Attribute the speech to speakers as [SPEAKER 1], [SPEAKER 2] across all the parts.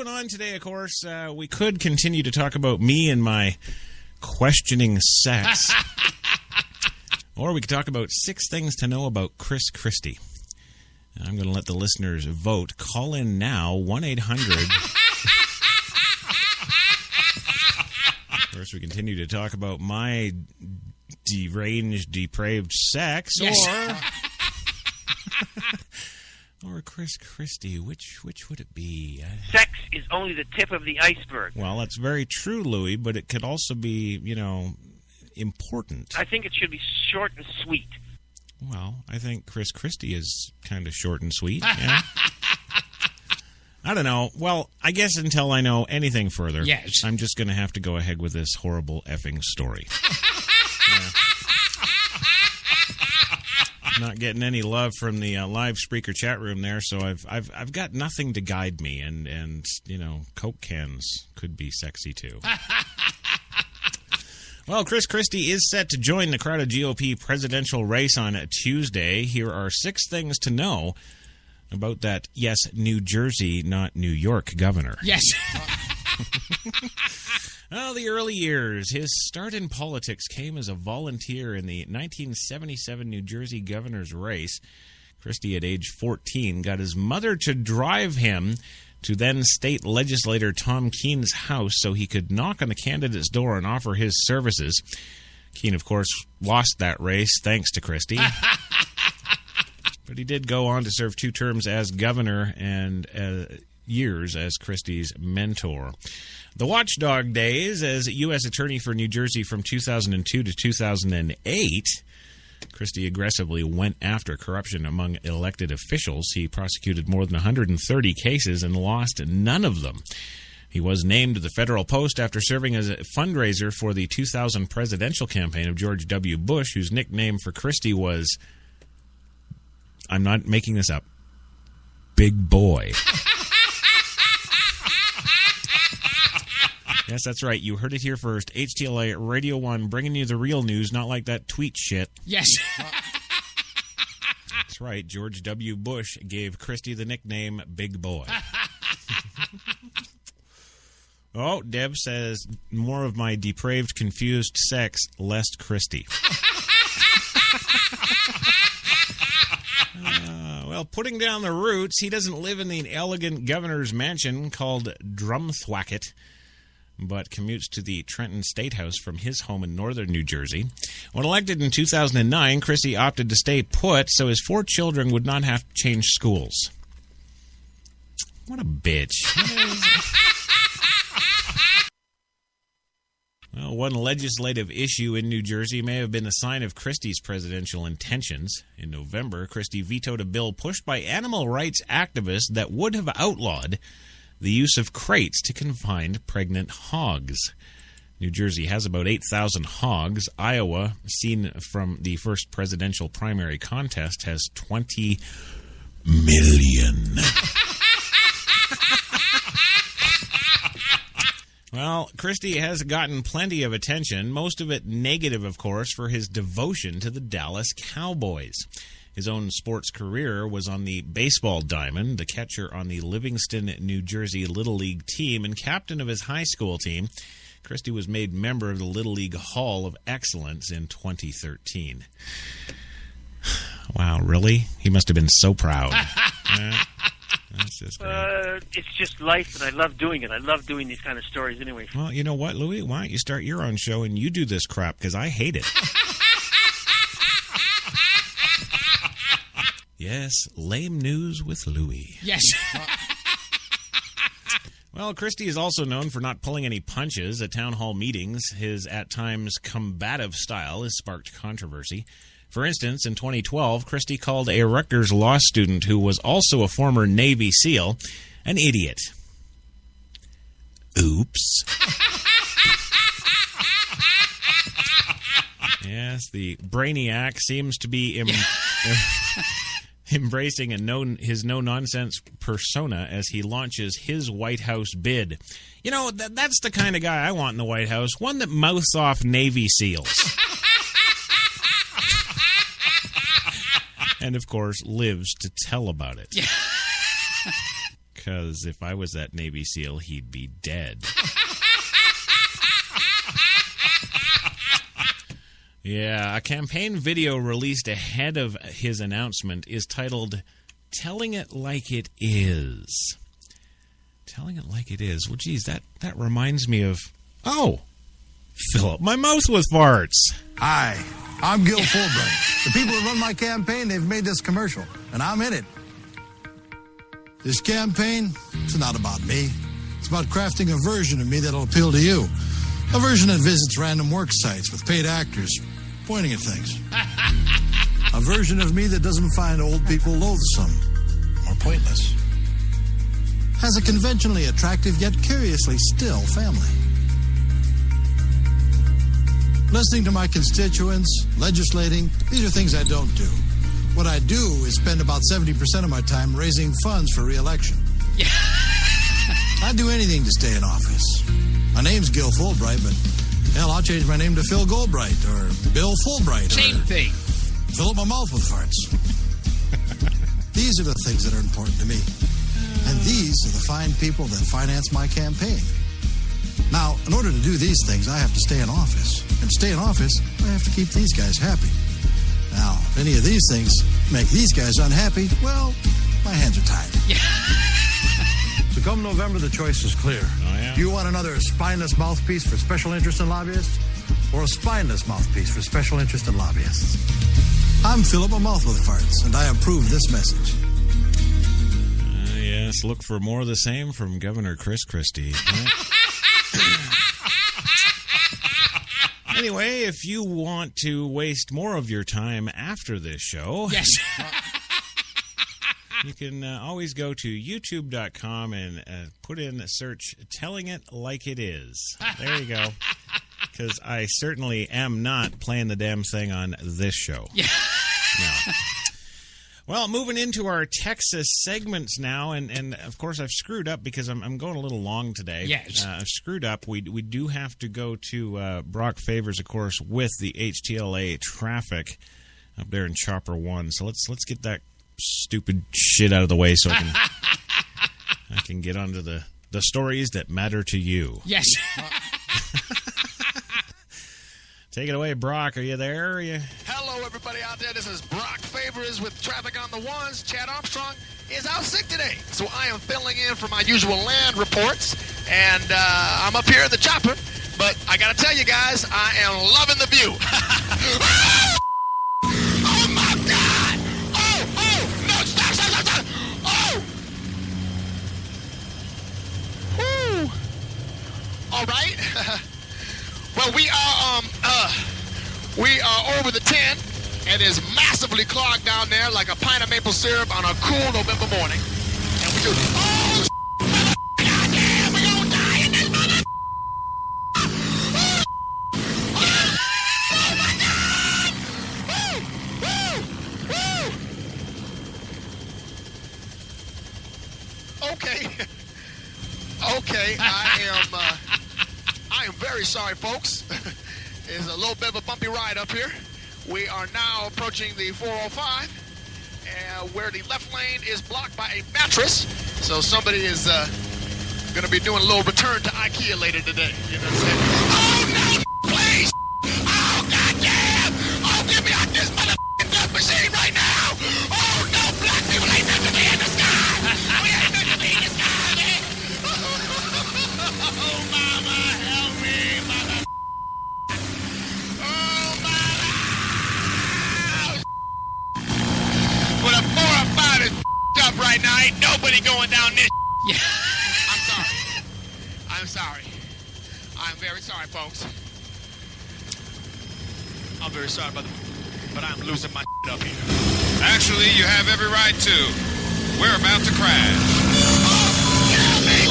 [SPEAKER 1] going on today, of course, we could continue to talk about me and my questioning sex. Or we could talk about 6 things to know about Christie. I'm going to let the listeners vote. Call in now, 1-800. Of course, we continue to talk about my deranged, depraved sex,
[SPEAKER 2] yes.
[SPEAKER 1] or Christie. Which would it be?
[SPEAKER 3] Sex is only the tip of the iceberg.
[SPEAKER 1] Well, that's very true, Louis, but it could also be, important.
[SPEAKER 3] I think it should be short and sweet.
[SPEAKER 1] Well, I think Christie is kind of short and sweet. Yeah. I don't know. Well, I guess until I know anything further,
[SPEAKER 2] yes.
[SPEAKER 1] I'm just going to have to go ahead with this horrible effing story. Not getting any love from the live Spreaker chat room there, so I've got nothing to guide me, and Coke cans could be sexy too. Well, Christie is set to join the crowded GOP presidential race on Tuesday. Here are 6 things to know about that, yes, New Jersey, not New York governor.
[SPEAKER 2] Yes.
[SPEAKER 1] Well, the early years. His start in politics came as a volunteer in the 1977 New Jersey governor's race. Christie, at age 14, got his mother to drive him to then state legislator Tom Keene's house so he could knock on the candidate's door and offer his services. Keene, of course, lost that race thanks to Christie. But he did go on to serve 2 terms as governor and years as Christie's mentor. The watchdog days as U.S. Attorney for New Jersey from 2002 to 2008, Christie aggressively went after corruption among elected officials. He prosecuted more than 130 cases and lost none of them. He was named to the federal post after serving as a fundraiser for the 2000 presidential campaign of George W. Bush, whose nickname for Christie was, I'm not making this up, Big Boy. Yes, that's right. You heard it here first. HTLA Radio 1 bringing you the real news, not like that tweet shit.
[SPEAKER 2] Yes.
[SPEAKER 1] That's right. George W. Bush gave Christie the nickname Big Boy. Oh, Deb says, more of my depraved, confused sex, less Christie. Well, putting down the roots, he doesn't live in the elegant governor's mansion called Drumthwacket, but commutes to the Trenton State House from his home in northern New Jersey. When elected in 2009, Christie opted to stay put so his 4 children would not have to change schools. What a bitch. Well, one legislative issue in New Jersey may have been a sign of Christie's presidential intentions. In November, Christie vetoed a bill pushed by animal rights activists that would have outlawed the use of crates to confine pregnant hogs. New Jersey has about 8,000 hogs. Iowa, seen from the first presidential primary contest, has 20 million. Well, Christie has gotten plenty of attention, most of it negative, of course, for his devotion to the Dallas Cowboys. His own sports career was on the baseball diamond, the catcher on the Livingston, New Jersey Little League team, and captain of his high school team. Christie was made member of the Little League Hall of Excellence in 2013. Wow, really? He must have been so proud. That's just great.
[SPEAKER 3] It's just life, and I love doing it. I love doing these kind of stories anyway.
[SPEAKER 1] Well, you know what, Louis? Why don't you start your own show and you do this crap, because I hate it. Yes, lame news with Louis.
[SPEAKER 2] Yes.
[SPEAKER 1] Well, Christie is also known for not pulling any punches at town hall meetings. His, at times, combative style has sparked controversy. For instance, in 2012, Christie called a Rutgers law student who was also a former Navy SEAL an idiot. Oops. Yes, the brainiac seems to be embracing his no-nonsense persona as he launches his White House bid. You know, that's the kind of guy I want in the White House, one that mouths off Navy SEALs. And, of course, lives to tell about it. Because if I was that Navy SEAL, he'd be dead. Yeah, a campaign video released ahead of his announcement is titled, Telling It Like It Is. Telling It Like It Is. Well, geez, that reminds me of... Oh, fill up my mouth with farts.
[SPEAKER 2] Hi, I'm Gil Fulbright. The people who run my campaign, they've made this commercial, and I'm in it. This campaign, it's not about me. It's about crafting a version of me that'll appeal to you. A version that visits random work sites with paid actors pointing at things. A version of me that doesn't find old people loathsome or pointless. Has a conventionally attractive yet curiously still family. Listening to my constituents, legislating, these are things I don't do. What I do is spend about 70% of my time raising funds for re-election. Yeah. I'd do anything to stay in office. My name's Gil Fulbright, but hell, I'll change my name to Phil Goldbright or Bill Fulbright.
[SPEAKER 4] Same thing.
[SPEAKER 2] Fill up my mouth with farts. These are the things that are important to me. And these are the fine people that finance my campaign. Now, in order to do these things, I have to stay in office. And to stay in office, I have to keep these guys happy. Now, if any of these things make these guys unhappy, well, my hands are tied. Yeah. So come November, the choice is clear.
[SPEAKER 1] Oh, yeah.
[SPEAKER 2] You want another spineless mouthpiece for special interest and lobbyists? Or a spineless mouthpiece for special interest and lobbyists? I'm Philip a Mouth with Farts, and I approve this message.
[SPEAKER 1] Yes, look for more of the same from Governor Christie. Anyway, if you want to waste more of your time after this show,
[SPEAKER 4] yes,
[SPEAKER 1] you can always go to youtube.com and put in a search, Telling It Like It Is. There you go. Because I certainly am not playing the damn thing on this show. Yeah. No. Well, moving into our Texas segments now, and of course I've screwed up because I'm going a little long today.
[SPEAKER 4] Yes.
[SPEAKER 1] I've screwed up. We do have to go to Brock Favors, of course, with the HTLA traffic up there in Chopper 1. So let's get that stupid shit out of the way so I can get onto the stories that matter to you.
[SPEAKER 4] Yes.
[SPEAKER 1] Take it away, Brock. Are you there? Are you...
[SPEAKER 5] Hello, everybody out there. This is Brock Favors with Traffic on the Ones. Chad Armstrong is out sick today, so I am filling in for my usual land reports, and I'm up here in the chopper, but I got to tell you guys, I am loving the view. Oh, my God! Oh, no, stop! Oh! Whew. All right. Well, we are over the 10, and it's massively clogged down there like a pint of maple syrup on a cool November morning. And we do, oh, goddamn, we're gonna die in this mother. Oh, my God! Woo! Okay, I am very sorry, folks. It's a little bit of a bumpy ride up here. We are now approaching the 405, where the left lane is blocked by a mattress. So somebody is going to be doing a little return to IKEA later today. You know what I'm saying? Oh, no, please! Oh, goddamn! Oh, get me out this motherfucking death machine right now! Oh, no, black people ain't meant to be in the sky! We ain't meant to be in the sky, man! Oh, mama, help me, mother... With a 405 is up right now, ain't nobody going down this. Yeah. I'm sorry. I'm very sorry, folks. I'm very sorry, but I'm losing my up here.
[SPEAKER 6] Actually, you have every right to. We're about to crash.
[SPEAKER 5] Oh, kill me!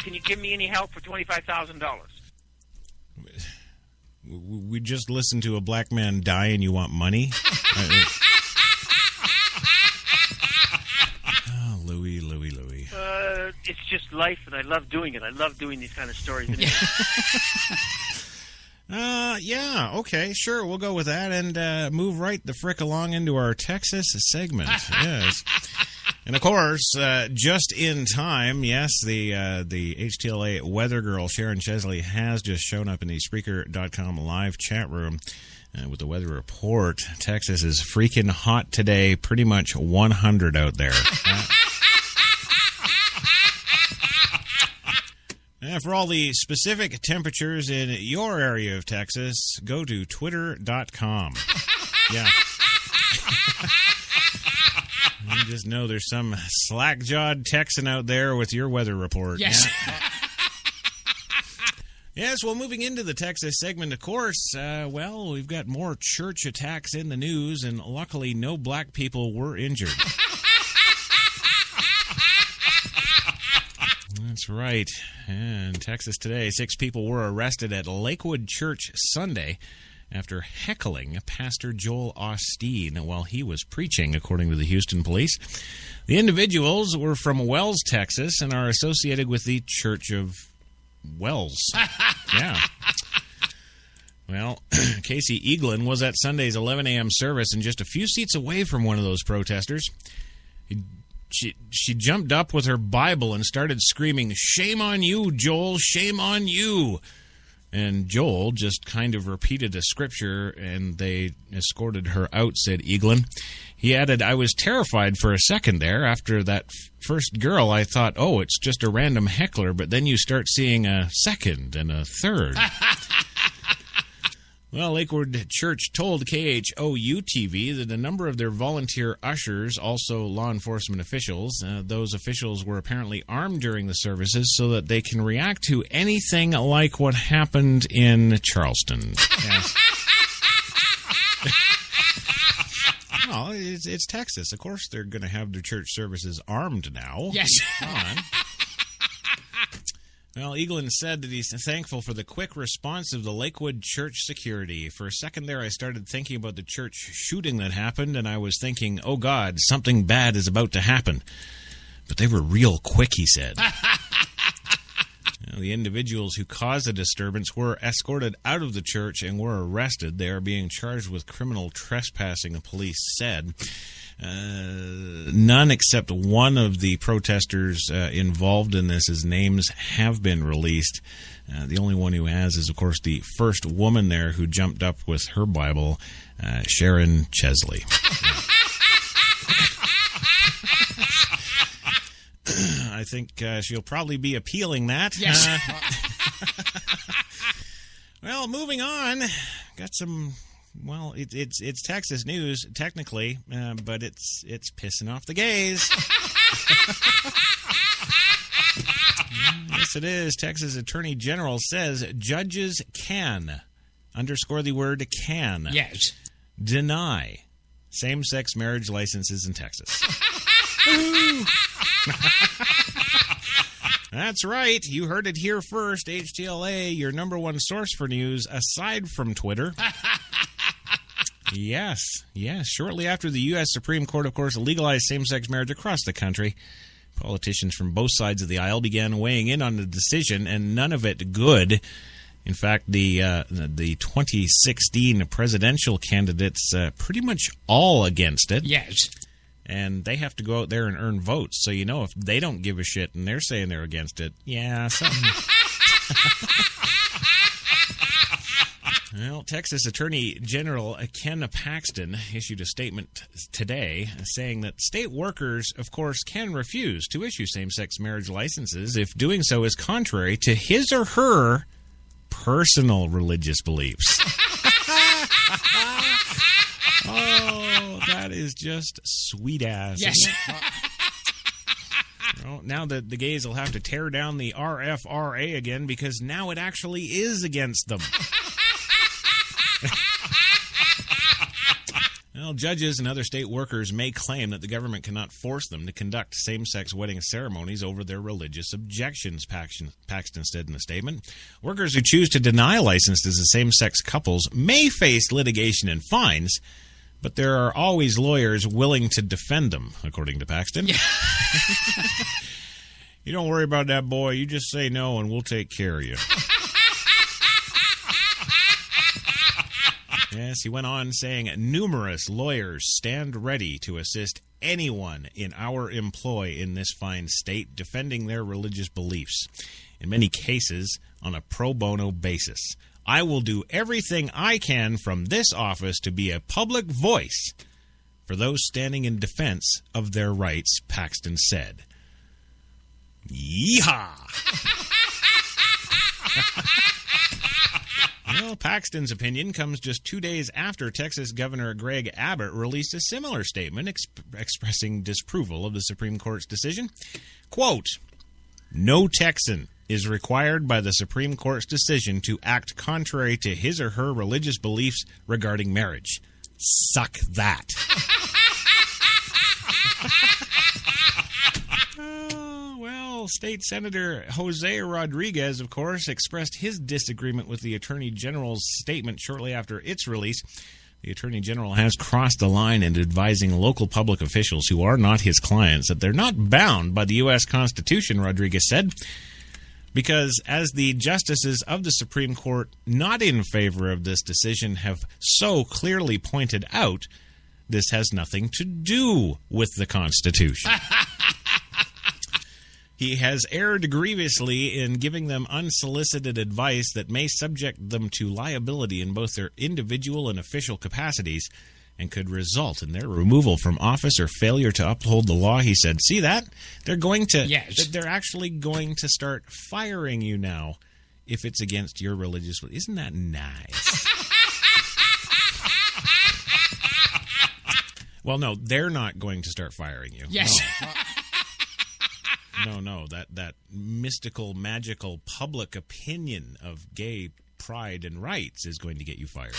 [SPEAKER 3] Can you give me any help for $25,000?
[SPEAKER 1] We just listened to a black man die and you want money? Oh, Louie.
[SPEAKER 3] It's just life, and I love doing it. I love doing these kind of stories.
[SPEAKER 1] Yeah, okay, sure, we'll go with that and move right the frick along into our Texas segment. Yes. And of course, just in time, yes, the HTLA weather girl, Sharon Chesley, has just shown up in the Spreaker.com live chat room with the weather report. Texas is freaking hot today, pretty much 100 out there. For all the specific temperatures in your area of Texas, go to Twitter.com. Yeah. You just know there's some slack-jawed Texan out there with your weather report.
[SPEAKER 4] Yes.
[SPEAKER 1] Yes, well, moving into the Texas segment, of course, we've got more church attacks in the news, and luckily no black people were injured. That's right. And Texas today, 6 people were arrested at Lakewood Church Sunday after heckling Pastor Joel Osteen while he was preaching, according to the Houston police. The individuals were from Wells, Texas, and are associated with the Church of Wells. Yeah. Well, Casey Eaglin was at Sunday's 11 a.m. service and just a few seats away from one of those protesters. She jumped up with her Bible and started screaming, "Shame on you, Joel, shame on you." And Joel just kind of repeated a scripture, and they escorted her out, said Eaglin. He added, "I was terrified for a second there. After that first girl, I thought, oh, it's just a random heckler, but then you start seeing a second and a third." Well, Lakewood Church told KHOU-TV that a number of their volunteer ushers, also law enforcement officials, those officials were apparently armed during the services so that they can react to anything like what happened in Charleston. Yes. Well, it's Texas. Of course they're going to have their church services armed now.
[SPEAKER 4] Yes.
[SPEAKER 1] Come on. Well, Eaglin said that he's thankful for the quick response of the Lakewood Church security. For a second there, I started thinking about the church shooting that happened, and I was thinking, oh, God, something bad is about to happen. But they were real quick, he said. The individuals who caused the disturbance were escorted out of the church and were arrested. They are being charged with criminal trespassing, the police said. None except one of the protesters involved in this, his names have been released. The only one who has is, of course, the first woman there who jumped up with her Bible, Sharon Chesley. I think she'll probably be appealing that.
[SPEAKER 4] Yes.
[SPEAKER 1] Well, moving on, got some. Well, it's Texas news technically, but it's pissing off the gays. Yes, it is. Texas Attorney General says judges can, underscore the word can,
[SPEAKER 4] Yes.
[SPEAKER 1] deny same-sex marriage licenses in Texas. That's right. You heard it here first. HTLA, your number one source for news, aside from Twitter. Yes. Shortly after the U.S. Supreme Court, of course, legalized same-sex marriage across the country, politicians from both sides of the aisle began weighing in on the decision, and none of it good. In fact, the 2016 presidential candidates pretty much all against it.
[SPEAKER 4] Yes.
[SPEAKER 1] And they have to go out there and earn votes. So, if they don't give a shit and they're saying they're against it, yeah, something. Well, Texas Attorney General Ken Paxton issued a statement today saying that state workers, of course, can refuse to issue same-sex marriage licenses if doing so is contrary to his or her personal religious beliefs. Oh, that is just sweet ass.
[SPEAKER 4] Yes.
[SPEAKER 1] Well, now that the gays will have to tear down the RFRA again because now it actually is against them. Well, judges and other state workers may claim that the government cannot force them to conduct same-sex wedding ceremonies over their religious objections, Paxton said in a statement. Workers who choose to deny licenses to same-sex couples may face litigation and fines, but there are always lawyers willing to defend them, according to Paxton. Yeah. You don't worry about that, boy. You just say no, and we'll take care of you. Yes, he went on saying, numerous lawyers stand ready to assist anyone in our employ in this fine state defending their religious beliefs, in many cases on a pro bono basis. I will do everything I can from this office to be a public voice for those standing in defense of their rights, Paxton said. Yeehaw! Well, Paxton's opinion comes just 2 days after Texas Governor Greg Abbott released a similar statement expressing disapproval of the Supreme Court's decision. Quote, no Texan is required by the Supreme Court's decision to act contrary to his or her religious beliefs regarding marriage. Suck that. State Senator Jose Rodriguez, of course, expressed his disagreement with the Attorney General's statement shortly after its release. The Attorney General has crossed the line in advising local public officials who are not his clients that they're not bound by the U.S. Constitution, Rodriguez said, because as the justices of the Supreme Court not in favor of this decision have so clearly pointed out, this has nothing to do with the Constitution. He has erred grievously in giving them unsolicited advice that may subject them to liability in both their individual and official capacities and could result in their removal from office or failure to uphold the law, he said. See that? They're going to, yes. They're actually going to start firing you now if it's against your religious belief. Isn't that nice? Well, no, they're not going to start firing you.
[SPEAKER 4] Yes.
[SPEAKER 1] No, that mystical, magical public opinion of gay pride and rights is going to get you fired.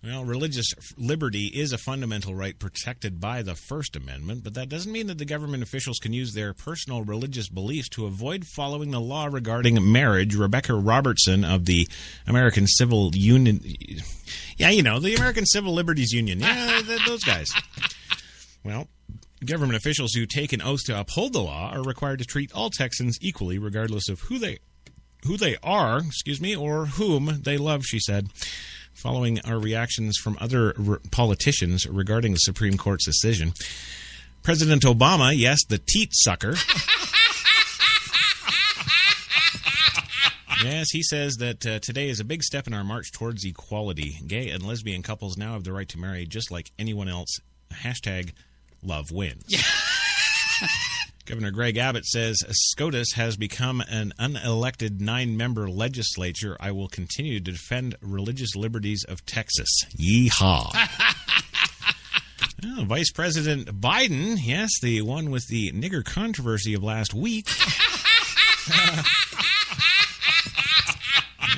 [SPEAKER 1] Well, religious liberty is a fundamental right protected by the First Amendment, but that doesn't mean that the government officials can use their personal religious beliefs to avoid following the law regarding marriage. Rebecca Robertson of the American Civil Union... Yeah, you know, the American Civil Liberties Union. Yeah, those guys. Well, government officials who take an oath to uphold the law are required to treat all Texans equally, regardless of who they are, or whom they love, she said. Following our reactions from other politicians regarding the Supreme Court's decision, President Obama, yes, the teat sucker, yes, he says that today is a big step in our march towards equality. Gay and lesbian couples now have the right to marry just like anyone else. Hashtag love wins. Yeah. Governor Greg Abbott says SCOTUS has become an unelected 9-member legislature. I will continue to defend religious liberties of Texas. Yeehaw. Oh, Vice President Biden, yes, the one with the nigger controversy of last week.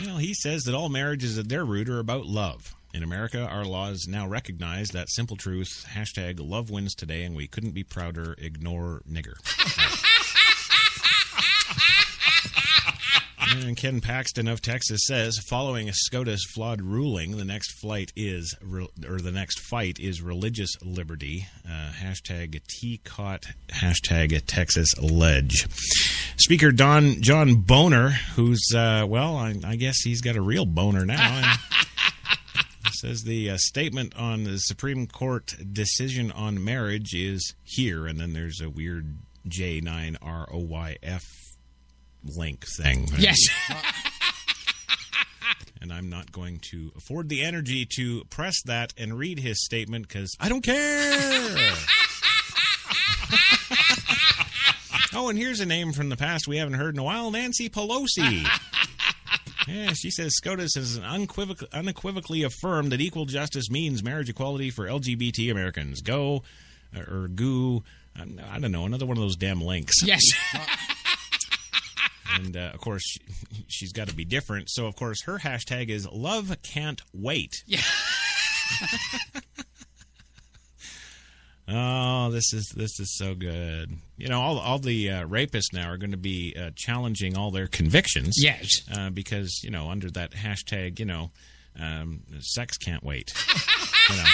[SPEAKER 1] Well, he says that all marriages at their root are about love. In America, our laws now recognize that simple truth. Hashtag love wins today, and we couldn't be prouder. Ignore nigger. And Ken Paxton of Texas says, following a SCOTUS flawed ruling, the next fight is religious liberty. Hashtag TCOT. Hashtag Texas Ledge. Speaker John Boehner, who's I guess he's got a real boner now. Says the statement on the Supreme Court decision on marriage is here, and then there's a weird J9ROYF link thing.
[SPEAKER 4] Yes.
[SPEAKER 1] And I'm not going to afford the energy to press that and read his statement because I don't care. Oh, and here's a name from the past we haven't heard in a while, Nancy Pelosi. Yeah, she says SCOTUS has unequivocally affirmed that equal justice means marriage equality for LGBT Americans. Go, or goo, I don't know, another one of those damn links.
[SPEAKER 4] Yes.
[SPEAKER 1] And, of course, she's got to be different. So, of course, her hashtag is love can't wait. Yeah. Oh, this is so good. You know, all the rapists now are going to be challenging all their convictions.
[SPEAKER 4] Yes.
[SPEAKER 1] Because, you know, under that hashtag, you know, sex can't wait. You know.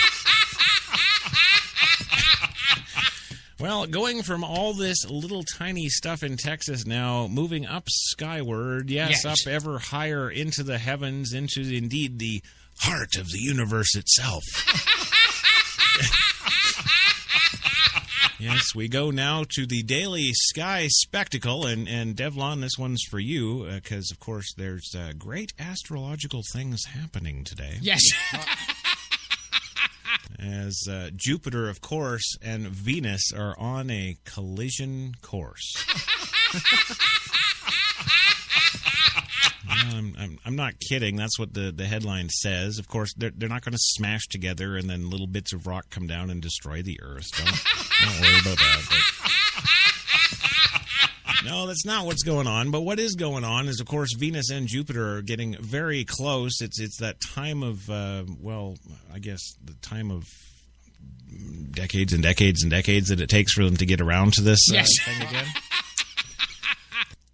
[SPEAKER 1] Well, going from all this little tiny stuff in Texas now, moving up skyward, yes, up ever higher into the heavens, into indeed the heart of the universe itself. Yes, we go now to the daily sky spectacle, and Devlon, this one's for you, because, of course, there's great astrological things happening today.
[SPEAKER 4] Yes.
[SPEAKER 1] As Jupiter, of course, and Venus are on a collision course. I'm not kidding. That's what the headline says. Of course, they're not going to smash together and then little bits of rock come down and destroy the Earth. Don't worry about that. But no, that's not what's going on. But what is going on is, of course, Venus and Jupiter are getting very close. It's that time of, I guess the time of decades and decades and decades that it takes for them to get around to this thing again.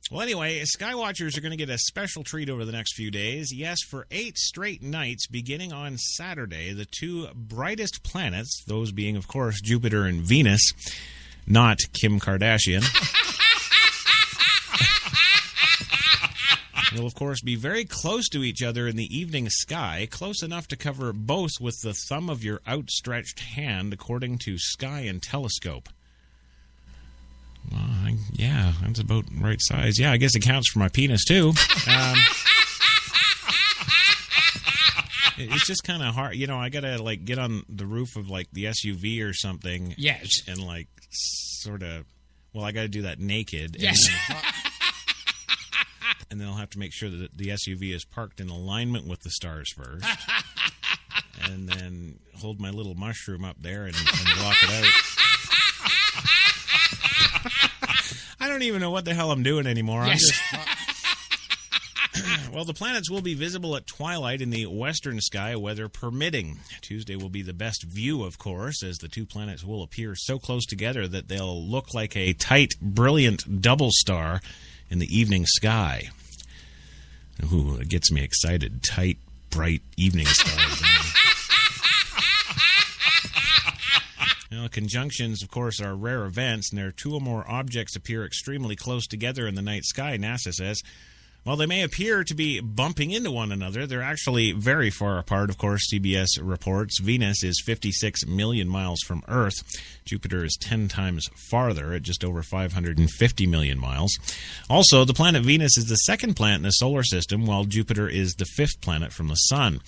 [SPEAKER 1] Well, anyway, Skywatchers are going to get a special treat over the next few days. Yes, for 8 straight nights, beginning on Saturday, the 2 brightest planets, those being, of course, Jupiter and Venus, not Kim Kardashian, will, of course, be very close to each other in the evening sky, close enough to cover both with the thumb of your outstretched hand, according to Sky and Telescope. Well, yeah, that's about right size. Yeah, I guess it counts for my penis, too. It's just kind of hard. You know, I got to, get on the roof of, the SUV or something.
[SPEAKER 4] Yes.
[SPEAKER 1] And, sort of, I got to do that naked.
[SPEAKER 4] Yes.
[SPEAKER 1] And then I'll have to make sure that the SUV is parked in alignment with the stars first. And then hold my little mushroom up there and block it out. I don't even know what the hell I'm doing anymore.
[SPEAKER 4] Yes.
[SPEAKER 1] Well, the planets will be visible at twilight in the western sky, weather permitting. Tuesday will be the best view, of course, as the 2 planets will appear so close together that they'll look like a tight, brilliant double star in the evening sky. Ooh, it gets me excited. Tight, bright evening stars. Conjunctions, of course, are rare events, and there are 2 or more objects appear extremely close together in the night sky, NASA says. While they may appear to be bumping into one another, they're actually very far apart, of course, CBS reports. Venus is 56 million miles from Earth. Jupiter is 10 times farther at just over 550 million miles. Also, the planet Venus is the 2nd planet in the solar system, while Jupiter is the 5th planet from the Sun.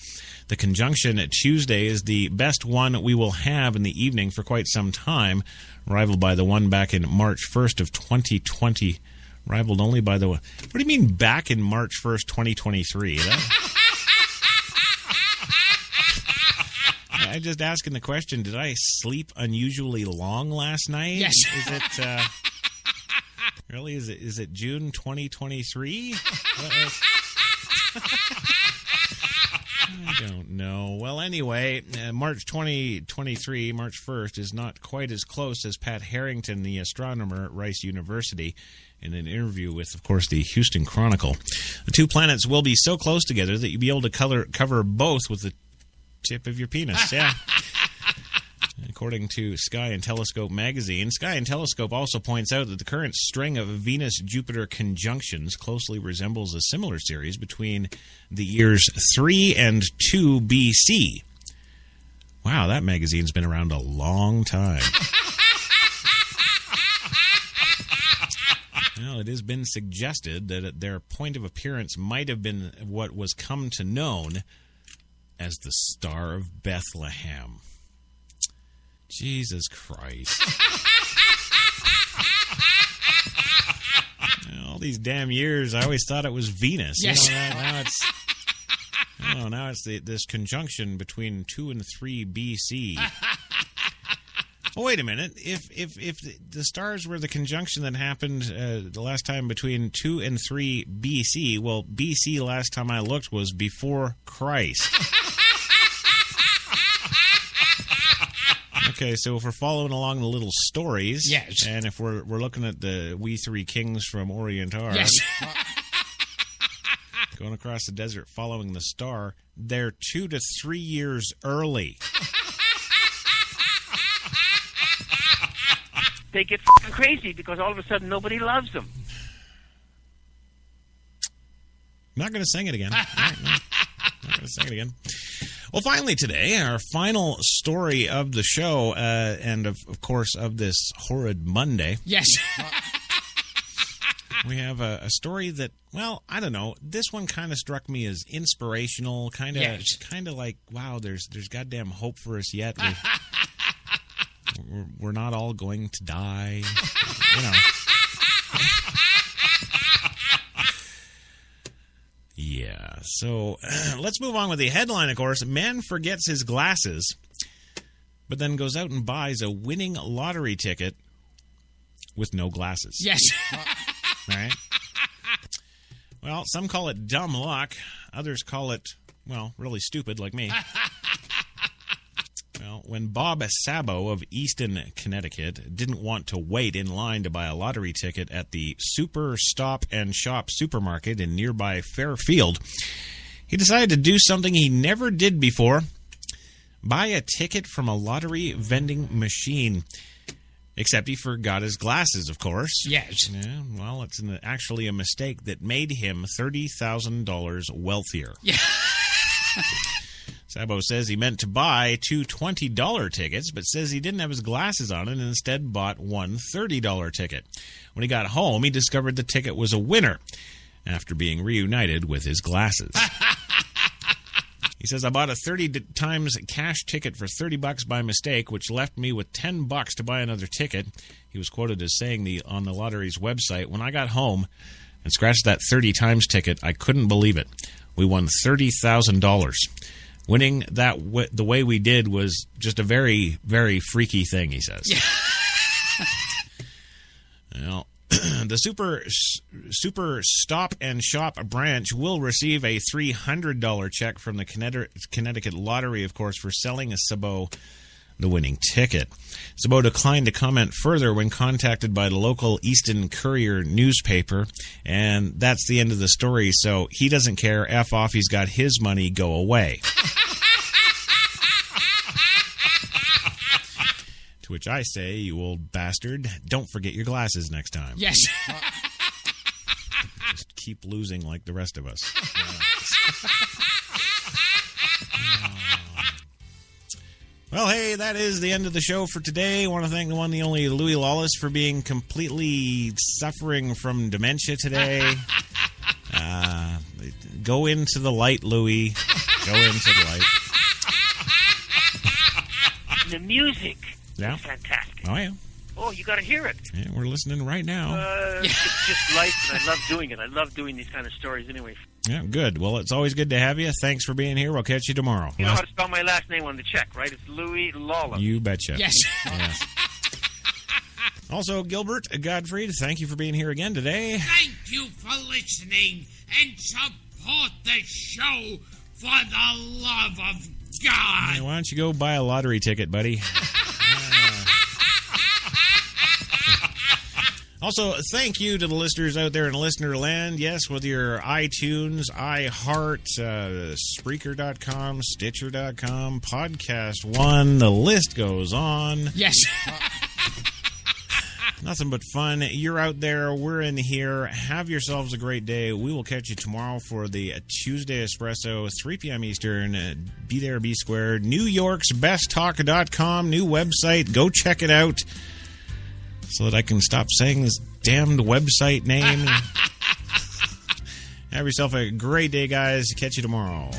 [SPEAKER 1] The conjunction at Tuesday is the best one we will have in the evening for quite some time, rivaled by the one back in March 1st of 2020. Rivaled only by the... What do you mean back in March 1st, 2023? I'm just asking the question, did I sleep unusually long last night?
[SPEAKER 4] Yes.
[SPEAKER 1] Is it... really? Is it June 2023? I don't know. Well, anyway, March 2023, March 1st, is not quite as close as Pat Harrington, the astronomer at Rice University, in an interview with, of course, the Houston Chronicle. The 2 planets will be so close together that you'll be able to cover both with the tip of your penis. Yeah. According to Sky and Telescope magazine, Sky and Telescope also points out that the current string of Venus-Jupiter conjunctions closely resembles a similar series between the years 3 and 2 BC. Wow, that magazine's been around a long time. Well, it has been suggested that their point of appearance might have been what was come to known as the Star of Bethlehem. Jesus Christ. All these damn years, I always thought it was Venus.
[SPEAKER 4] Yes.
[SPEAKER 1] Now it's this conjunction between 2 and 3 BC. Oh, wait a minute. If the stars were the conjunction that happened the last time between 2 and 3 BC, well, BC last time I looked was before Christ. Okay, so if we're following along the little stories,
[SPEAKER 4] yes,
[SPEAKER 1] and if we're looking at the We Three Kings from Orient Are,
[SPEAKER 4] yes,
[SPEAKER 1] going across the desert following the star, they're 2 to 3 years early.
[SPEAKER 3] they get fucking crazy because all of a sudden nobody loves them.
[SPEAKER 1] I'm not going to sing it again. Not going to sing it again. Well, finally today, our final story of the show, and of course of this horrid Monday.
[SPEAKER 4] Yes.
[SPEAKER 1] We have a story that, well, I don't know. This one kind of struck me as inspirational, kind of like, wow, there's goddamn hope for us yet. We're not all going to die, you know. Yeah, so let's move on with the headline, of course. Man forgets his glasses, but then goes out and buys a winning lottery ticket with no glasses.
[SPEAKER 4] Yes.
[SPEAKER 1] Right? Well, some call it dumb luck. Others call it, well, really stupid, like me. Well, when Bob Sabo of Easton, Connecticut, didn't want to wait in line to buy a lottery ticket at the Super Stop and Shop supermarket in nearby Fairfield, he decided to do something he never did before: buy a ticket from a lottery vending machine. Except he forgot his glasses, of course.
[SPEAKER 4] Yes.
[SPEAKER 1] Yeah, well, it's actually a mistake that made him $30,000 wealthier.
[SPEAKER 4] Yeah.
[SPEAKER 1] Sabo says he meant to buy two $20 tickets, but says he didn't have his glasses on and instead bought one $30 ticket. When he got home, he discovered the ticket was a winner after being reunited with his glasses. He says, I bought a 30 times cash ticket for $30 by mistake, which left me with $10 to buy another ticket. He was quoted as saying on the lottery's website, when I got home and scratched that 30 times ticket, I couldn't believe it. We won $30,000. Winning that the way we did was just a very, very freaky thing, he says. Well, the Super Stop and Shop branch will receive a $300 check from the Connecticut Lottery, of course, for selling Sabo the winning ticket. Sabo declined to comment further when contacted by the local Easton Courier newspaper, and that's the end of the story. So he doesn't care. F off. He's got his money. Go away. To which I say, you old bastard, don't forget your glasses next time.
[SPEAKER 4] Yes.
[SPEAKER 1] Just keep losing like the rest of us. Well, hey, that is the end of the show for today. I want to thank the one, the only Louis Lawless for being completely suffering from dementia today. Go into the light, Louis. Go into the light.
[SPEAKER 3] The music.
[SPEAKER 1] Yeah.
[SPEAKER 3] It's fantastic.
[SPEAKER 1] Oh, yeah.
[SPEAKER 3] Oh, you got to hear it.
[SPEAKER 1] Yeah, we're listening right now.
[SPEAKER 3] It's just life, and I love doing it. I love doing these kind of stories anyway.
[SPEAKER 1] Yeah, good. Well, it's always good to have you. Thanks for being here. We'll catch you tomorrow.
[SPEAKER 3] You know how to spell my last name on the check, right? It's Louis Lawless.
[SPEAKER 1] You betcha.
[SPEAKER 4] Yes.
[SPEAKER 1] Yes. Also, Gilbert Gottfried, thank you for being here again today.
[SPEAKER 7] Thank you for listening and support the show for the love of God.
[SPEAKER 1] Hey, why don't you go buy a lottery ticket, buddy? Also, thank you to the listeners out there in listener land. Yes, with your iTunes, iHeart, Spreaker.com, Stitcher.com, Podcast One, the list goes on.
[SPEAKER 4] Yes.
[SPEAKER 1] Nothing but fun. You're out there. We're in here. Have yourselves a great day. We will catch you tomorrow for the Tuesday Espresso, 3 p.m. Eastern. Be there, be square. NewYorksBestTalk.com, new website. Go check it out so that I can stop saying this damned website name. Have yourself a great day, guys. Catch you tomorrow.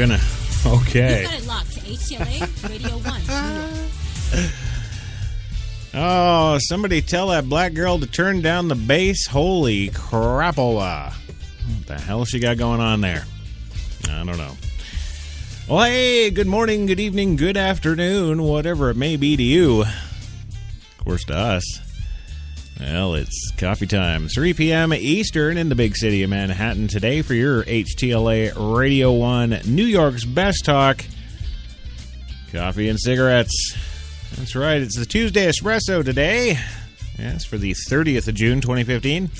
[SPEAKER 1] gonna... Okay.
[SPEAKER 4] You've got it locked to HTLA Radio 1, New York.
[SPEAKER 1] Oh, somebody tell that black girl to turn down the bass. Holy crapola. What the hell she got going on there? I don't know. Well, hey, good morning, good evening, good afternoon, whatever it may be to you. Of course, to us. Well, it's coffee time. 3 p.m. Eastern in the big city of Manhattan today for your HTLA Radio 1, New York's best talk, coffee and cigarettes. That's right, it's the Tuesday Espresso today. Yes, for the 30th of June, 2015.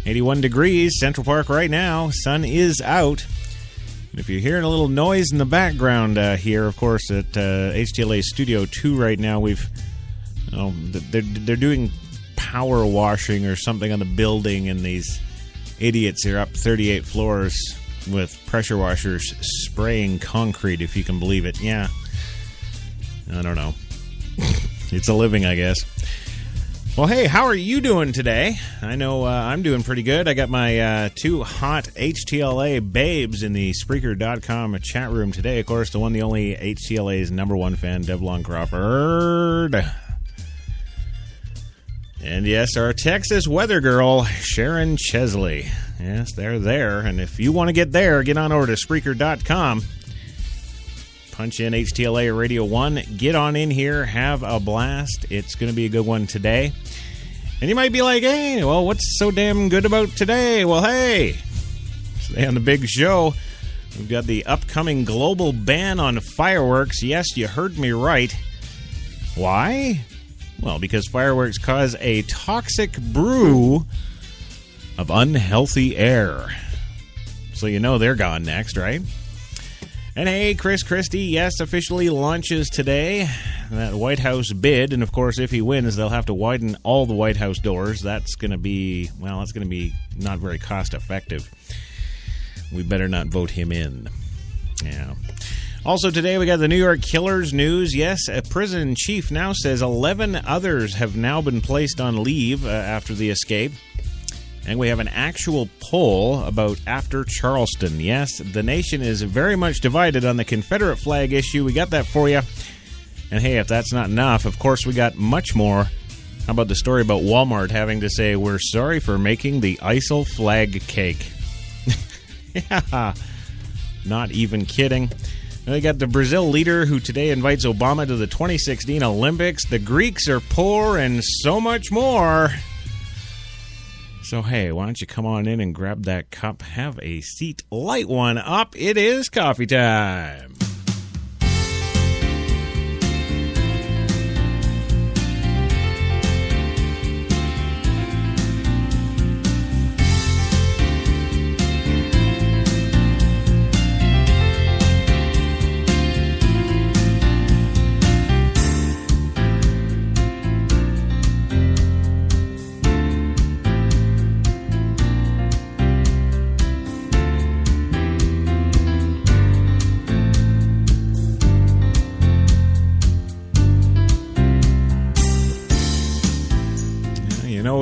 [SPEAKER 1] 81 degrees, Central Park right now. Sun is out. And if you're hearing a little noise in the background here, of course, at HTLA Studio 2 right now, they're doing power washing or something on the building, and these idiots are up 38 floors with pressure washers spraying concrete, if you can believe it. Yeah. I don't know. It's a living, I guess. Well, hey, how are you doing today? I know I'm doing pretty good. I got my two hot HTLA babes in the Spreaker.com chat room today. Of course, the one, the only HTLA's number one fan, Devlon Crawford. And yes, our Texas weather girl, Sharon Chesley. Yes, they're there. And if you want to get there, get on over to Spreaker.com. Punch in HTLA Radio 1. Get on in here. Have a blast. It's going to be a good one today. And you might be like, hey, well, what's so damn good about today? Well, hey, today on the big show, we've got the upcoming global ban on fireworks. Yes, you heard me right. Why? Well, because fireworks cause a toxic brew of unhealthy air. So you know they're gone next, right? And hey, Christie, yes, officially launches today. That White House bid, and of course, if he wins, they'll have to widen all the White House doors. That's going to be, well, that's going to be not very cost effective. We better not vote him in. Yeah. Also today, we got the New York Killers news. Yes, a prison chief now says 11 others have now been placed on leave after the escape. And we have an actual poll about after Charleston. Yes, the nation is very much divided on the Confederate flag issue. We got that for you. And hey, if that's not enough, of course, we got much more. How about the story about Walmart having to say, we're sorry for making the ISIL flag cake? Yeah, not even kidding. We got the Brazil leader who today invites Obama to the 2016 Olympics. The Greeks are poor and so much more. So, hey, why don't you come on in and grab that cup, have a seat, light one up. It is coffee time.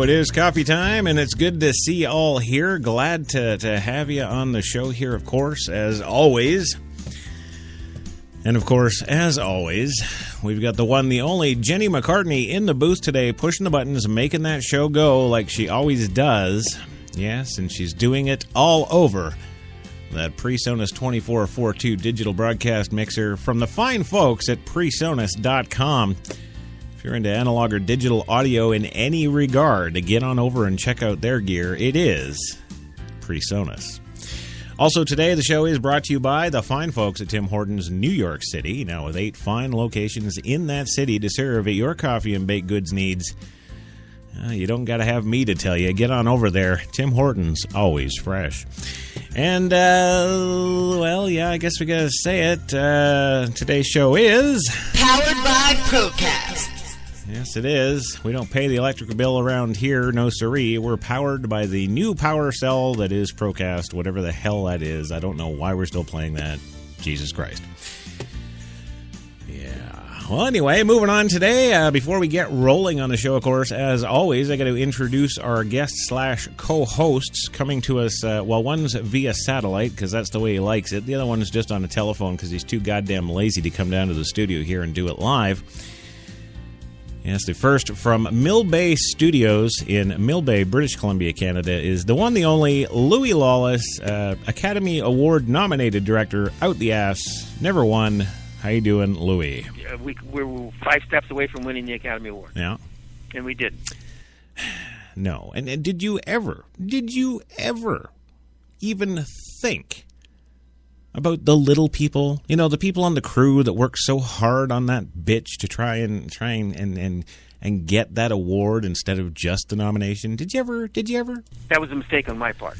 [SPEAKER 1] It is coffee time, and it's good to see you all here. Glad to have you on the show here, of course, as always. And, of course, as always, we've got the one, the only Jenny McCartney in the booth today, pushing the buttons, making that show go like she always does. Yes, and she's doing it all over that PreSonus 2442 digital broadcast mixer from the fine folks at PreSonus.com. If you're into analog or digital audio in any regard, to get on over and check out their gear, it is PreSonus. Also today, the show is brought to you by the fine folks at Tim Hortons, New York City, now with 8 fine locations in that city to serve your coffee and baked goods needs. You don't got to have me to tell you. Get on over there. Tim Hortons, always fresh. And, well, yeah, I guess we got to say it. Today's show is
[SPEAKER 8] powered by Procast.
[SPEAKER 1] Yes, it is. We don't pay the electric bill around here, no siree. We're powered by the new power cell that is Procast, whatever the hell that is. I don't know why we're still playing that. Jesus Christ. Yeah. Well, anyway, moving on today. Before we get rolling on the show, of course, as always, I got to introduce our guest/co-hosts coming to us. Well, one's via satellite because that's the way he likes it. The other one is just on a telephone because he's too goddamn lazy to come down to the studio here and do it live. Yes, the first from Mill Bay Studios in Mill Bay, British Columbia, Canada, is the one, the only, Louis Lawless, Academy Award-nominated director, out the ass, never won. How you doing, Louis?
[SPEAKER 3] We're 5 steps away from winning the Academy Award.
[SPEAKER 1] Yeah.
[SPEAKER 3] And we didn't.
[SPEAKER 1] No. And did you ever even think about the little people? You know, the people on the crew that work so hard on that bitch to try and get that award instead of just the nomination. Did you ever?
[SPEAKER 3] That was a mistake on my part.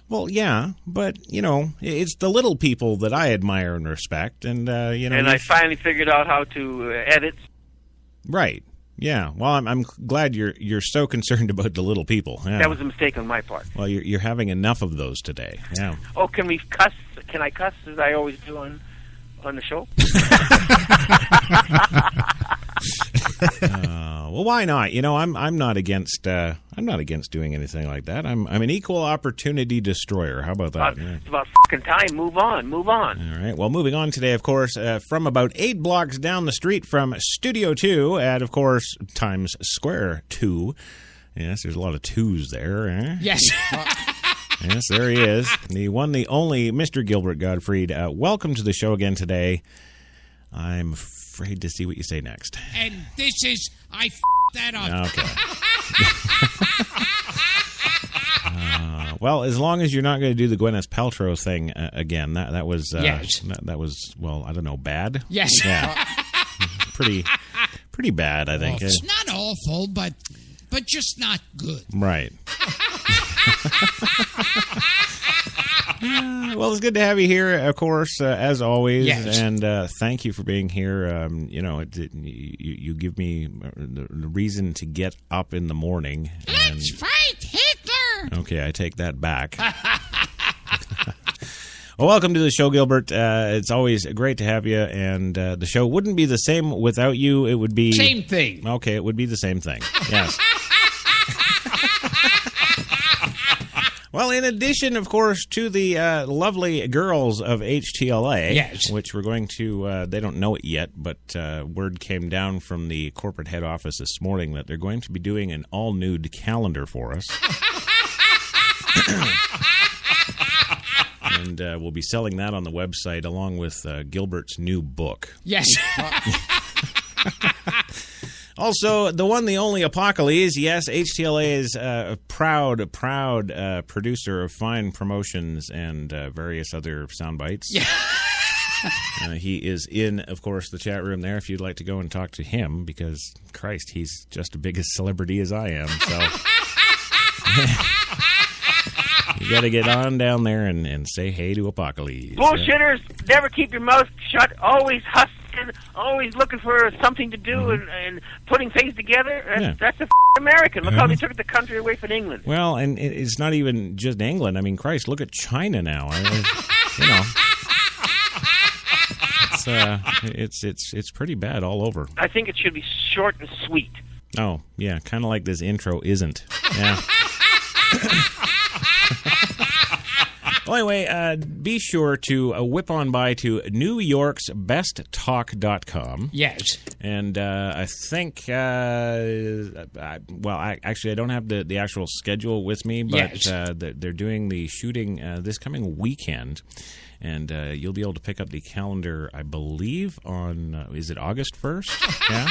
[SPEAKER 1] Well, yeah, but, you know, it's the little people that I admire and respect, and, you know...
[SPEAKER 3] And I finally figured out how to edit.
[SPEAKER 1] Right, yeah. Well, I'm glad you're so concerned about the little people. Yeah.
[SPEAKER 3] That was a mistake on my part.
[SPEAKER 1] Well, you're having enough of those today, yeah.
[SPEAKER 3] Oh, can we cuss? Can I cuss as I always do on the show?
[SPEAKER 1] Well, why not? You know, I'm not against doing anything like that. I'm an equal opportunity destroyer. How about that?
[SPEAKER 3] It's about fucking time. Move on. All
[SPEAKER 1] right. Well, moving on today, of course, from about 8 blocks down the street from Studio 2 at, of course, Times Square 2. Yes, there's a lot of twos there. Eh?
[SPEAKER 9] Yes.
[SPEAKER 1] Yes, there he is. The one, the only, Mr. Gilbert Gottfried. Welcome to the show again today. I'm afraid to see what you say next.
[SPEAKER 7] And this is, I that up.
[SPEAKER 1] Okay. Well, as long as you're not going to do the Gwyneth Paltrow thing again, that was
[SPEAKER 9] yes.
[SPEAKER 1] That was, well, I don't know, bad.
[SPEAKER 9] Yes.
[SPEAKER 1] Yeah. pretty bad, I think.
[SPEAKER 7] Well, it's not awful, but just not good.
[SPEAKER 1] Right. Well, it's good to have you here, of course, as always,
[SPEAKER 9] yes.
[SPEAKER 1] And thank you for being here. You know, you give me the reason to get up in the morning.
[SPEAKER 7] Let's fight Hitler!
[SPEAKER 1] Okay, I take that back. Well, welcome to the show, Gilbert. It's always great to have you, and the show wouldn't be the same without you. It would be...
[SPEAKER 9] Same thing.
[SPEAKER 1] Okay, it would be the same thing, yes. Well, in addition, of course, to the lovely girls of HTLA,
[SPEAKER 9] yes.
[SPEAKER 1] which we're going to, they don't know it yet, but word came down from the corporate head office this morning that they're going to be doing an all-nude calendar for us. And we'll be selling that on the website along with Gilbert's new book.
[SPEAKER 9] Yes.
[SPEAKER 1] Also, the one, the only Apocalypse. Yes, HTLA is a proud producer of fine promotions and various other sound bites.
[SPEAKER 9] Yeah.
[SPEAKER 1] He is in, of course, the chat room there if you'd like to go and talk to him because, Christ, he's just as big a celebrity as I am. So you got to get on down there and say hey to Apocalypse.
[SPEAKER 3] Bullshitters, never keep your mouth shut. Always hustling, always looking for something to do and putting things together. That's a American. Look how they took the country away from England.
[SPEAKER 1] Well, and it's not even just England. I mean, Christ, look at China now. You know. It's pretty bad all over.
[SPEAKER 3] I think it should be short and sweet.
[SPEAKER 1] Oh, yeah, kind of like this intro isn't. Yeah. Well, anyway, be sure to whip on by to NewYorksBestTalk.com.
[SPEAKER 9] Yes.
[SPEAKER 1] And I think, actually, I don't have the actual schedule with me, but
[SPEAKER 9] yes.
[SPEAKER 1] They're doing the shooting this coming weekend. And you'll be able to pick up the calendar, I believe, on, is it August 1st? Yeah.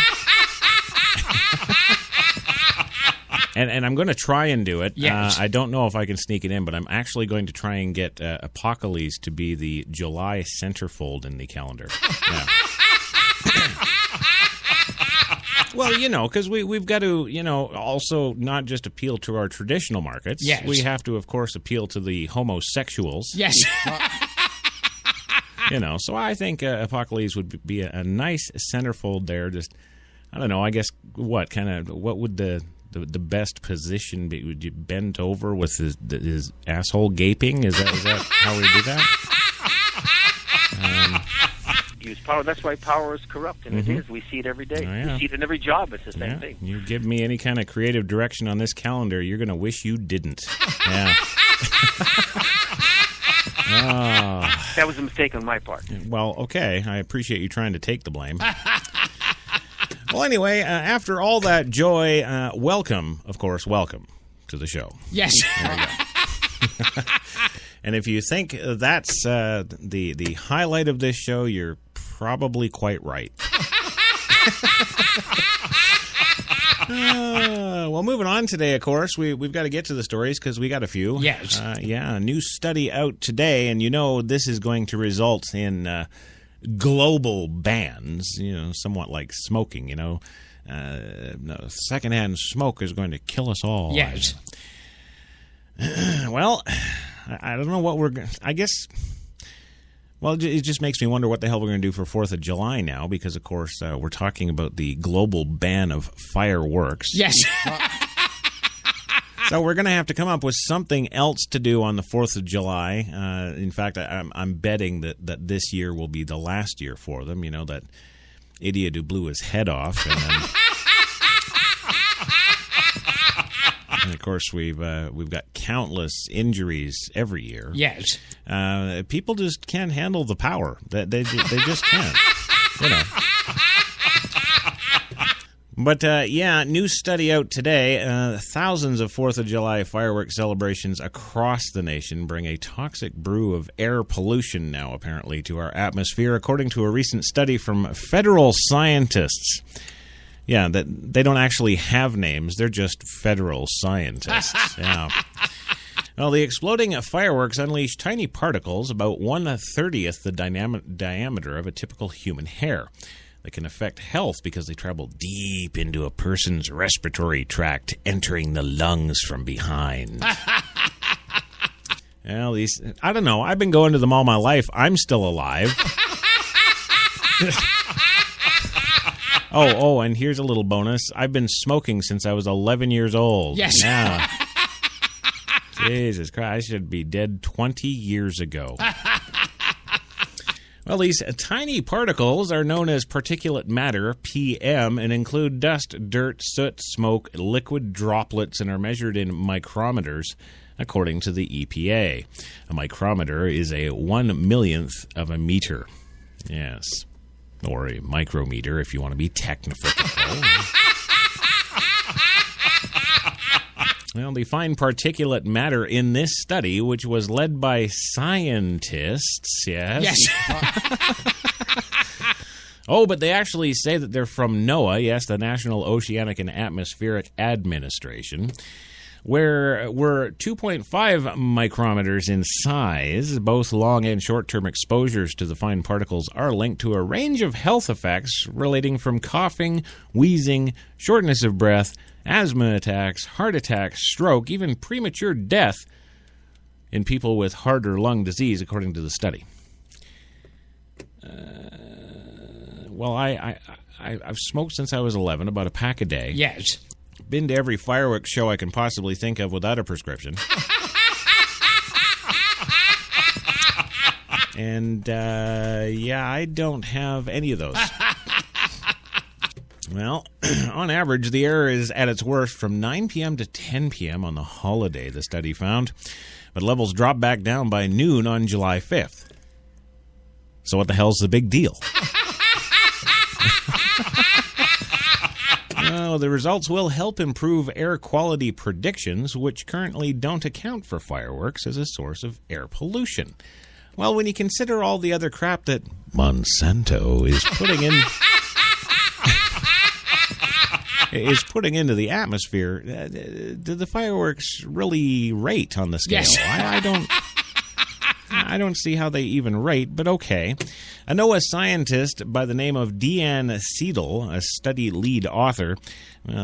[SPEAKER 1] And I'm going to try and do it.
[SPEAKER 9] Yes.
[SPEAKER 1] I don't know if I can sneak it in, but I'm actually going to try and get Apocalypse to be the July centerfold in the calendar. Yeah. Well, you know, because we've got to, you know, also not just appeal to our traditional markets.
[SPEAKER 9] Yes.
[SPEAKER 1] We have to, of course, appeal to the homosexuals.
[SPEAKER 9] Yes.
[SPEAKER 1] You know, so I think Apocalypse would be a nice centerfold there. Just, I don't know, I guess, what would the best position be? Would you bend over with his asshole gaping? Is that how we do that?
[SPEAKER 3] You power. That's why power is corrupt, and it is. We see it every day.
[SPEAKER 1] Oh, yeah.
[SPEAKER 3] We see it in every job. It's the same thing.
[SPEAKER 1] You give me any kind of creative direction on this calendar, you're going to wish you didn't. Yeah.
[SPEAKER 3] That was a mistake on my part.
[SPEAKER 1] Well, okay. I appreciate you trying to take the blame. Well, anyway, after all that joy, welcome to the show.
[SPEAKER 9] Yes.
[SPEAKER 1] There we go. And if you think that's the highlight of this show, you're probably quite right. Well, moving on today, of course, we've got to get to the stories because we got a few.
[SPEAKER 9] Yes.
[SPEAKER 1] A new study out today, and this is going to result in global bans, somewhat like smoking, secondhand smoke is going to kill us all.
[SPEAKER 9] Yes.
[SPEAKER 1] Well, I don't know what I guess, well, it just makes me wonder what the hell we're going to do for 4th of July now, because, of course, we're talking about the global ban of fireworks.
[SPEAKER 9] Yes.
[SPEAKER 1] So we're going to have to come up with something else to do on the 4th of July. In fact, I'm betting that this year will be the last year for them. That idiot who blew his head off. And then, and of course, we've got countless injuries every year.
[SPEAKER 9] Yes.
[SPEAKER 1] People just can't handle the power. They just can't. But, new study out today. Thousands of 4th of July fireworks celebrations across the nation bring a toxic brew of air pollution now, apparently, to our atmosphere, according to a recent study from federal scientists. Yeah, that they don't actually have names. They're just federal scientists. Yeah. Well, the exploding fireworks unleash tiny particles about 1/30th the diameter of a typical human hair. They can affect health because they travel deep into a person's respiratory tract, entering the lungs from behind. Well, I don't know. I've been going to them all my life. I'm still alive. Oh, and here's a little bonus. I've been smoking since I was 11 years old.
[SPEAKER 9] Yes.
[SPEAKER 1] Yeah. Jesus Christ, I should be dead 20 years ago. Well, these tiny particles are known as particulate matter, PM, and include dust, dirt, soot, smoke, liquid droplets, and are measured in micrometers, according to the EPA. A micrometer is a 1/1,000,000th of a meter. Yes. Or a micrometer, if you want to be technical. Well, the fine particulate matter in this study, which was led by scientists, yes. Oh, but they actually say that they're from NOAA, yes, the National Oceanic and Atmospheric Administration, where we're 2.5 micrometers in size. Both long and short-term exposures to the fine particles are linked to a range of health effects relating from coughing, wheezing, shortness of breath, asthma attacks, heart attacks, stroke, even premature death in people with heart or lung disease, according to the study. Well, I've smoked since I was 11, about a pack a day.
[SPEAKER 9] Yes.
[SPEAKER 1] Been to every fireworks show I can possibly think of without a prescription. And, I don't have any of those. Well, on average, the air is at its worst from 9 p.m. to 10 p.m. on the holiday, the study found. But levels drop back down by noon on July 5th. So what the hell's the big deal? Well, the results will help improve air quality predictions, which currently don't account for fireworks as a source of air pollution. Well, when you consider all the other crap that Monsanto is putting into the atmosphere, do the fireworks really rate on the scale?
[SPEAKER 9] Yes.
[SPEAKER 1] I don't see how they even rate, but okay. A NOAA scientist by the name of Deanne Seidel, a study lead author,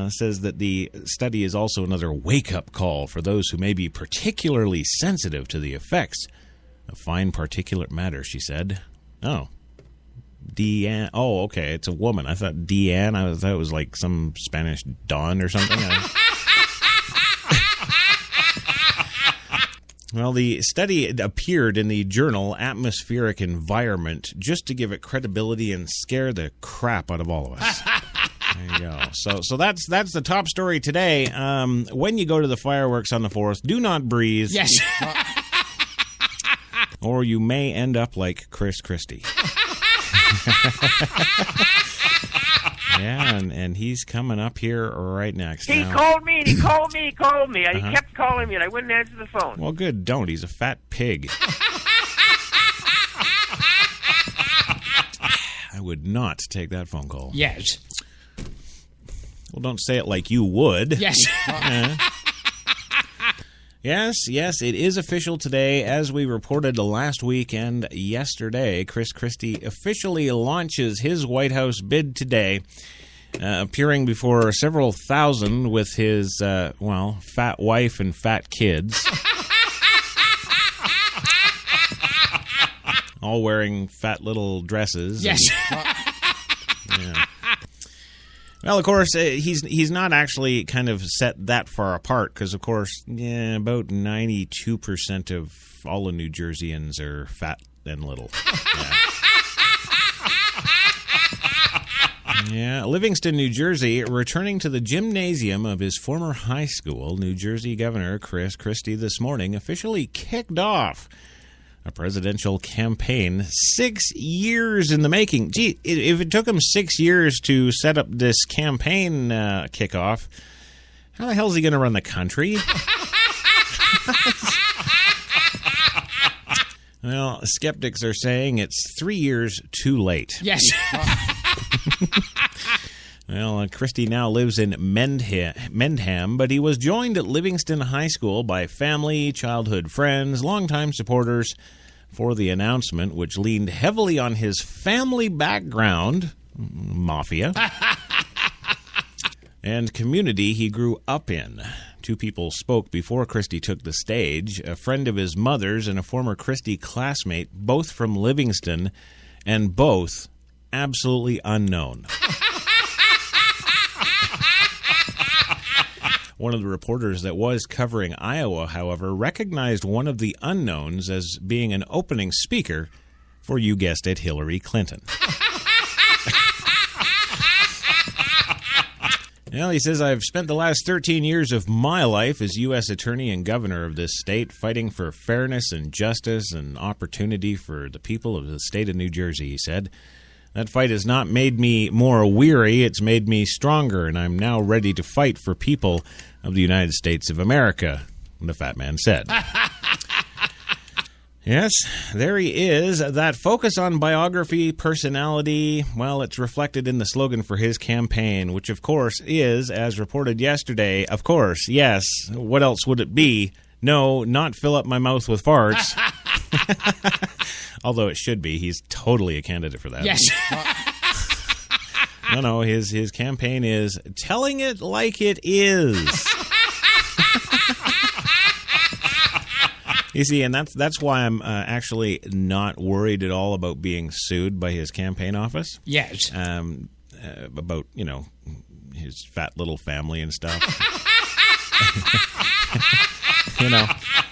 [SPEAKER 1] says that the study is also another wake-up call for those who may be particularly sensitive to the effects of fine particulate matter, she said. Oh. Deanne. Oh, okay. It's a woman. I thought Deanne. I thought it was like some Spanish Dawn or something. Well, the study appeared in the journal Atmospheric Environment just to give it credibility and scare the crap out of all of us. There you go. So that's the top story today. When you go to the fireworks on the 4th, do not breathe.
[SPEAKER 9] Yes.
[SPEAKER 1] Or you may end up like Christie. Yeah, and he's coming up here right next.
[SPEAKER 3] He called me, and he called me. He kept calling me, and I wouldn't answer the phone.
[SPEAKER 1] Well, good. Don't. He's a fat pig. I would not take that phone call.
[SPEAKER 9] Yes.
[SPEAKER 1] Well, don't say it like you would.
[SPEAKER 9] Yes.
[SPEAKER 1] Yes, it is official today. As we reported last week and yesterday, Christie officially launches his White House bid today, appearing before several thousand with his, fat wife and fat kids. All wearing fat little dresses.
[SPEAKER 9] Yes.
[SPEAKER 1] Yeah. Well, of course, he's not actually kind of set that far apart because, of course, about 92% of all the New Jerseyans are fat and little. Yeah. Livingston, New Jersey, returning to the gymnasium of his former high school, New Jersey Governor Christie this morning officially kicked off a presidential campaign 6 years in the making. Gee, if it took him 6 years to set up this campaign kickoff, how the hell is he going to run the country? Well, skeptics are saying it's 3 years too late.
[SPEAKER 9] Yes.
[SPEAKER 1] Well, Christie now lives in Mendham, but he was joined at Livingston High School by family, childhood friends, longtime supporters for the announcement, which leaned heavily on his family background, mafia, and community he grew up in. Two people spoke before Christie took the stage, a friend of his mother's and a former Christie classmate, both from Livingston, and both absolutely unknown. One of the reporters that was covering Iowa, however, recognized one of the unknowns as being an opening speaker for, you guessed it, Hillary Clinton. Well, he says, I've spent the last 13 years of my life as U.S. Attorney and Governor of this state, fighting for fairness and justice and opportunity for the people of the state of New Jersey, he said. That fight has not made me more weary, it's made me stronger, and I'm now ready to fight for people of the United States of America, the fat man said. Yes, there he is. That focus on biography, personality, well, it's reflected in the slogan for his campaign, which, of course, is, as reported yesterday, of course, yes, what else would it be? No, not fill up my mouth with farts. Although it should be. He's totally a candidate for that.
[SPEAKER 9] Yes.
[SPEAKER 1] No, his campaign is telling it like it is. You see, and that's why I'm actually not worried at all about being sued by his campaign office.
[SPEAKER 9] Yes.
[SPEAKER 1] About, his fat little family and stuff.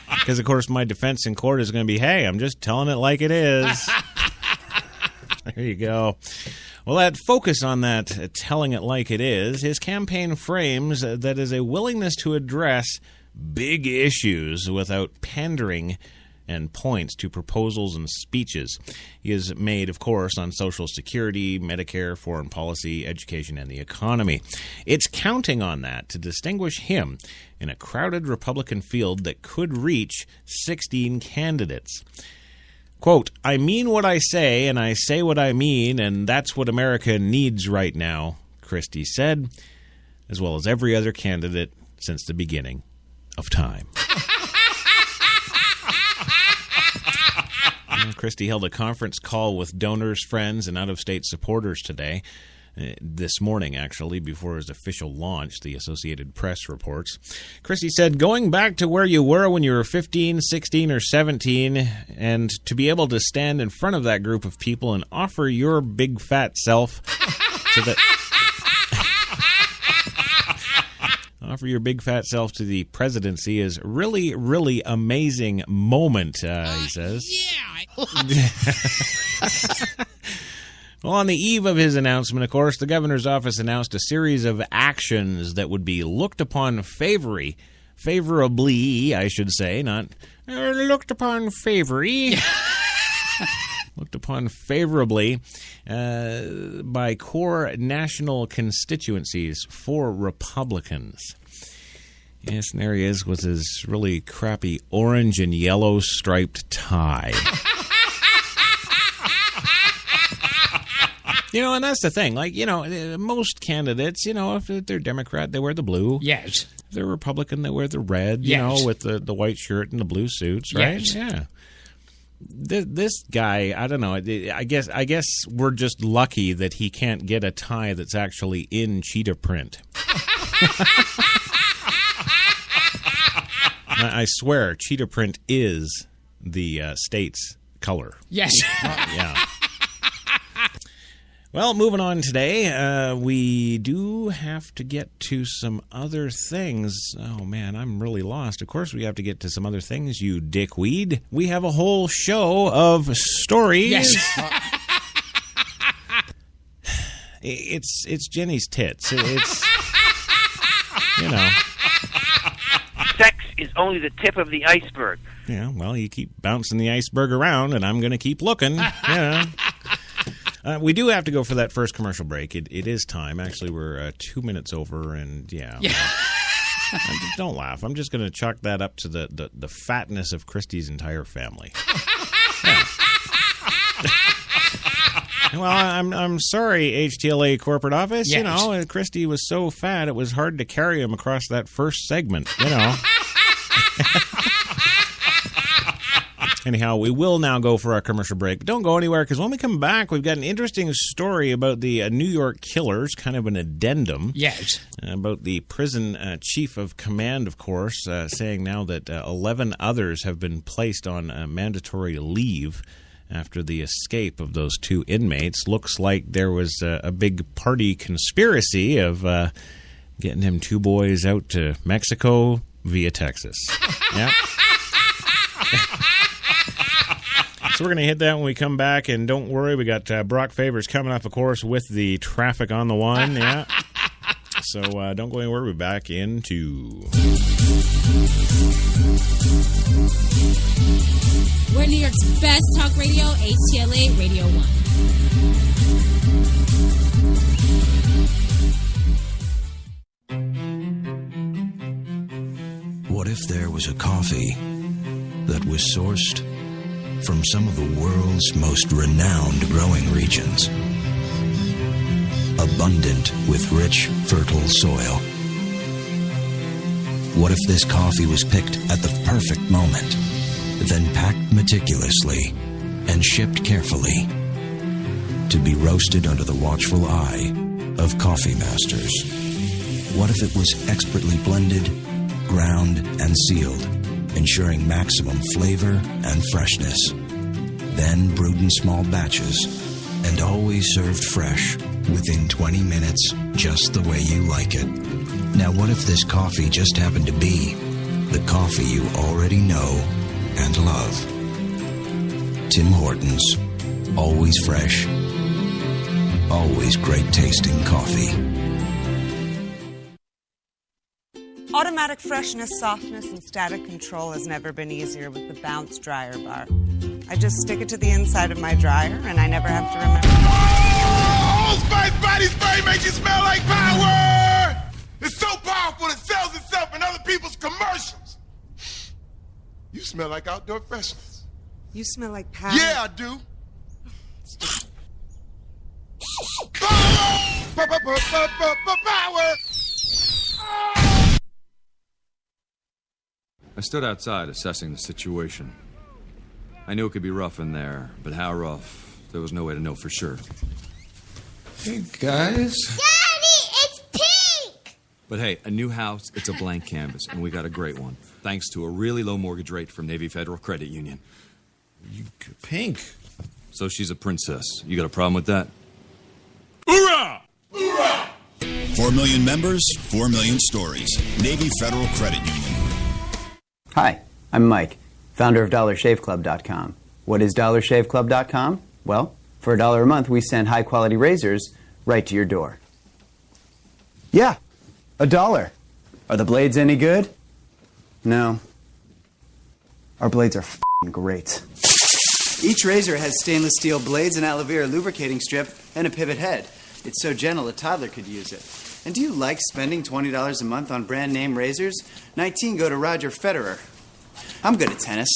[SPEAKER 1] Because, of course, my defense in court is going to be, hey, I'm just telling it like it is. There you go. Well, that focus on that telling it like it is, his campaign frames that as a willingness to address big issues without pandering and points to proposals and speeches. He has made, of course, on Social Security, Medicare, foreign policy, education, and the economy. It's counting on that to distinguish him in a crowded Republican field that could reach 16 candidates. Quote, I mean what I say, and I say what I mean, and that's what America needs right now, Christie said, as well as every other candidate since the beginning of time. Christie held a conference call with donors, friends, and out-of-state supporters today. This morning, actually, before his official launch, the Associated Press reports. Christie said, going back to where you were when you were 15, 16, or 17, and to be able to stand in front of that group of people and offer your big fat self to the... Offer your big fat self to the presidency is really, really amazing moment, he says.
[SPEAKER 7] Yeah.
[SPEAKER 1] Well, on the eve of his announcement, of course, the governor's office announced a series of actions that would be looked upon favorably, I should say, not looked upon favorably. Looked upon favorably by core national constituencies for Republicans. Yes, and there he is with his really crappy orange and yellow striped tie. And that's the thing. Like, most candidates, if they're Democrat, they wear the blue.
[SPEAKER 9] Yes.
[SPEAKER 1] If they're Republican, they wear the red, with the white shirt and the blue suits, right?
[SPEAKER 9] Yes.
[SPEAKER 1] Yeah. This guy, I don't know. I guess we're just lucky that he can't get a tie that's actually in cheetah print. I swear, cheetah print is the state's color.
[SPEAKER 9] Yes.
[SPEAKER 1] Yeah. Well, moving on today, we do have to get to some other things. Oh, man, I'm really lost. Of course, we have to get to some other things, you dickweed. We have a whole show of stories.
[SPEAKER 9] Yes.
[SPEAKER 1] It's Jenny's tits. It's,
[SPEAKER 3] Sex is only the tip of the iceberg.
[SPEAKER 1] Yeah, well, you keep bouncing the iceberg around, and I'm going to keep looking. We do have to go for that first commercial break. It is time. Actually, we're 2 minutes over, and don't laugh. I'm just going to chalk that up to the fatness of Christie's entire family. Yeah. Well, I'm sorry, HTLA corporate office.
[SPEAKER 9] Yes.
[SPEAKER 1] Christie was so fat it was hard to carry him across that first segment. Anyhow, we will now go for our commercial break. But don't go anywhere, because when we come back, we've got an interesting story about the New York killers, kind of an addendum.
[SPEAKER 9] Yes.
[SPEAKER 1] About the prison chief of command, of course, saying now that 11 others have been placed on mandatory leave after the escape of those 2 inmates. Looks like there was a big party conspiracy of getting them 2 boys out to Mexico via Texas. Yeah. So we're going to hit that when we come back, and don't worry, we got Brock Favors coming up, of course, with the traffic on the one. Yeah. So don't go anywhere. We'll be back in 2.
[SPEAKER 4] We're New York's best talk radio, HTLA Radio 1.
[SPEAKER 10] What if there was a coffee that was sourced from some of the world's most renowned growing regions, abundant with rich, fertile soil? What if this coffee was picked at the perfect moment, then packed meticulously and shipped carefully to be roasted under the watchful eye of coffee masters? What if it was expertly blended, ground, and sealed, ensuring maximum flavor and freshness, then brewed in small batches and always served fresh within 20 minutes, just the way you like it? Now, what if this coffee just happened to be the coffee you already know and love? Tim Hortons. Always fresh. Always great tasting coffee.
[SPEAKER 11] Automatic freshness, softness, and static control has never been easier with the Bounce Dryer Bar. I just stick it to the inside of my dryer, and I never have to remember.
[SPEAKER 6] Oh, Spice Body Spray makes you smell like power! It's so powerful it sells itself in other people's commercials. You smell like outdoor freshness.
[SPEAKER 11] You smell like power.
[SPEAKER 6] Yeah, I do. Power! Power!
[SPEAKER 12] I stood outside assessing the situation. I knew it could be rough in there, but how rough, there was no way to know for sure.
[SPEAKER 13] Hey, guys.
[SPEAKER 14] Daddy, it's pink!
[SPEAKER 12] But hey, a new house, it's a blank canvas, and we got a great one, thanks to a really low mortgage rate from Navy Federal Credit Union.
[SPEAKER 13] Pink?
[SPEAKER 12] So she's a princess. You got a problem with that?
[SPEAKER 6] Hoorah! Hoorah!
[SPEAKER 9] 4 million members, 4 million stories. Navy Federal Credit Union.
[SPEAKER 15] Hi, I'm Mike, founder of DollarShaveClub.com. What is DollarShaveClub.com? Well, for $1 a month, we send high-quality razors right to your door. Yeah, $1. Are the blades any good? No. Our blades are f***ing great. Each razor has stainless steel blades, an aloe vera lubricating strip, and a pivot head. It's so gentle a toddler could use it. And do you like spending $20 a month on brand name razors? 19 go to Roger Federer. I'm good at tennis.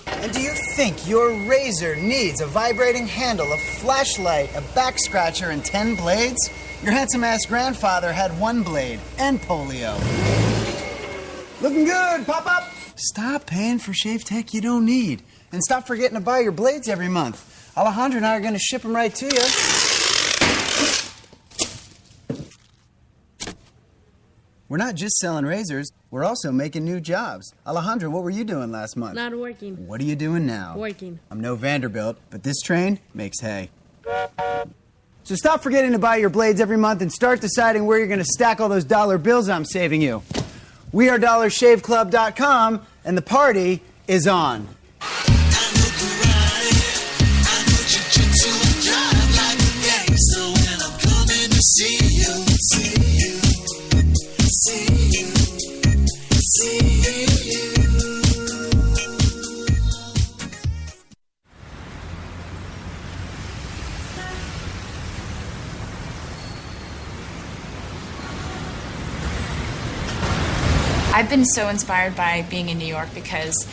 [SPEAKER 15] And do you think your razor needs a vibrating handle, a flashlight, a back scratcher, and 10 blades? Your handsome-ass grandfather had 1 blade and polio. Looking good, pop-up! Stop paying for shave tech you don't need. And stop forgetting to buy your blades every month. Alejandro and I are going to ship them right to you. We're not just selling razors, we're also making new jobs. Alejandro, what were you doing last month?
[SPEAKER 16] Not working.
[SPEAKER 15] What are you doing now?
[SPEAKER 16] Working.
[SPEAKER 15] I'm no Vanderbilt, but this train makes hay. So stop forgetting to buy your blades every month and start deciding where you're going to stack all those dollar bills I'm saving you. We are DollarShaveClub.com, and the party is on.
[SPEAKER 17] I've been so inspired by being in New York because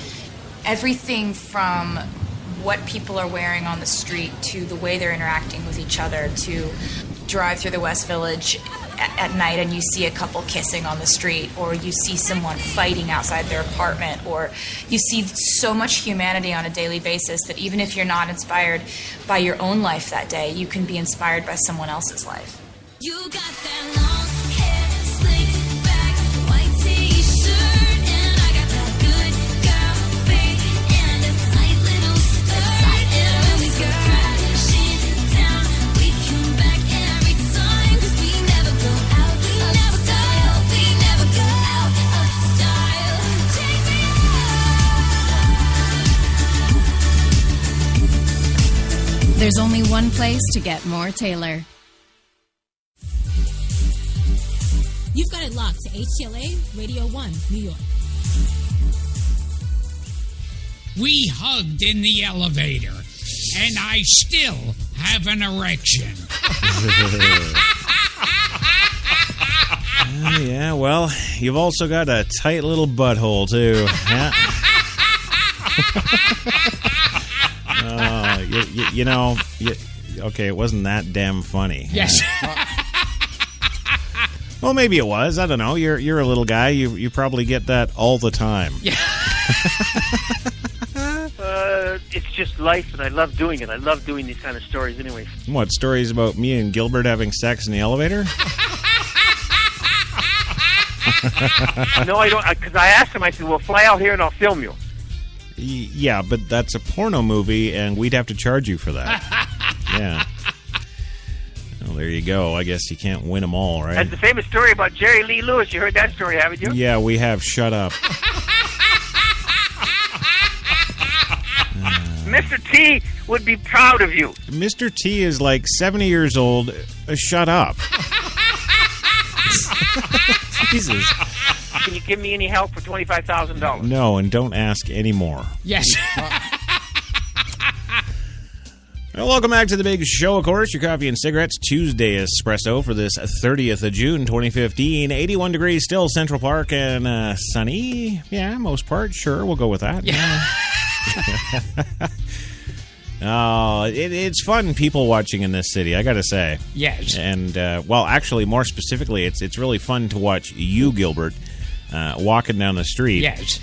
[SPEAKER 17] everything from what people are wearing on the street to the way they're interacting with each other, to drive through the West Village at night and you see a couple kissing on the street, or you see someone fighting outside their apartment, or you see so much humanity on a daily basis that even if you're not inspired by your own life that day, you can be inspired by someone else's life.
[SPEAKER 14] You got that long hair, slicked back, white t-shirt, and I got that good girl face and a tight little skirt. And when we go crashing down, we come back every time, 'cause we never go out of style. We never go out of style. Take me out.
[SPEAKER 4] There's only one place to get more Taylor. You've got it locked to HTLA Radio 1, New York.
[SPEAKER 7] We hugged in the elevator, and I still have an erection.
[SPEAKER 1] Yeah, well, you've also got a tight little butthole, too. Yeah. Okay, it wasn't that damn funny.
[SPEAKER 7] Yes.
[SPEAKER 1] Well, maybe it was. I don't know. You're a little guy. You probably get that all the time.
[SPEAKER 7] Yeah.
[SPEAKER 3] It's just life, and I love doing it. I love doing these kind of stories anyway.
[SPEAKER 1] What, stories about me and Gilbert having sex in the elevator?
[SPEAKER 3] No, I don't. Because I asked him, I said, well, fly out here and I'll film you.
[SPEAKER 1] Yeah, but that's a porno movie, and we'd have to charge you for that. Yeah. Well, there you go. I guess you can't win them all, right?
[SPEAKER 3] That's the famous story about Jerry Lee Lewis. You heard that story, haven't you?
[SPEAKER 1] Yeah, we have. Shut up.
[SPEAKER 3] Mr. T would be proud of you.
[SPEAKER 1] Mr. T is like 70 years old. Shut up. Jesus.
[SPEAKER 3] Can you give me any help for $25,000?
[SPEAKER 1] No, and don't ask any more.
[SPEAKER 7] Yes.
[SPEAKER 1] Well, welcome back to the big show, of course. Your coffee and cigarettes Tuesday Espresso for this 30th of June, 2015. 81 degrees still, Central Park, and sunny. Yeah, most part. Sure, we'll go with that.
[SPEAKER 7] Yeah.
[SPEAKER 1] It's fun people watching in this city, I gotta say.
[SPEAKER 7] Yes.
[SPEAKER 1] And, well, actually, more specifically, it's really fun to watch you, Gilbert, walking down the street.
[SPEAKER 7] Yes.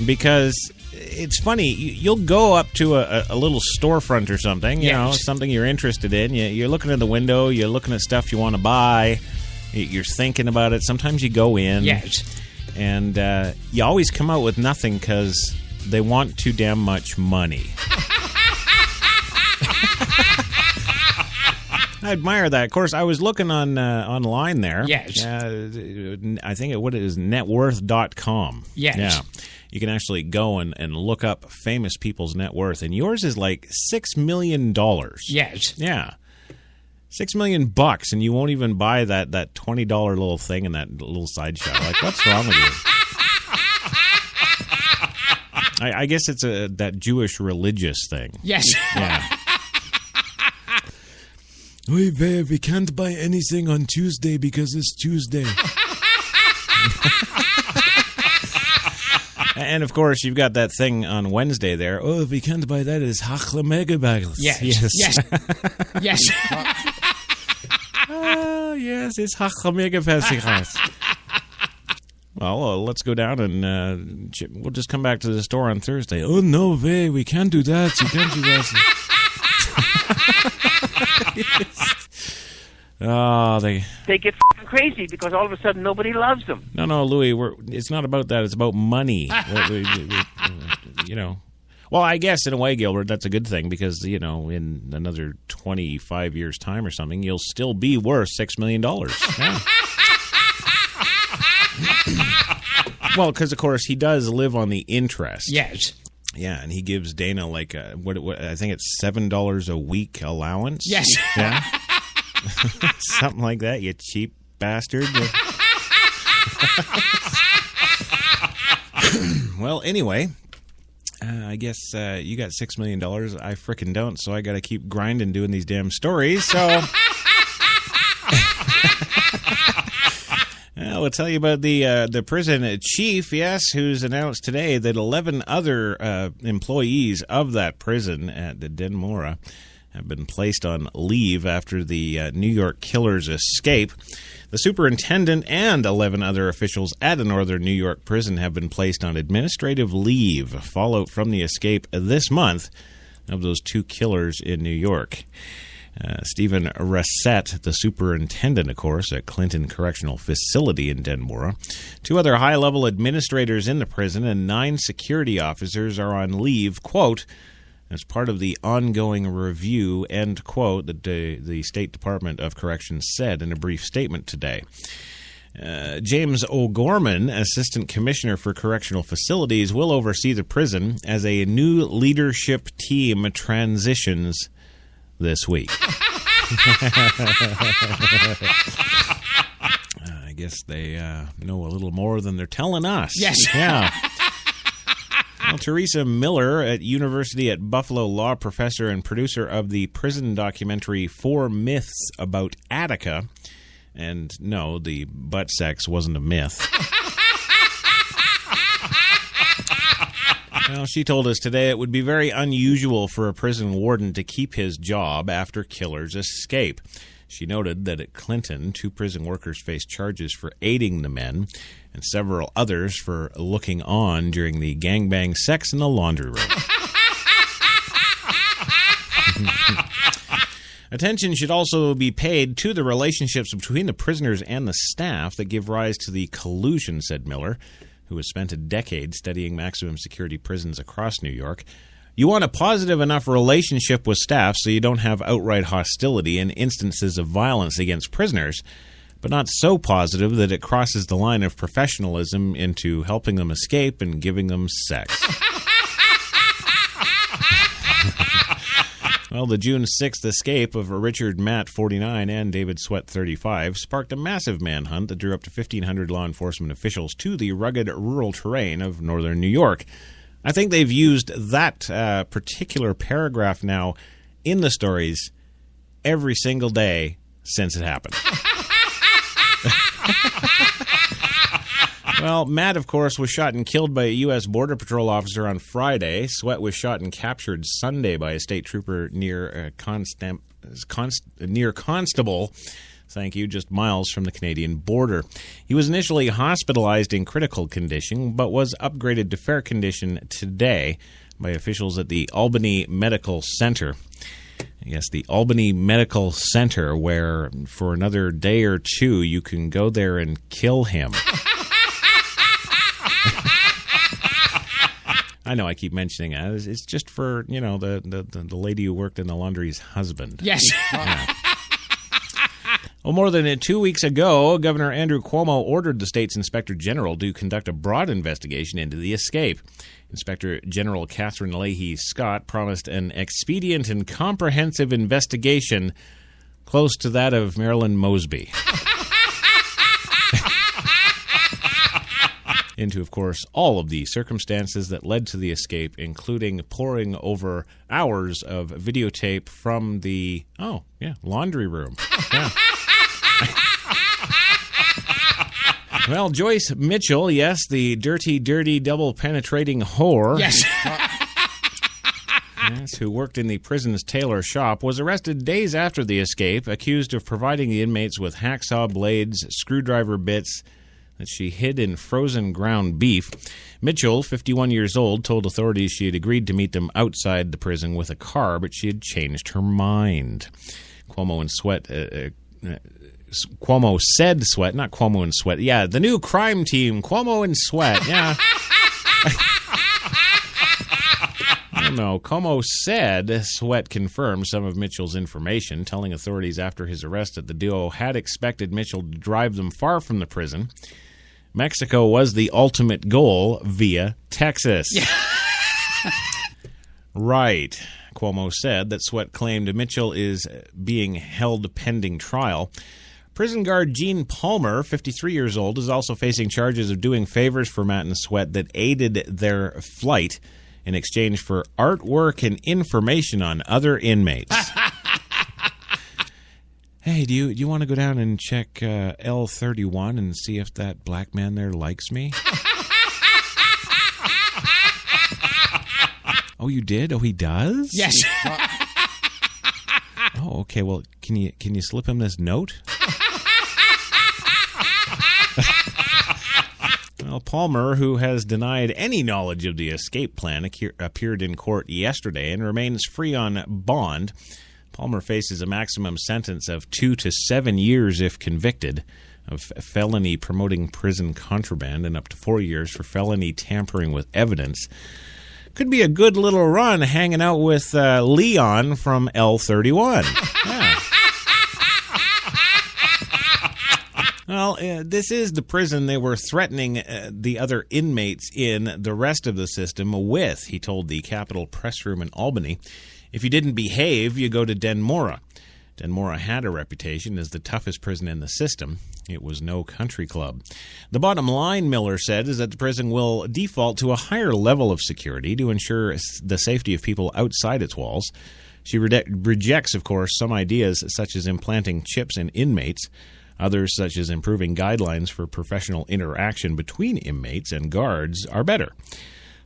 [SPEAKER 1] Because it's funny, you'll go up to a little storefront or something, you know, something you're interested in. You're looking at the window, you're looking at stuff you want to buy, you're thinking about it. Sometimes you go in.
[SPEAKER 7] Yes.
[SPEAKER 1] And you always come out with nothing because they want too damn much money. I admire that. Of course, I was looking on online there.
[SPEAKER 16] Yes.
[SPEAKER 1] I think what it is, networth.com.
[SPEAKER 16] Yes.
[SPEAKER 1] Yeah. You can actually go and look up famous people's net worth, and yours is like $6 million.
[SPEAKER 16] Yes.
[SPEAKER 1] Yeah. $6 million, and you won't even buy that $20 little thing in that little sideshow. Like, what's wrong with you? I guess it's that Jewish religious thing.
[SPEAKER 16] Yes.
[SPEAKER 1] Yeah. Oy vey, we can't buy anything on Tuesday because it's Tuesday. And, of course, you've got that thing on Wednesday there. Oh, if we can't buy that, it's Hachla Megabagels.
[SPEAKER 16] Yes.
[SPEAKER 1] Yes.
[SPEAKER 16] Yes.
[SPEAKER 1] Oh, yes, it's Hachla Megabagels. Well, let's go down and we'll just come back to the store on Thursday. Oh, no way, we can't do that. You can't do that. Oh, they
[SPEAKER 3] get crazy because all of a sudden nobody loves them.
[SPEAKER 1] No, Louis, it's not about that. It's about money. You know. Well, I guess in a way, Gilbert, that's a good thing because, you know, in another 25 years' time or something, you'll still be worth $6 million. Yeah. Well, because, of course, he does live on the interest.
[SPEAKER 16] Yes.
[SPEAKER 1] Yeah, and he gives Dana like what I think it's $7 a week allowance.
[SPEAKER 16] Yes.
[SPEAKER 1] Yeah. Something like that, you cheap bastard. Well, anyway, I guess you got $6 million. I frickin' don't, so I got to keep grinding doing these damn stories. So we'll tell you about the prison chief, yes, who's announced today that 11 other employees of that prison at the Denmora have been placed on leave after the New York killer's escape. The superintendent and 11 other officials at a northern New York prison have been placed on administrative leave, fallout from the escape this month of those two killers in New York. Stephen Rassett, the superintendent, of course, at Clinton Correctional Facility in Denmora. Two other high-level administrators in the prison and 9 security officers are on leave, quote, as part of the ongoing review, end quote, the State Department of Corrections said in a brief statement today. James O'Gorman, Assistant Commissioner for Correctional Facilities, will oversee the prison as a new leadership team transitions this week. I guess they know a little more than they're telling us.
[SPEAKER 16] Yes.
[SPEAKER 1] Yeah. Well, Teresa Miller, at University at Buffalo law professor and producer of the prison documentary 4 Myths About Attica, and no, the butt sex wasn't a myth. Well, she told us today it would be very unusual for a prison warden to keep his job after killers escape. She noted that at Clinton, 2 prison workers faced charges for aiding the men and several others for looking on during the gangbang sex in the laundry room. Attention should also be paid to the relationships between the prisoners and the staff that give rise to the collusion, said Miller, who has spent a decade studying maximum security prisons across New York. You want a positive enough relationship with staff so you don't have outright hostility and instances of violence against prisoners, but not so positive that it crosses the line of professionalism into helping them escape and giving them sex. Well, the June 6th escape of Richard Matt, 49, and David Sweat, 35, sparked a massive manhunt that drew up to 1,500 law enforcement officials to the rugged rural terrain of northern New York. I think they've used that particular paragraph now in the stories every single day since it happened. Well, Matt, of course, was shot and killed by a U.S. Border Patrol officer on Friday. Sweat was shot and captured Sunday by a state trooper near Constable, thank you, just miles from the Canadian border. He was initially hospitalized in critical condition, but was upgraded to fair condition today by officials at the Albany Medical Center. Yes, the Albany Medical Center, where for another day or two you can go there and kill him. I know I keep mentioning that. It's just for, you know, the lady who worked in the laundry's husband.
[SPEAKER 16] Yes.
[SPEAKER 1] Yeah. Well, more than 2 weeks ago, Governor Andrew Cuomo ordered the state's Inspector General to conduct a broad investigation into the escape. Inspector General Catherine Leahy Scott promised an expedient and comprehensive investigation close to that of Marilyn Mosby. Into, of course, all of the circumstances that led to the escape, including poring over hours of videotape from the, laundry room. Yeah. Well, Joyce Mitchell, yes, the dirty, double-penetrating whore.
[SPEAKER 16] Yes.
[SPEAKER 1] Yes, who worked in the prison's tailor shop, was arrested days after the escape, accused of providing the inmates with hacksaw blades, screwdriver bits that she hid in frozen ground beef. Mitchell, 51 years old, told authorities she had agreed to meet them outside the prison with a car, but she had changed her mind. Cuomo said Sweat, not Cuomo and Sweat. Yeah, the new crime team, Cuomo and Sweat. Yeah. No, Cuomo said Sweat confirmed some of Mitchell's information, telling authorities after his arrest that the duo had expected Mitchell to drive them far from the prison. Mexico was the ultimate goal via Texas. Yeah. Right. Cuomo said that Sweat claimed Mitchell is being held pending trial. Prison guard Gene Palmer, 53 years old, is also facing charges of doing favors for Matt and Sweat that aided their flight in exchange for artwork and information on other inmates. Hey, do you want to go down and check L31 and see if that black man there likes me? Oh, you did? Oh, he does?
[SPEAKER 16] Yes.
[SPEAKER 1] Oh, okay. Well, can you slip him this note? Well, Palmer, who has denied any knowledge of the escape plan, appeared in court yesterday and remains free on bond. Palmer faces a maximum sentence of 2 to 7 years if convicted of felony promoting prison contraband and up to 4 years for felony tampering with evidence. Could be a good little run hanging out with Leon from L31. Yeah. Well, this is the prison they were threatening the other inmates in the rest of the system with, he told the Capitol Press Room in Albany. If you didn't behave, you go to Denmora. Denmora had a reputation as the toughest prison in the system. It was no country club. The bottom line, Miller said, is that the prison will default to a higher level of security to ensure the safety of people outside its walls. She rejects, of course, some ideas such as implanting chips in inmates. Others, such as improving guidelines for professional interaction between inmates and guards, are better.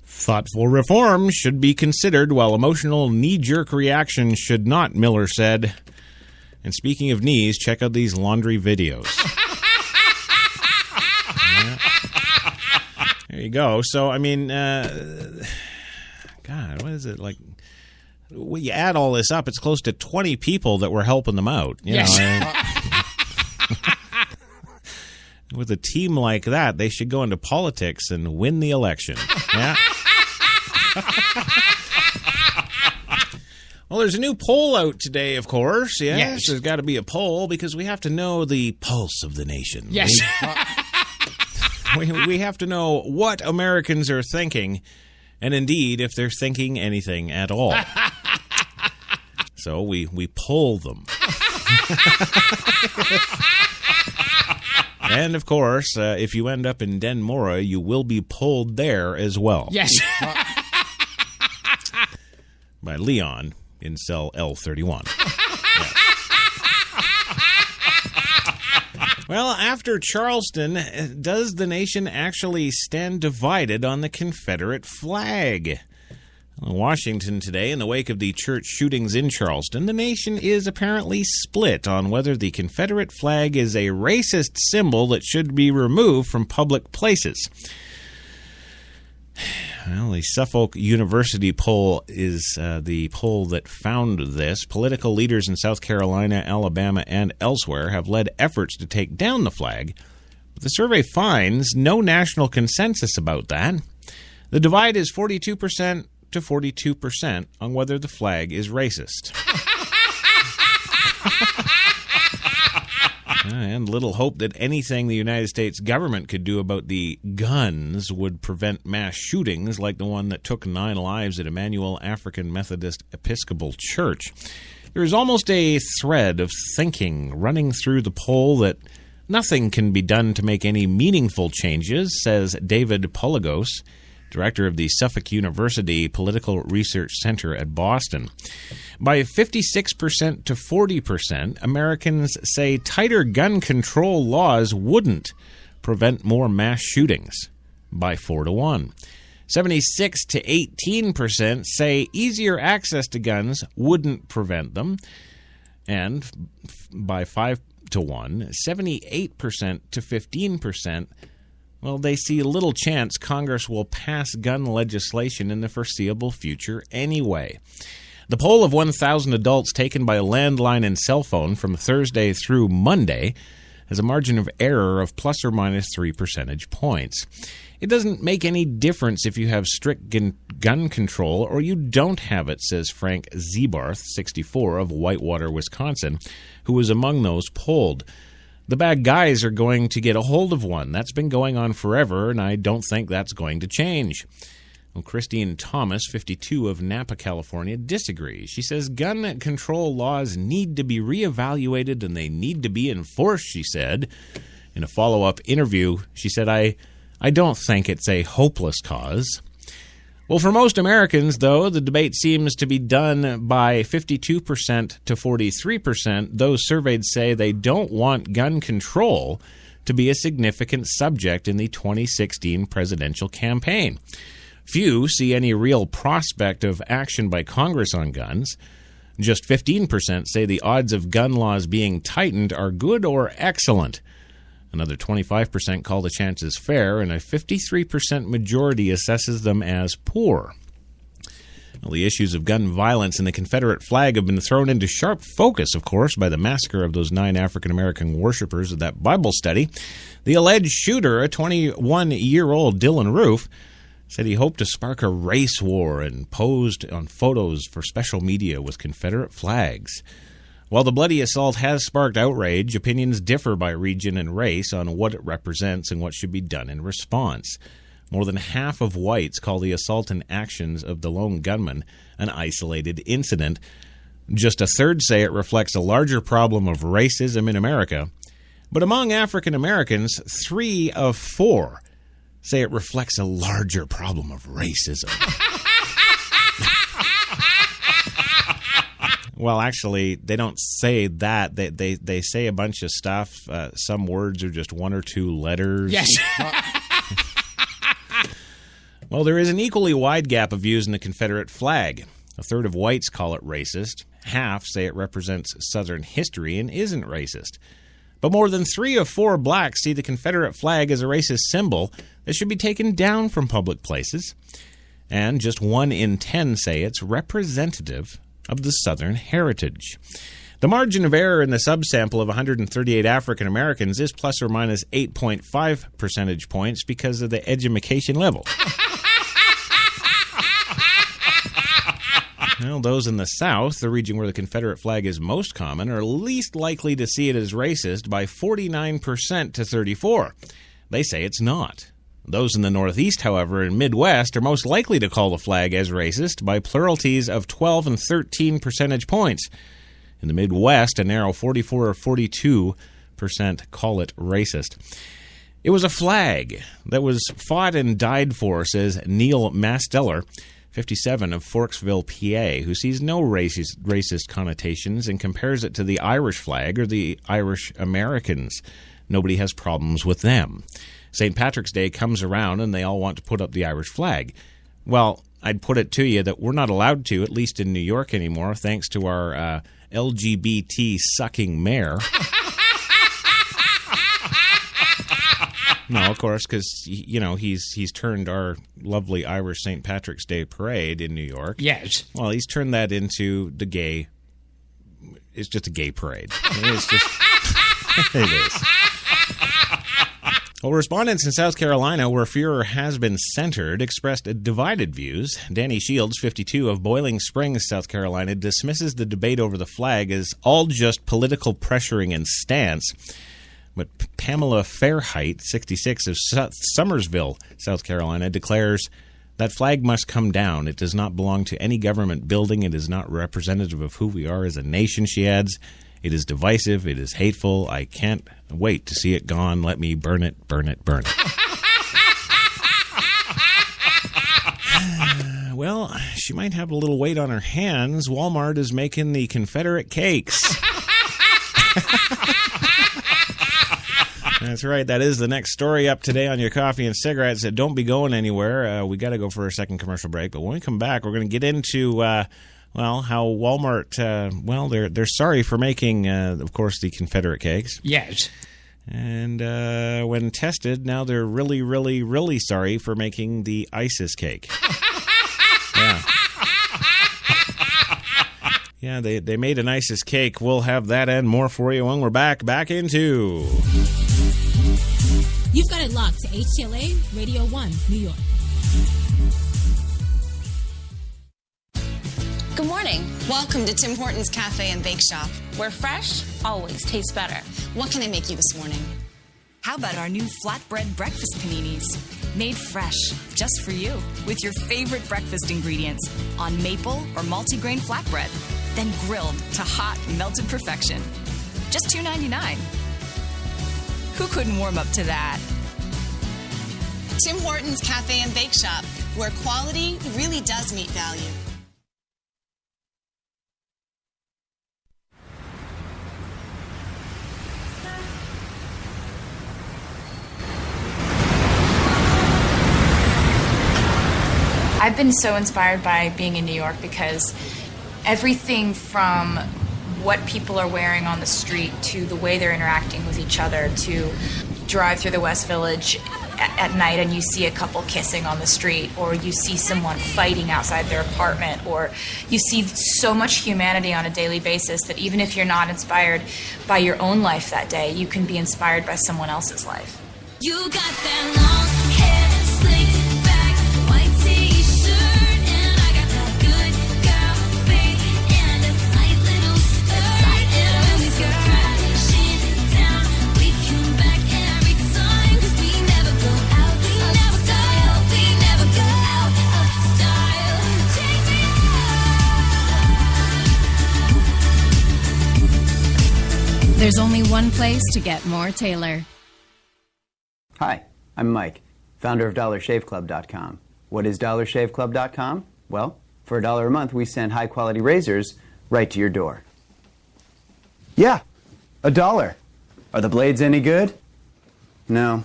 [SPEAKER 1] Thoughtful reform should be considered, while emotional knee-jerk reactions should not, Miller said. And speaking of knees, check out these laundry videos. There you go. So, I mean, God, what is it like? When you add all this up, it's close to 20 people that were helping them out. You know, with a team like that, they should go into politics and win the election. Yeah. Well, there's a new poll out today, of course. Yes. There's got to be a poll because we have to know the pulse of the nation.
[SPEAKER 16] Yes.
[SPEAKER 1] We have to know what Americans are thinking, and indeed, if they're thinking anything at all. So we poll them. And, of course, if you end up in Denmora, you will be polled there as well.
[SPEAKER 16] Yes.
[SPEAKER 1] By Leon in cell L31. Yes. Well, after Charleston, does the nation actually stand divided on the Confederate flag? Washington today, in the wake of the church shootings in Charleston, the nation is apparently split on whether the Confederate flag is a racist symbol that should be removed from public places. Well, the Suffolk University poll is the poll that found this. Political leaders in South Carolina, Alabama, and elsewhere have led efforts to take down the flag. But the survey finds no national consensus about that. The divide is 42% to 42% on whether the flag is racist. And little hope that anything the United States government could do about the guns would prevent mass shootings like the one that took 9 lives at Emmanuel African Methodist Episcopal Church. There is almost a thread of thinking running through the poll that nothing can be done to make any meaningful changes, says David Polagos, director of the Suffolk University Political Research Center at Boston. By 56% to 40%, Americans say tighter gun control laws wouldn't prevent more mass shootings, by 4 to 1. 76 to 18% say easier access to guns wouldn't prevent them, and by 5 to 1, 78% to 15%, well, they see little chance Congress will pass gun legislation in the foreseeable future anyway. The poll of 1,000 adults taken by a landline and cell phone from Thursday through Monday has a margin of error of plus or minus 3 percentage points. It doesn't make any difference if you have strict gun control or you don't have it, says Frank Zebarth, 64, of Whitewater, Wisconsin, who was among those polled. The bad guys are going to get a hold of one. That's been going on forever, and I don't think that's going to change. Well, Christine Thomas, 52, of Napa, California, disagrees. She says gun control laws need to be reevaluated and they need to be enforced, she said. In a follow-up interview, she said, I don't think it's a hopeless cause. Well, for most Americans, though, the debate seems to be done by 52% to 43%. Those surveyed say they don't want gun control to be a significant subject in the 2016 presidential campaign. Few see any real prospect of action by Congress on guns. Just 15% say the odds of gun laws being tightened are good or excellent. Another 25% call the chances fair, and a 53% majority assesses them as poor. Well, the issues of gun violence and the Confederate flag have been thrown into sharp focus, of course, by the massacre of those 9 African-American worshipers at that Bible study. The alleged shooter, a 21-year-old Dylan Roof, said he hoped to spark a race war and posed on photos for special media with Confederate flags. While the bloody assault has sparked outrage, opinions differ by region and race on what it represents and what should be done in response. More than half of whites call the assault and actions of the lone gunman an isolated incident. Just a third say it reflects a larger problem of racism in America. But among African Americans, 3 of 4 say it reflects a larger problem of racism. Well, actually, they don't say that. They say a bunch of stuff. Some words are just 1 or 2 letters.
[SPEAKER 16] Yes.
[SPEAKER 1] Well, there is an equally wide gap of views in the Confederate flag. A third of whites call it racist. Half say it represents Southern history and isn't racist. But more than 3 of 4 blacks see the Confederate flag as a racist symbol that should be taken down from public places. And just 1 in 10 say it's representative of the Southern heritage. The margin of error in the subsample of 138 African Americans is plus or minus 8.5 percentage points because of the edumacation level. Well, those in the South, the region where the Confederate flag is most common, are least likely to see it as racist by 49% to 34%. They say it's not. Those in the Northeast, however, and Midwest are most likely to call the flag as racist by pluralities of 12 and 13 percentage points. In the Midwest, a narrow 44 or 42% call it racist. It was a flag that was fought and died for, says Neil Masteller, 57, of Forksville, PA, who sees no racist connotations and compares it to the Irish flag or the Irish Americans. Nobody has problems with them. St. Patrick's Day comes around and they all want to put up the Irish flag. Well, I'd put it to you that we're not allowed to, at least in New York anymore, thanks to our LGBT-sucking mayor. No, of course, because, you know, he's turned our lovely Irish St. Patrick's Day parade in New York.
[SPEAKER 16] Yes.
[SPEAKER 1] Well, he's turned that into the gay... It's just a gay parade. It's just... It is. Well, respondents in South Carolina, where Führer has been centered, expressed divided views. Danny Shields, 52, of Boiling Springs, South Carolina, dismisses the debate over the flag as all just political pressuring and stance. But Pamela Fairheight, 66, of Summersville, South Carolina, declares that flag must come down. It does not belong to any government building. It is not representative of who we are as a nation, she adds. It is divisive. It is hateful. I can't wait to see it gone. Let me burn it, burn it, burn it. Well, she might have a little weight on her hands. Walmart is making the Confederate cakes. That's right. That is the next story up today on your coffee and cigarettes. Don't be going anywhere. We got to go for a second commercial break. But when we come back, we're going to get into, how Walmart, they're sorry for making, of course, the Confederate cakes.
[SPEAKER 16] Yes.
[SPEAKER 1] And when tested, now they're really, really, really sorry for making the ISIS cake. Yeah. Yeah, they made an ISIS cake. We'll have that and more for you when we're back into...
[SPEAKER 4] You've got it locked to HTLA Radio 1, New York.
[SPEAKER 18] Good morning. Welcome to Tim Hortons Cafe and Bake Shop, where fresh always tastes better. What can I make you this morning?
[SPEAKER 19] How about our new flatbread breakfast paninis? Made fresh, just for you, with your favorite breakfast ingredients on maple or multigrain flatbread, then grilled to hot, melted perfection. Just $2.99. Who couldn't warm up to that?
[SPEAKER 18] Tim Hortons Cafe and Bake Shop, where quality really does meet value.
[SPEAKER 17] I've been so inspired by being in New York because everything from what people are wearing on the street to the way they're interacting with each other, to drive through the West Village at night and you see a couple kissing on the street, or you see someone fighting outside their apartment, or you see so much humanity on a daily basis that even if you're not inspired by your own life that day, you can be inspired by someone else's life.
[SPEAKER 14] You got that long hair, slicked back, white t-shirt, and I got that good girl face and a tight little skirt. And when we go crashing down, we come back every time, 'cause we never go out, we never style, we never go out of style. Take me out.
[SPEAKER 20] There's only one place to get more Taylor.
[SPEAKER 15] Hi, I'm Mike, founder of DollarShaveClub.com. What is DollarShaveClub.com? Well, for $1 a month, we send high-quality razors right to your door. Yeah, $1. Are the blades any good? No.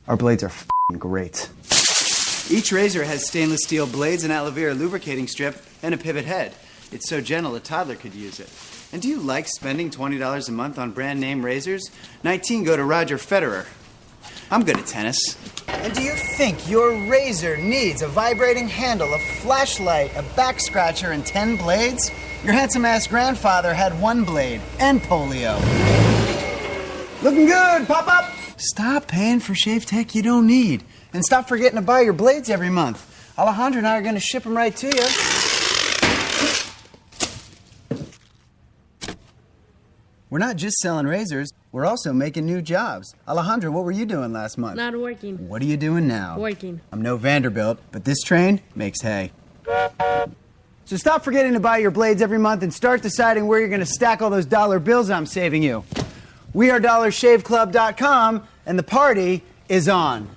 [SPEAKER 15] Our blades are f***ing great. Each razor has stainless steel blades, an aloe vera lubricating strip, and a pivot head. It's so gentle a toddler could use it. And do you like spending $20 a month on brand name razors? 19 go to Roger Federer. I'm good at tennis. And do you think your razor needs a vibrating handle, a flashlight, a back scratcher, and 10 blades? Your handsome-ass grandfather had 1 blade and polio. Looking good, pop-up! Stop paying for shave tech you don't need. And stop forgetting to buy your blades every month. Alejandro and I are going to ship them right to you. We're not just selling razors, we're also making new jobs. Alejandro, what were you doing last month?
[SPEAKER 21] Not working.
[SPEAKER 15] What are you doing now?
[SPEAKER 21] Working.
[SPEAKER 15] I'm no Vanderbilt, but this train makes hay. So stop forgetting to buy your blades every month and start deciding where you're going to stack all those dollar bills I'm saving you. We are DollarShaveClub.com, and the party is on.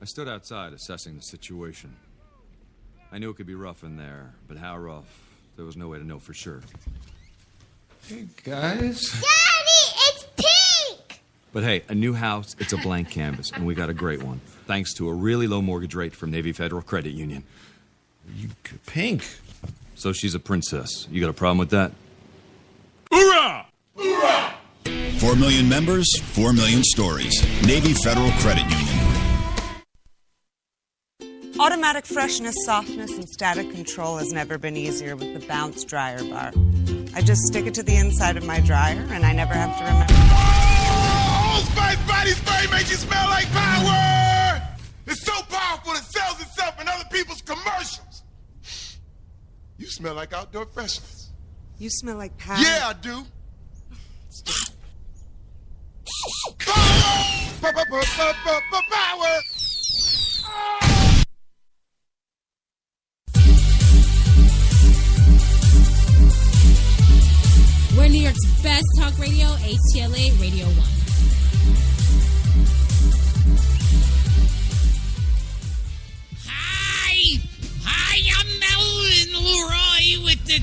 [SPEAKER 12] I stood outside assessing the situation. I knew it could be rough in there, but how rough, there was no way to know for sure.
[SPEAKER 13] Hey, guys.
[SPEAKER 14] Daddy, it's pink!
[SPEAKER 12] But hey, a new house, it's a blank canvas, and we got a great one, thanks to a really low mortgage rate from Navy Federal Credit Union.
[SPEAKER 13] Pink.
[SPEAKER 12] So she's a princess. You got a problem with that?
[SPEAKER 9] Hoorah! Hoorah! 4 million members, 4 million stories. Navy Federal Credit Union.
[SPEAKER 11] Automatic freshness, softness, and static control has never been easier with the Bounce Dryer Bar. I just stick it to the inside of my dryer, and I never have to remember.
[SPEAKER 6] Old Spice body spray makes you smell like power! It's so powerful it sells itself in other people's commercials. You smell like outdoor freshness.
[SPEAKER 11] You smell like power.
[SPEAKER 6] Yeah, I do. Power! Power!
[SPEAKER 4] We're New York's best talk radio, HTLA Radio 1.
[SPEAKER 7] Hi, I'm Melvin Leroy with the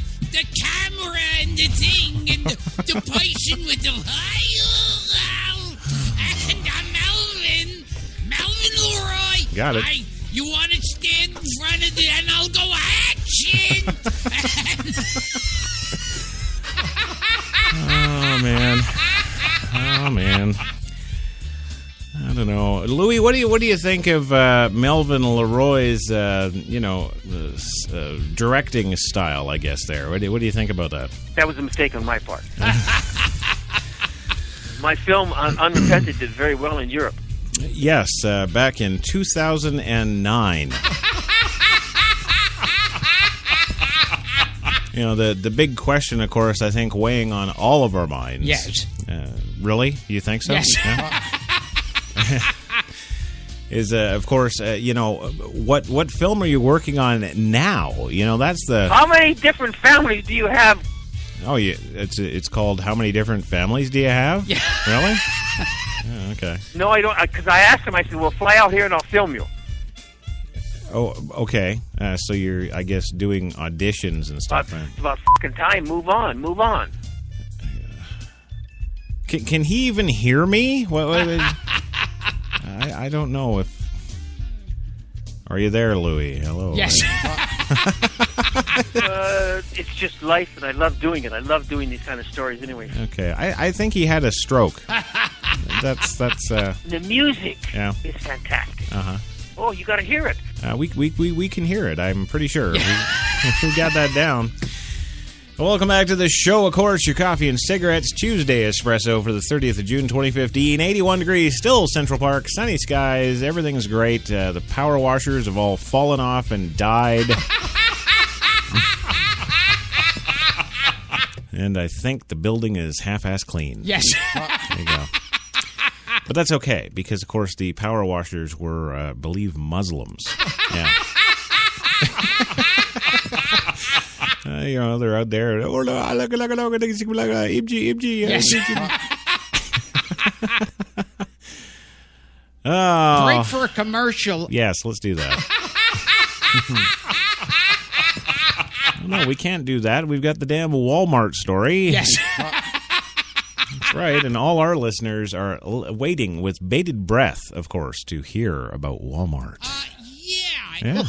[SPEAKER 7] camera and the thing and the person with the and I'm Melvin Leroy.
[SPEAKER 1] Got it.
[SPEAKER 7] You want to stand in front of the and I'll go action.
[SPEAKER 1] Oh, man. I don't know. Louis, what do you think of Melvin Leroy's, directing style, I guess, there? What do you think about that?
[SPEAKER 3] That was a mistake on my part. My film, Unrepented, did very well in Europe.
[SPEAKER 1] Yes, back in 2009. You know, the big question, of course, I think weighing on all of our minds.
[SPEAKER 16] Yes.
[SPEAKER 1] Really? You think so?
[SPEAKER 16] Yes.
[SPEAKER 1] Yeah? Is, of course, what film are you working on now? You know, that's the...
[SPEAKER 3] How many different families do you have?
[SPEAKER 1] Oh, yeah, it's called How Many Different Families Do You Have?
[SPEAKER 16] Yeah.
[SPEAKER 1] Really? Yeah, okay.
[SPEAKER 3] No, I don't, because I asked him, I said, well, fly out here and I'll film you.
[SPEAKER 1] Oh, okay. So you're, I guess, doing auditions and stuff, right?
[SPEAKER 3] It's about fucking time. Move on.
[SPEAKER 1] Can he even hear me? I don't know if... Are you there, Louis? Hello.
[SPEAKER 16] Yes.
[SPEAKER 3] It's just life, and I love doing it. I love doing these kind of stories anyway.
[SPEAKER 1] Okay. I think he had a stroke. That's
[SPEAKER 3] The music
[SPEAKER 1] is
[SPEAKER 3] fantastic.
[SPEAKER 1] Uh-huh.
[SPEAKER 3] Oh, you got to hear it.
[SPEAKER 1] We can hear it, I'm pretty sure. We got that down. Welcome back to the show, of course, your coffee and cigarettes Tuesday Espresso for the 30th of June 2015. 81 degrees, still Central Park, sunny skies, everything's great. The power washers have all fallen off and died. And I think the building is half-ass clean.
[SPEAKER 16] Yes.
[SPEAKER 1] There you go. But that's okay, because, of course, the power washers were, I believe, Muslims. Yeah. They're out there. Oh, look,
[SPEAKER 16] Yes.
[SPEAKER 1] Oh.
[SPEAKER 16] Break for a commercial.
[SPEAKER 1] Yes, let's do that. No, we can't do that. We've got the damn Walmart story.
[SPEAKER 16] Yes.
[SPEAKER 1] That's right, and all our listeners are waiting with bated breath, of course, to hear about Walmart. Yeah.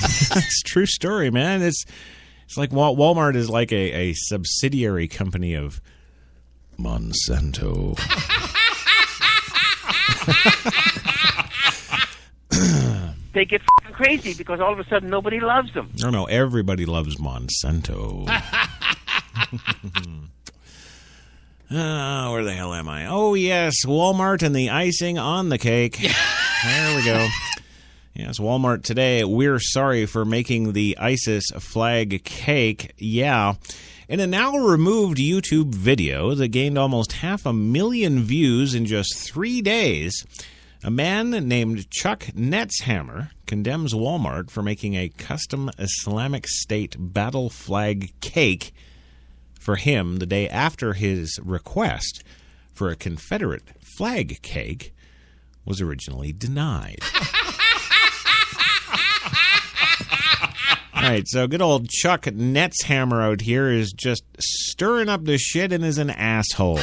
[SPEAKER 1] It's a true story, man. It's like Walmart is like a subsidiary company of Monsanto.
[SPEAKER 3] They get fucking crazy because all of a sudden nobody loves them.
[SPEAKER 1] No, everybody loves Monsanto. Where the hell am I? Oh, yes, Walmart and the icing on the cake. There we go. Yes, Walmart today. We're sorry for making the ISIS flag cake. Yeah. In a now removed YouTube video that gained almost 500,000 views in just 3 days, a man named Chuck Netzhammer condemns Walmart for making a custom Islamic State battle flag cake for him the day after his request for a Confederate flag cake was originally denied. All right, so good old Chuck Netzhammer out here is just stirring up the shit and is an asshole.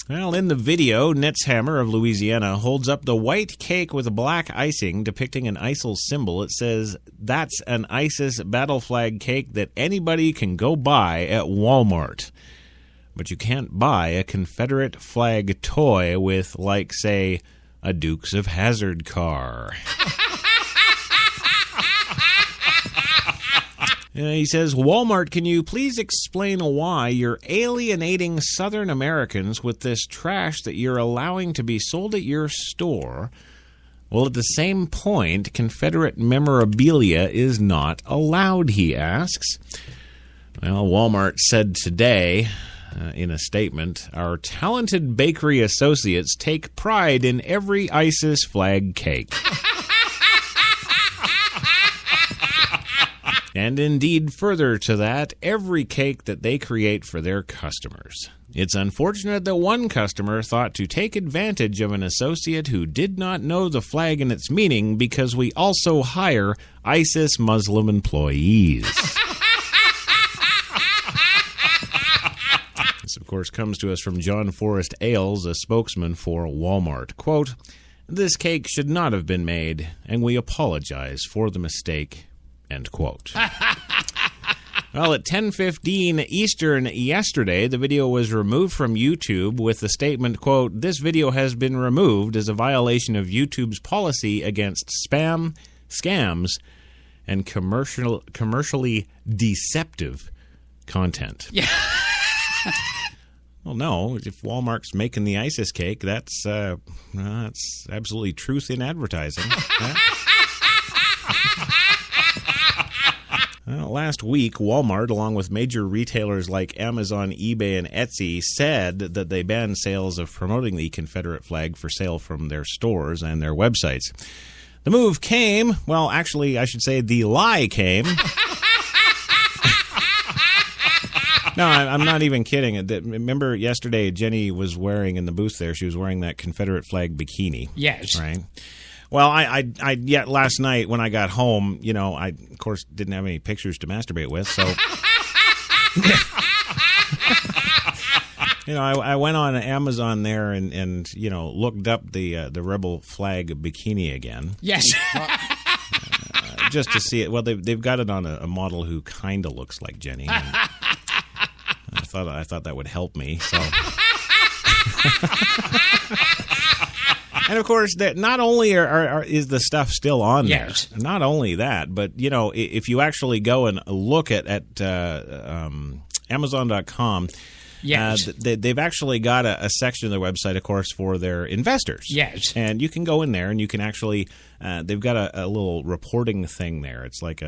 [SPEAKER 1] Well, in the video, Netzhammer of Louisiana holds up the white cake with a black icing depicting an ISIL symbol. It says, "That's an ISIS battle flag cake that anybody can go buy at Walmart. But you can't buy a Confederate flag toy with, like, say, a Dukes of Hazzard car." He says, Walmart, can you please explain why you're alienating Southern Americans with this trash that you're allowing to be sold at your store? Well, at the same point, Confederate memorabilia is not allowed, he asks. Well, Walmart said today in a statement, our talented bakery associates take pride in every ISIS flag cake. And indeed, further to that, every cake that they create for their customers. It's unfortunate that one customer thought to take advantage of an associate who did not know the flag and its meaning because we also hire ISIS Muslim employees. This, of course, comes to us from John Forrest Ailes, a spokesman for Walmart. Quote, this cake should not have been made, and we apologize for the mistake. End quote. Well, at 10:15 Eastern yesterday, the video was removed from YouTube with the statement, quote, this video has been removed as a violation of YouTube's policy against spam, scams, and commercially deceptive content. Yeah. Well, no, if Walmart's making the ISIS cake, that's absolutely truth in advertising. Last week, Walmart, along with major retailers like Amazon, eBay, and Etsy, said that they banned sales of promoting the Confederate flag for sale from their stores and their websites. The move came, well, actually, I should say the lie came. No, I'm not even kidding. Remember yesterday, Jenny was wearing, in the booth there, she was wearing that Confederate flag bikini.
[SPEAKER 16] Yes.
[SPEAKER 1] Right? Well, yet last night when I got home, I, of course, didn't have any pictures to masturbate with, so... I went on Amazon there and looked up the rebel flag bikini again.
[SPEAKER 16] Yes.
[SPEAKER 1] Just to see it. Well, they've got it on a model who kind of looks like Jenny. I thought that would help me. So, and of course, that not only is the stuff still on there, not only that, but if you actually go and look at Amazon.com.
[SPEAKER 16] Yes.
[SPEAKER 1] They've actually got a section of their website, of course, for their investors.
[SPEAKER 16] Yes.
[SPEAKER 1] And you can go in there and you can actually, they've got a little reporting thing there. It's like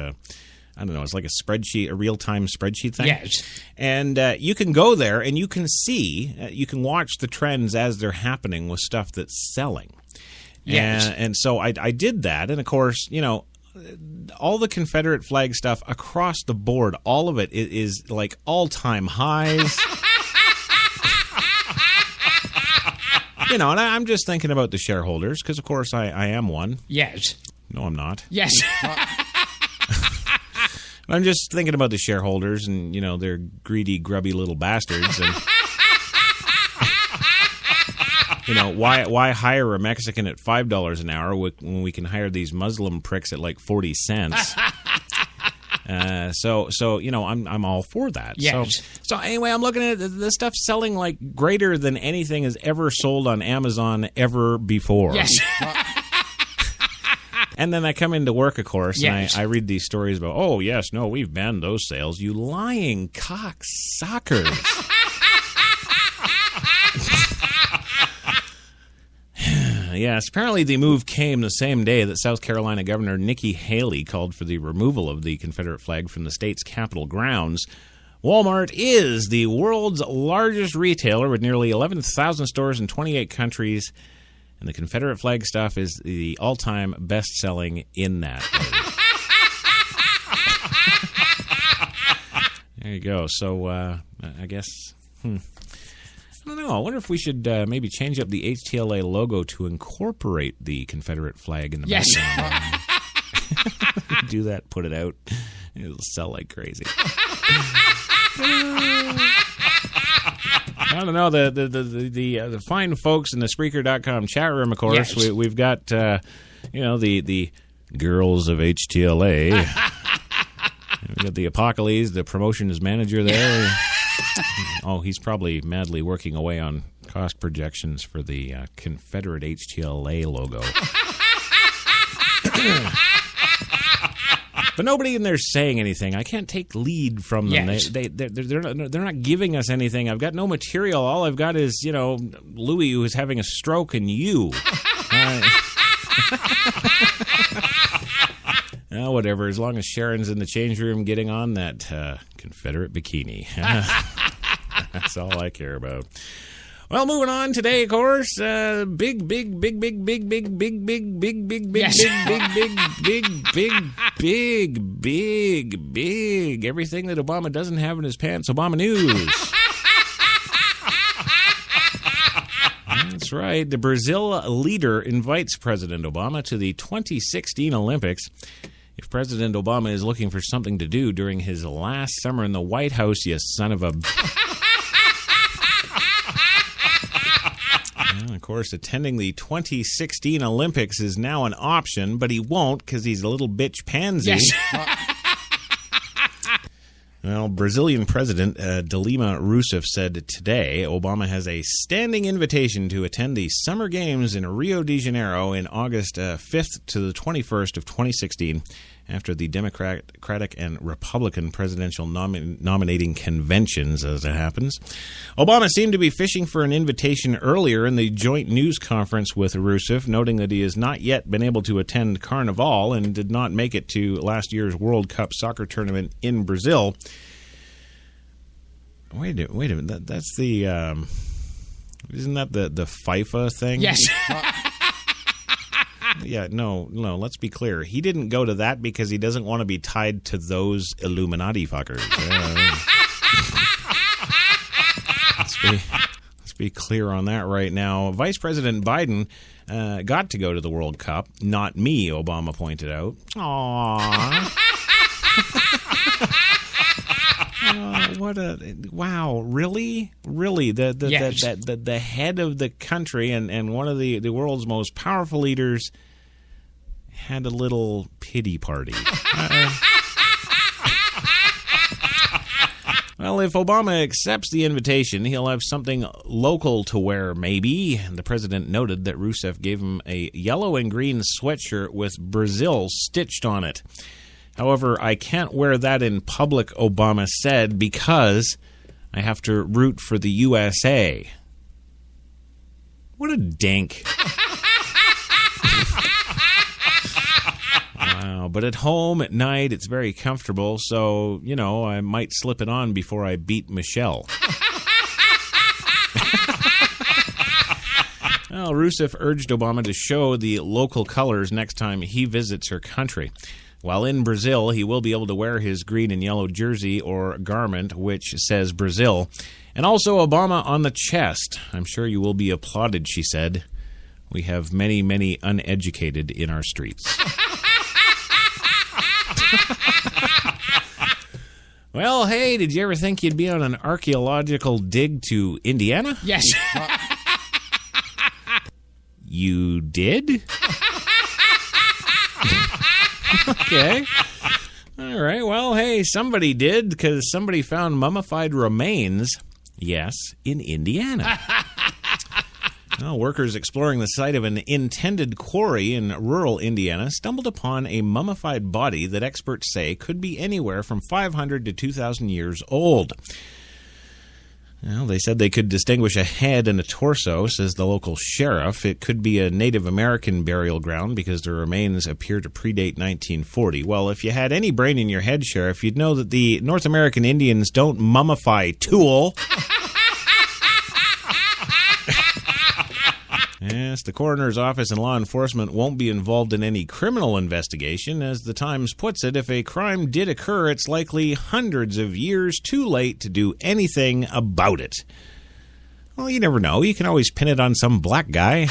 [SPEAKER 1] it's like a spreadsheet, a real-time spreadsheet thing.
[SPEAKER 16] Yes.
[SPEAKER 1] And you can go there and you can see, you can watch the trends as they're happening with stuff that's selling.
[SPEAKER 16] Yes.
[SPEAKER 1] And so I did that. And, of course, all the Confederate flag stuff across the board, all of it is like all-time highs. And I'm just thinking about the shareholders because, of course, I am one.
[SPEAKER 16] Yes.
[SPEAKER 1] No, I'm not.
[SPEAKER 16] Yes.
[SPEAKER 1] I'm just thinking about the shareholders and, they're greedy, grubby little bastards. And, why hire a Mexican at $5 an hour when we can hire these Muslim pricks at like 40 cents? So I'm all for that.
[SPEAKER 16] Yes.
[SPEAKER 1] So anyway, I'm looking at this stuff selling like greater than anything has ever sold on Amazon ever before.
[SPEAKER 16] Yes.
[SPEAKER 1] And then I come into work, of course,
[SPEAKER 16] yes.
[SPEAKER 1] and I read these stories about, we've banned those sales. You lying cocksuckers. Yes, apparently the move came the same day that South Carolina Governor Nikki Haley called for the removal of the Confederate flag from the state's Capitol grounds. Walmart is the world's largest retailer with nearly 11,000 stores in 28 countries, and the Confederate flag stuff is the all-time best-selling in that. There you go. So, I guess... I don't know. I wonder if we should maybe change up the HTLA logo to incorporate the Confederate flag in the background. Do that, put it out. It'll sell like crazy. I don't know. The fine folks in the Spreaker.com chat room, of course, yes. We've got, the girls of HTLA. We've got the Apocalypse, the promotions manager there. Oh, he's probably madly working away on cost projections for the Confederate HTLA logo. But nobody in there's saying anything. I can't take lead from them.
[SPEAKER 16] Yes.
[SPEAKER 1] They're not giving us anything. I've got no material. All I've got is, Louis who is having a stroke and you. Whatever. As long as Sharon's in the change room getting on that Confederate bikini. That's all I care about. Well, moving on today, of course, big everything that Obama doesn't have in his pants, Obama news. That's right. The Brazil leader invites President Obama to the 2016 Olympics. If President Obama is looking for something to do during his last summer in the White House, you son of a... Of course, attending the 2016 Olympics is now an option, but he won't because he's a little bitch pansy.
[SPEAKER 16] Yes.
[SPEAKER 1] Well, Brazilian President Dilma Rousseff said today Obama has a standing invitation to attend the Summer Games in Rio de Janeiro in August 5th to the 21st of 2016 after the Democratic and Republican presidential nominating conventions, as it happens. Obama seemed to be fishing for an invitation earlier in the joint news conference with Rousseff, noting that he has not yet been able to attend Carnival and did not make it to last year's World Cup soccer tournament in Brazil. Wait a minute. That's the... isn't that the FIFA thing?
[SPEAKER 16] Yes.
[SPEAKER 1] Yeah, no, let's be clear. He didn't go to that because he doesn't want to be tied to those Illuminati fuckers. Let's be clear on that right now. Vice President Biden got to go to the World Cup. Not me, Obama pointed out. Aww. Wow, really? The head of the country and one of the world's most powerful leaders had a little pity party. Well, if Obama accepts the invitation, he'll have something local to wear, maybe. The president noted that Rousseff gave him a yellow and green sweatshirt with Brazil stitched on it. However, I can't wear that in public, Obama said, because I have to root for the USA. What a dank. Wow. But at home at night, it's very comfortable, so, I might slip it on before I beat Michelle. Well, Rousseff urged Obama to show the local colors next time he visits her country. While in Brazil, he will be able to wear his green and yellow jersey or garment, which says Brazil, and also Obama on the chest. I'm sure you will be applauded, she said. We have many, many uneducated in our streets. Well, hey, did you ever think you'd be on an archaeological dig to Indiana?
[SPEAKER 16] Yes.
[SPEAKER 1] You did? Okay. All right. Well, hey, somebody did because somebody found mummified remains, yes, in Indiana. Well, workers exploring the site of an intended quarry in rural Indiana stumbled upon a mummified body that experts say could be anywhere from 500 to 2,000 years old. Well, they said they could distinguish a head and a torso, says the local sheriff. It could be a Native American burial ground because the remains appear to predate 1940. Well, if you had any brain in your head, Sheriff, you'd know that the North American Indians don't mummify tool. Yes, the coroner's office and law enforcement won't be involved in any criminal investigation. As the Times puts it, if a crime did occur, it's likely hundreds of years too late to do anything about it. Well, you never know. You can always pin it on some black guy.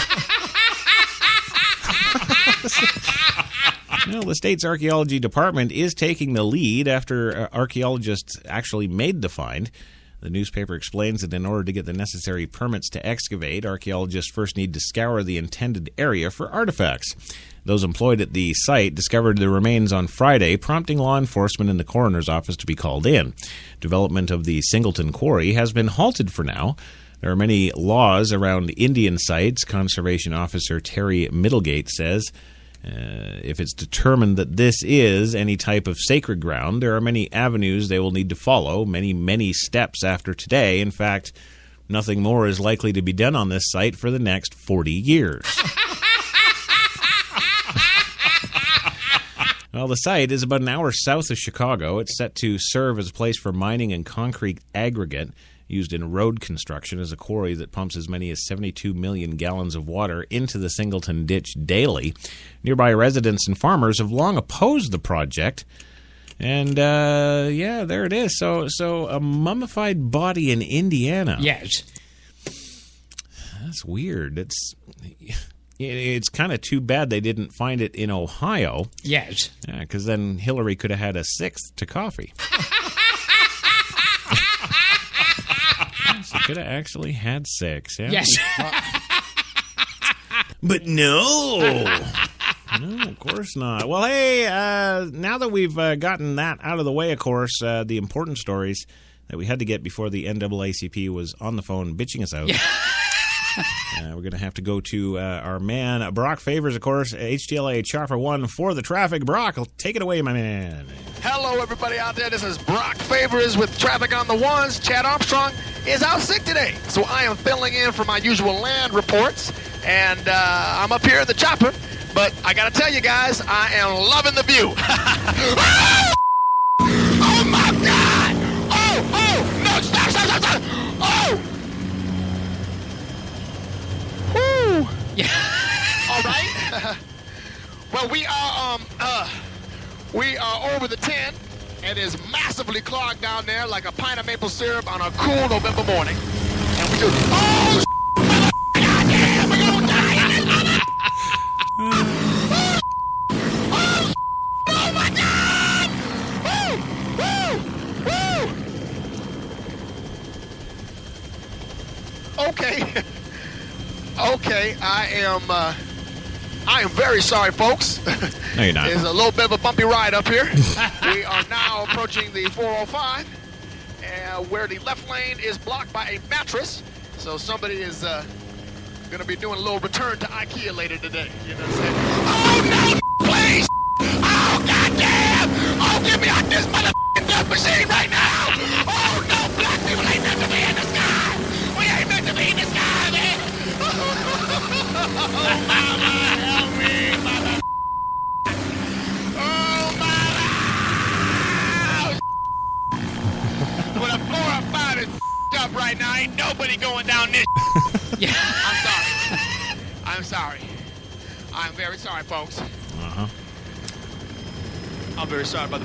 [SPEAKER 1] Well, the state's archaeology department is taking the lead after archaeologists actually made the find. The newspaper explains that in order to get the necessary permits to excavate, archaeologists first need to scour the intended area for artifacts. Those employed at the site discovered the remains on Friday, prompting law enforcement in the coroner's office to be called in. Development of the Singleton Quarry has been halted for now. There are many laws around Indian sites, Conservation Officer Terry Middlegate says. If it's determined that this is any type of sacred ground, there are many avenues they will need to follow, many steps after today. In fact, nothing more is likely to be done on this site for the next 40 years. Well, the site is about an hour south of Chicago. It's set to serve as a place for mining and concrete aggregate used in road construction as a quarry that pumps as many as 72 million gallons of water into the Singleton Ditch daily. Nearby residents and farmers have long opposed the project. And, yeah, there it is. So a mummified body in Indiana.
[SPEAKER 16] Yes.
[SPEAKER 1] That's weird. It's kind of too bad they didn't find it in Ohio.
[SPEAKER 16] Yes.
[SPEAKER 1] Because then Hillary could have had a sixth to coffee. She could have actually had 6. Yeah?
[SPEAKER 16] Yes.
[SPEAKER 1] But no. No, of course not. Well, hey, now that we've gotten that out of the way, of course, the important stories that we had to get before the NAACP was on the phone bitching us out.
[SPEAKER 16] Yeah.
[SPEAKER 1] We're going to have to go to our man, Brock Favors, of course, HTLA Chopper 1 for the traffic. Brock, take it away, my man.
[SPEAKER 5] Hello, everybody out there. This is Brock Favors with Traffic on the Ones. Chad Armstrong is out sick today, so I am filling in for my usual land reports, and I'm up here in the chopper, but I got to tell you guys, I am loving the view. Oh, my God! Oh, no, stop! Oh! Woo!
[SPEAKER 16] Yeah.
[SPEAKER 5] All right. Well, we are over the 10. It is massively clogged down there like a pint of maple syrup on a cool November morning. And we do. Oh, goddamn! We're gonna die! Oh my God! Woo! Okay. Okay, I am very sorry, folks.
[SPEAKER 1] No, you're not.
[SPEAKER 5] It's a little bit of a bumpy ride up here. We are now approaching the 405, where the left lane is blocked by a mattress. So somebody is going to be doing a little return to IKEA later today. You know what I'm saying? Oh, no, please! Oh, goddamn! Oh, get me out this motherfucking death machine right now! Oh, no, black people ain't meant to be in the sky! We ain't meant to be in the sky, man! Oh, mama, help me, mother. Oh, mama. With a 405 is up right now, ain't nobody going down this.
[SPEAKER 16] Yeah.
[SPEAKER 5] I'm sorry. I'm very sorry, folks.
[SPEAKER 1] Uh-huh.
[SPEAKER 5] I'm very sorry, but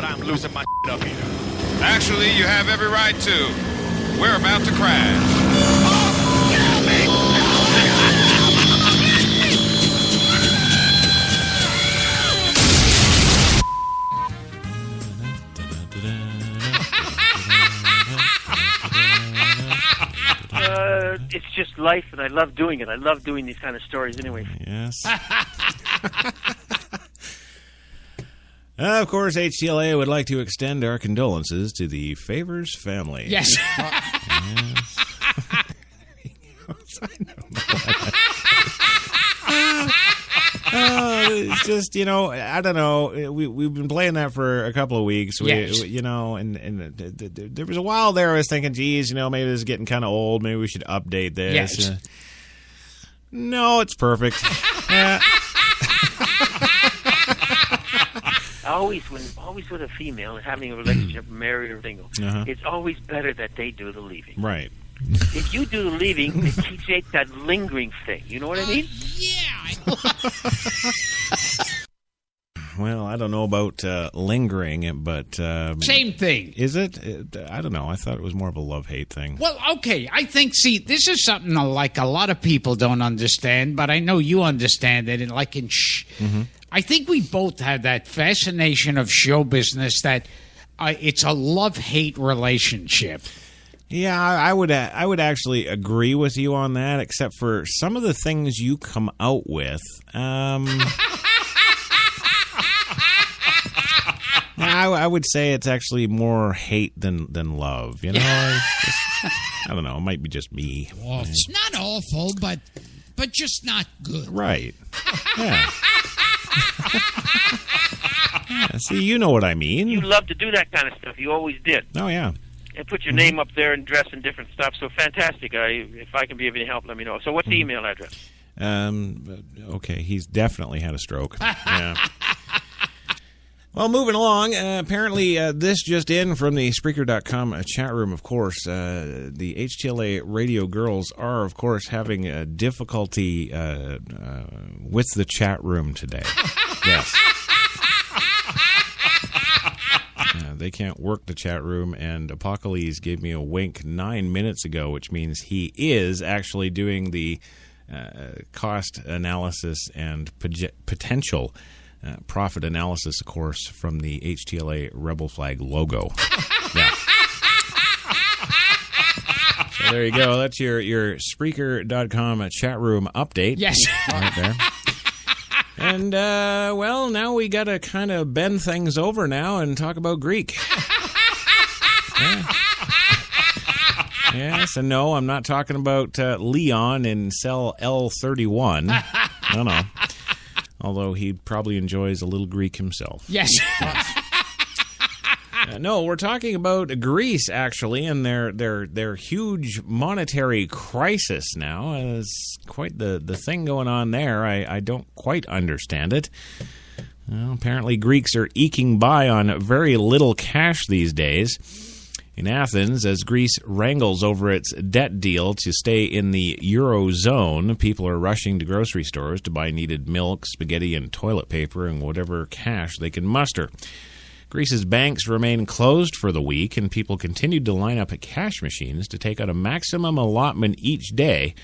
[SPEAKER 5] I'm losing my up here.
[SPEAKER 21] Actually, you have every right to. We're about to crash.
[SPEAKER 5] Oh, kill me!
[SPEAKER 3] It's just life, and I love doing it. I love doing these kind of stories anyway.
[SPEAKER 1] Yes. Of course, HTLA would like to extend our condolences to the Favors family.
[SPEAKER 16] Yes.
[SPEAKER 1] It's just, I don't know. We've been playing that for a couple of weeks.
[SPEAKER 16] Yes.
[SPEAKER 1] And there was a while there I was thinking, geez, maybe this is getting kind of old. Maybe we should update this.
[SPEAKER 16] Yes.
[SPEAKER 1] No, it's perfect.
[SPEAKER 3] Always with a female and having a relationship, married or single, it's always better that they do the leaving.
[SPEAKER 1] Right.
[SPEAKER 3] If you do the leaving, it keeps that lingering thing. You know what I mean?
[SPEAKER 1] Well, I don't know about lingering, but...
[SPEAKER 16] Same thing.
[SPEAKER 1] Is it? I don't know. I thought it was more of a love-hate thing.
[SPEAKER 16] Well, okay. I think, this is something like a lot of people don't understand, but I know you understand it. And like in I think we both have that fascination of show business that it's a love-hate relationship.
[SPEAKER 1] Yeah, I would actually agree with you on that, except for some of the things you come out with. I would say it's actually more hate than love. It's just, I don't know. It might be just me.
[SPEAKER 7] Well, it's not awful, but just not good.
[SPEAKER 1] Right. Yeah. See, you know what I mean.
[SPEAKER 3] You love to do that kind of stuff. You always did.
[SPEAKER 1] Oh, yeah.
[SPEAKER 3] And put your name up there and dress in different stuff. So fantastic. If I can be of any help, let me know. So what's the email address?
[SPEAKER 1] Okay, he's definitely had a stroke. Yeah. Well, moving along, apparently this just in from the Spreaker.com chat room, of course. The HTLA radio girls are, of course, having difficulty with the chat room today. Yes. They can't work the chat room, and Apocalypse gave me a wink 9 minutes ago, which means he is actually doing the cost analysis and potential profit analysis, of course, from the HTLA Rebel Flag logo. Yeah. So there you go. That's your Spreaker.com chat room update.
[SPEAKER 16] Yes.
[SPEAKER 1] Right there. And, well, now we got to kind of bend things over now and talk about Greek. Yeah. Yes, and no, I'm not talking about Leon in cell L31. No. Although he probably enjoys a little Greek himself.
[SPEAKER 16] Yes.
[SPEAKER 1] No, we're talking about Greece, actually, and their huge monetary crisis now. It's quite the thing going on there. I don't quite understand it. Well, apparently Greeks are eking by on very little cash these days. In Athens, as Greece wrangles over its debt deal to stay in the Eurozone, people are rushing to grocery stores to buy needed milk, spaghetti, and toilet paper and whatever cash they can muster. Greece's banks remain closed for the week, and people continued to line up at cash machines to take out a maximum allotment each day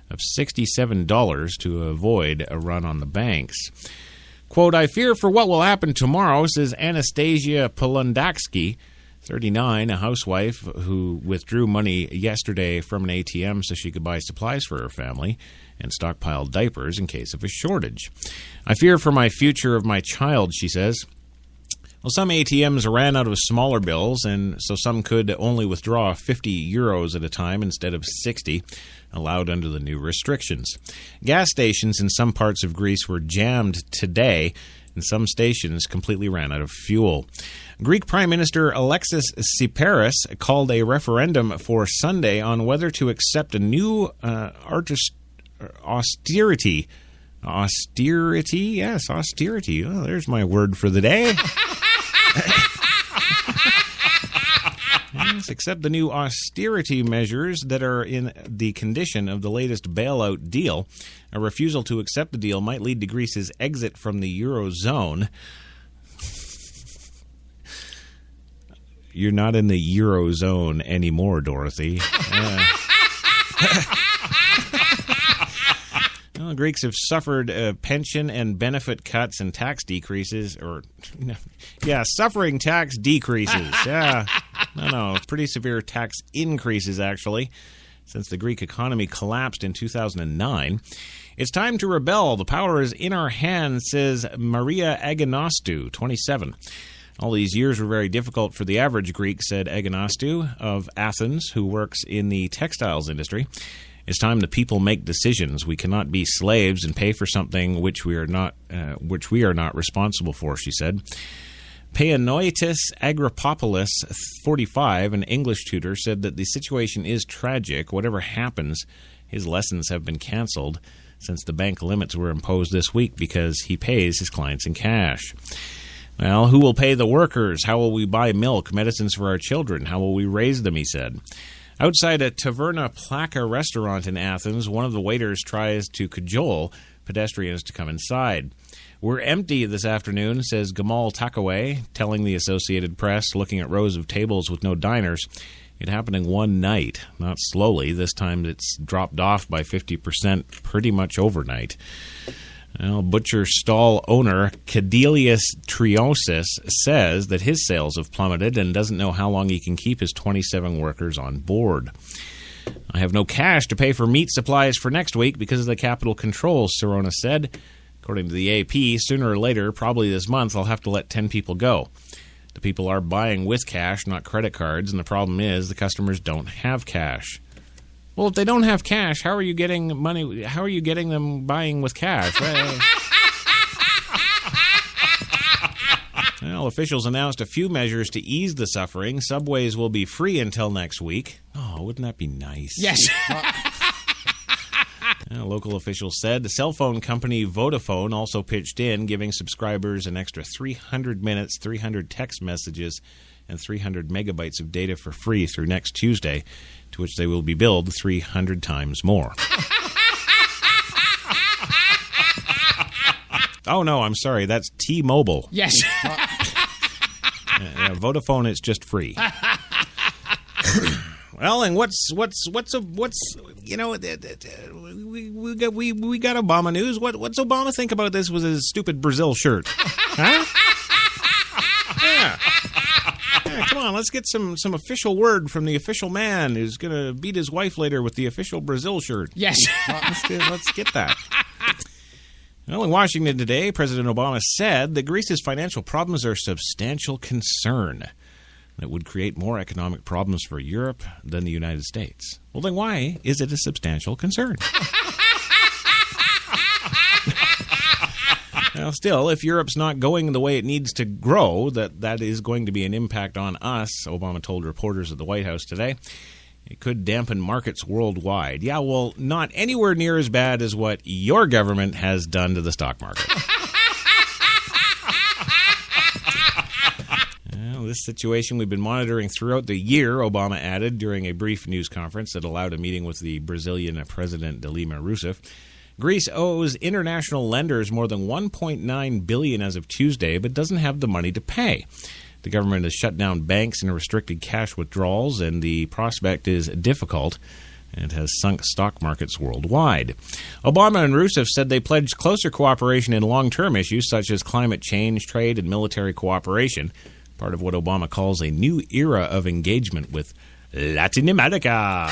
[SPEAKER 1] of $67 to avoid a run on the banks. Quote, "I fear for what will happen tomorrow," says Anastasia Polondaksky, 39, a housewife who withdrew money yesterday from an ATM so she could buy supplies for her family and stockpile diapers in case of a shortage. "I fear for my future of my child," she says. Well, some ATMs ran out of smaller bills, and so some could only withdraw 50 euros at a time instead of 60, allowed under the new restrictions. Gas stations in some parts of Greece were jammed today, and some stations completely ran out of fuel. Greek Prime Minister Alexis Tsipras called a referendum for Sunday on whether to accept a new austerity. Austerity? Yes, austerity. Oh, there's my word for the day. Yes, accept the new austerity measures that are in the condition of the latest bailout deal. A refusal to accept the deal might lead to Greece's exit from the Eurozone. You're not in the Eurozone anymore, Dorothy. Well, Greeks have suffered pension and benefit cuts and tax decreases, suffering tax decreases. Yeah, no, pretty severe tax increases, actually, since the Greek economy collapsed in 2009. It's time to rebel. The power is in our hands, says Maria Agonostou, 27. All these years were very difficult for the average Greek, said Agonostou of Athens, who works in the textiles industry. It's time the people make decisions. We cannot be slaves and pay for something which we are not responsible for, she said. Paianoitis Agripopoulos, 45, an English tutor, said that the situation is tragic. Whatever happens, his lessons have been canceled since the bank limits were imposed this week because he pays his clients in cash. Well, who will pay the workers? How will we buy milk, medicines for our children? How will we raise them, he said. Outside a Taverna Plaka restaurant in Athens, one of the waiters tries to cajole pedestrians to come inside. "We're empty this afternoon," says Gamal Takaway, telling the Associated Press, looking at rows of tables with no diners. It happened in one night, not slowly. This time it's dropped off by 50% pretty much overnight. Well, butcher stall owner Cadelius Triosis says that his sales have plummeted and doesn't know how long he can keep his 27 workers on board. "I have no cash to pay for meat supplies for next week because of the capital controls," Sirona said. According to the AP, sooner or later, probably this month, I'll have to let 10 people go. The people are buying with cash, not credit cards, and the problem is the customers don't have cash. Well, if they don't have cash, how are you getting money? How are you getting them buying with cash? Well, officials announced a few measures to ease the suffering. Subways will be free until next week. Oh, wouldn't that be nice?
[SPEAKER 16] Yes.
[SPEAKER 1] Local officials said the cell phone company Vodafone also pitched in, giving subscribers an extra 300 minutes, 300 text messages, and 300 megabytes of data for free through next Tuesday, to which they will be billed 300 times more. Oh, no, I'm sorry. That's T-Mobile.
[SPEAKER 16] Yes.
[SPEAKER 1] Vodafone is just free. Well, and what's we got Obama news. What's Obama think about this with his stupid Brazil shirt? Huh? Yeah, come on, let's get some official word from the official man who's going to beat his wife later with the official Brazil shirt.
[SPEAKER 16] Yes.
[SPEAKER 1] Let's get that. Well, in Washington today, President Obama said that Greece's financial problems are a substantial concern that would create more economic problems for Europe than the United States. Well, then why is it a substantial concern? Now, still, if Europe's not going the way it needs to grow, that is going to be an impact on us, Obama told reporters at the White House today. It could dampen markets worldwide. Yeah, well, not anywhere near as bad as what your government has done to the stock market. Well, this situation we've been monitoring throughout the year, Obama added during a brief news conference that allowed a meeting with the Brazilian President Dilma Rousseff. Greece owes international lenders more than $1.9 billion as of Tuesday, but doesn't have the money to pay. The government has shut down banks and restricted cash withdrawals, and the prospect is difficult and has sunk stock markets worldwide. Obama and Rousseff said they pledged closer cooperation in long-term issues such as climate change, trade, and military cooperation, part of what Obama calls a new era of engagement with Latin America.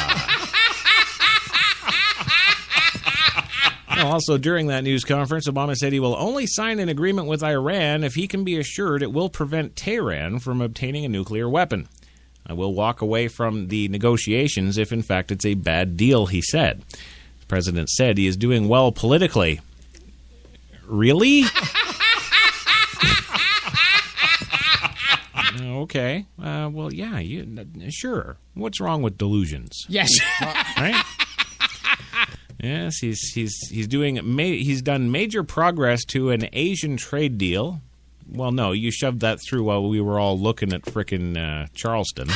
[SPEAKER 1] Also, during that news conference, Obama said he will only sign an agreement with Iran if he can be assured it will prevent Tehran from obtaining a nuclear weapon. I will walk away from the negotiations if, in fact, it's a bad deal, he said. The president said he is doing well politically. Really? Okay. Well, yeah, sure. What's wrong with delusions?
[SPEAKER 16] Yes.
[SPEAKER 1] Right? Yes, he's done major progress to an Asian trade deal. Well, no, you shoved that through while we were all looking at frickin' Charleston.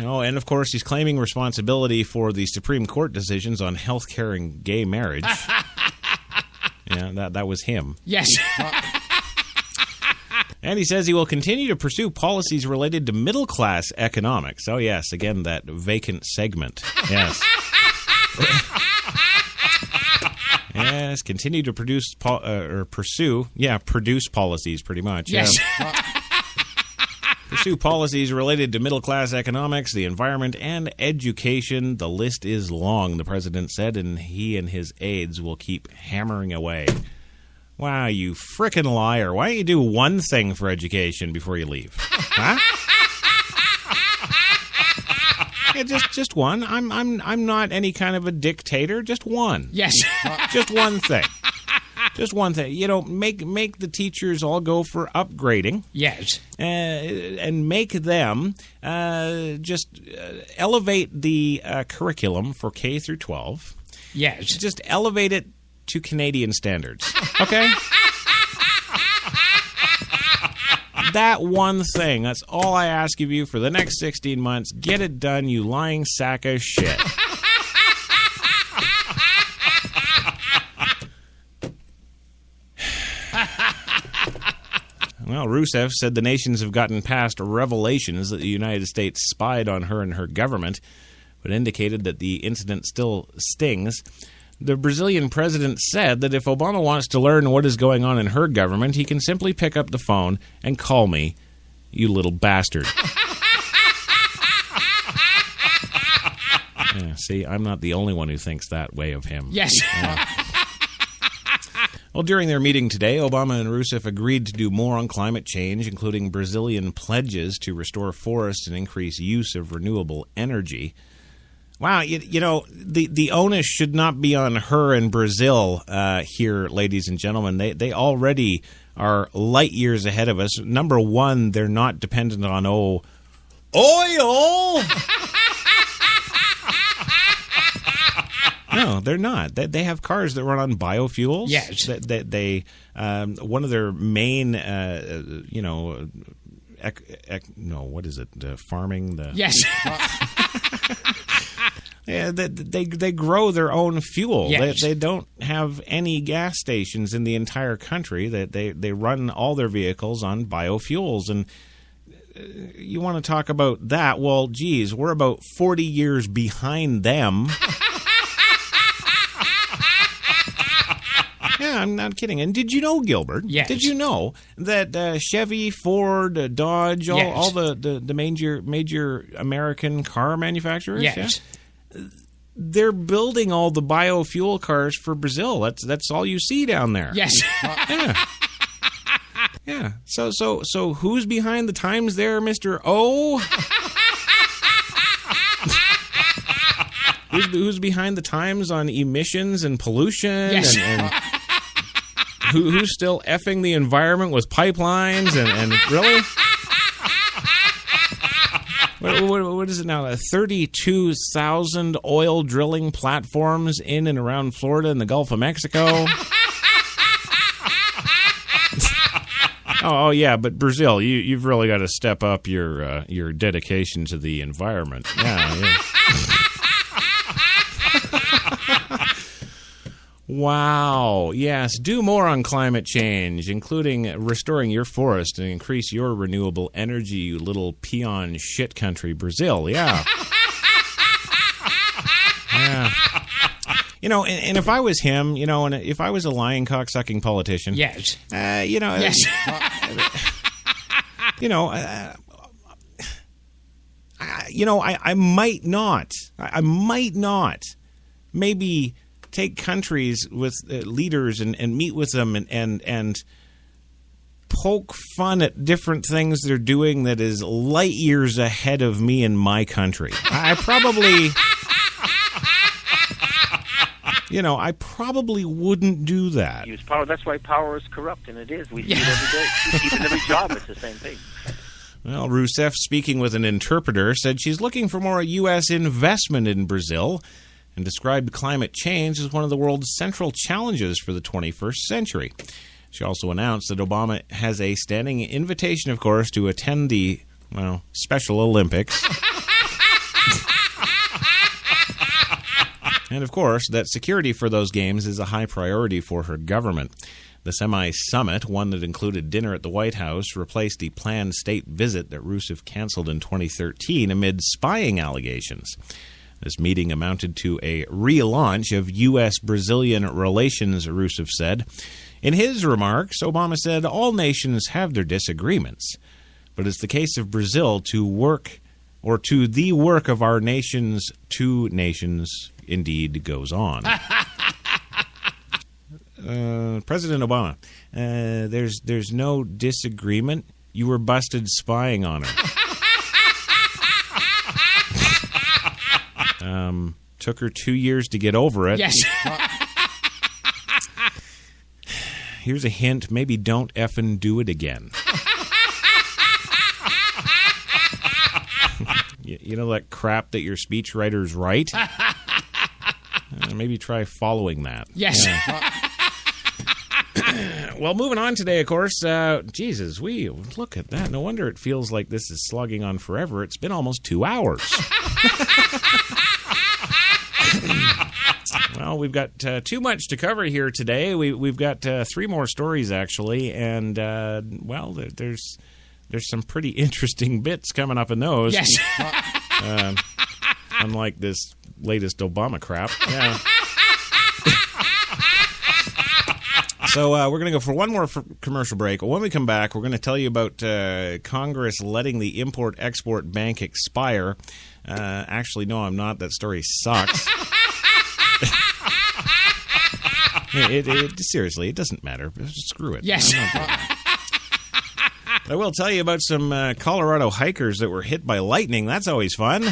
[SPEAKER 1] And of course, he's claiming responsibility for the Supreme Court decisions on health care and gay marriage. Yeah, that was him.
[SPEAKER 16] Yes.
[SPEAKER 1] And he says he will continue to pursue policies related to middle-class economics. Oh, yes, again, that vacant segment. Yes. Yes, continue to produce policies, pretty much.
[SPEAKER 16] Yes.
[SPEAKER 1] Pursue policies related to middle-class economics, the environment, and education. The list is long, the president said, and he and his aides will keep hammering away. Wow, you frickin' liar. Why don't you do one thing for education before you leave? Huh? Yeah, just one. I'm not any kind of a dictator. Just one.
[SPEAKER 16] Yes.
[SPEAKER 1] Just one thing. Just one thing. Make the teachers all go for upgrading.
[SPEAKER 16] Yes.
[SPEAKER 1] And make them elevate the curriculum for K through 12.
[SPEAKER 16] Yes.
[SPEAKER 1] Just elevate it to Canadian standards. Okay? That one thing. That's all I ask of you for the next 16 months. Get it done, you lying sack of shit. Well, Rousseff said the nations have gotten past revelations that the United States spied on her and her government, but indicated that the incident still stings. The Brazilian president said that if Obama wants to learn what is going on in her government, he can simply pick up the phone and call me, you little bastard. Yeah, see, I'm not the only one who thinks that way of him.
[SPEAKER 16] Yes.
[SPEAKER 1] Yeah. Well, during their meeting today, Obama and Rousseff agreed to do more on climate change, including Brazilian pledges to restore forests and increase use of renewable energy. Wow, you know, the onus should not be on her and Brazil here, ladies and gentlemen. They already are light years ahead of us. Number one, they're not dependent on oil. No, they're not. They have cars that run on biofuels.
[SPEAKER 16] Yes.
[SPEAKER 1] They one of their main, what is it? Farming.
[SPEAKER 16] Yes.
[SPEAKER 1] Yeah, they grow their own fuel.
[SPEAKER 16] Yes.
[SPEAKER 1] They don't have any gas stations in the entire country. They run all their vehicles on biofuels. And you want to talk about that? Well, geez, we're about 40 years behind them. Yeah, I'm not kidding. And did you know, Gilbert?
[SPEAKER 16] Yes.
[SPEAKER 1] Did you know that Chevy, Ford, Dodge, all the major American car manufacturers?
[SPEAKER 16] Yes.
[SPEAKER 1] Yeah, they're building all the biofuel cars for Brazil. That's all you see down there.
[SPEAKER 16] Yes.
[SPEAKER 1] Yeah. Yeah. So who's behind the times there, Mr. O? Who's behind the times on emissions and pollution?
[SPEAKER 16] Yes.
[SPEAKER 1] And who's still effing the environment with pipelines and really? What is it now? 32,000 oil drilling platforms in and around Florida and the Gulf of Mexico. Oh yeah, but Brazil, you've really got to step up your dedication to the environment. Yeah. Wow. Yes, do more on climate change, including restoring your forest and increase your renewable energy, you little peon shit country, Brazil. Yeah. Yeah. You know, and if I was him, you know, and if I was a lying cock-sucking politician,
[SPEAKER 16] yes,
[SPEAKER 1] you know,
[SPEAKER 16] yes,
[SPEAKER 1] you know, I might not, maybe take countries with leaders and meet with them and poke fun at different things they're doing that is light years ahead of me and my country. I probably wouldn't do that.
[SPEAKER 3] Use power. That's why power is corrupt, and it is. We see it every day. We see it in every job. It's the same thing.
[SPEAKER 1] Well, Rousseff, speaking with an interpreter, said she's looking for more U.S. investment in Brazil and described climate change as one of the world's central challenges for the 21st century. She also announced that Obama has a standing invitation, of course, to attend the, Special Olympics. And, of course, that security for those games is a high priority for her government. The semi-summit, one that included dinner at the White House, replaced the planned state visit that Rousseff canceled in 2013 amid spying allegations. This meeting amounted to a relaunch of U.S.-Brazilian relations, Rousseff said. In his remarks, Obama said all nations have their disagreements, but it's the case of Brazil to the work of our nations, two nations indeed goes on. President Obama, there's no disagreement. You were busted spying on her. Took her 2 years to get over it.
[SPEAKER 16] Yes.
[SPEAKER 1] Here's a hint. Maybe don't effing do it again. You know that crap that your speechwriters write? Maybe try following that.
[SPEAKER 16] Yes.
[SPEAKER 1] Well, moving on today, of course. Jesus, we look at that. No wonder it feels like this is slugging on forever. It's been almost 2 hours. Well, we've got too much to cover here today. We've got 3 more stories, actually, and, there's some pretty interesting bits coming up in those.
[SPEAKER 16] Yes.
[SPEAKER 1] Unlike this latest Obama crap. Yeah. So we're going to go for one more commercial break. When we come back, we're going to tell you about Congress letting the Import-Export Bank expire. Actually, no, I'm not. That story sucks. Seriously, it doesn't matter. Screw it.
[SPEAKER 16] Yes.
[SPEAKER 1] I will tell you about some Colorado hikers that were hit by lightning. That's always fun.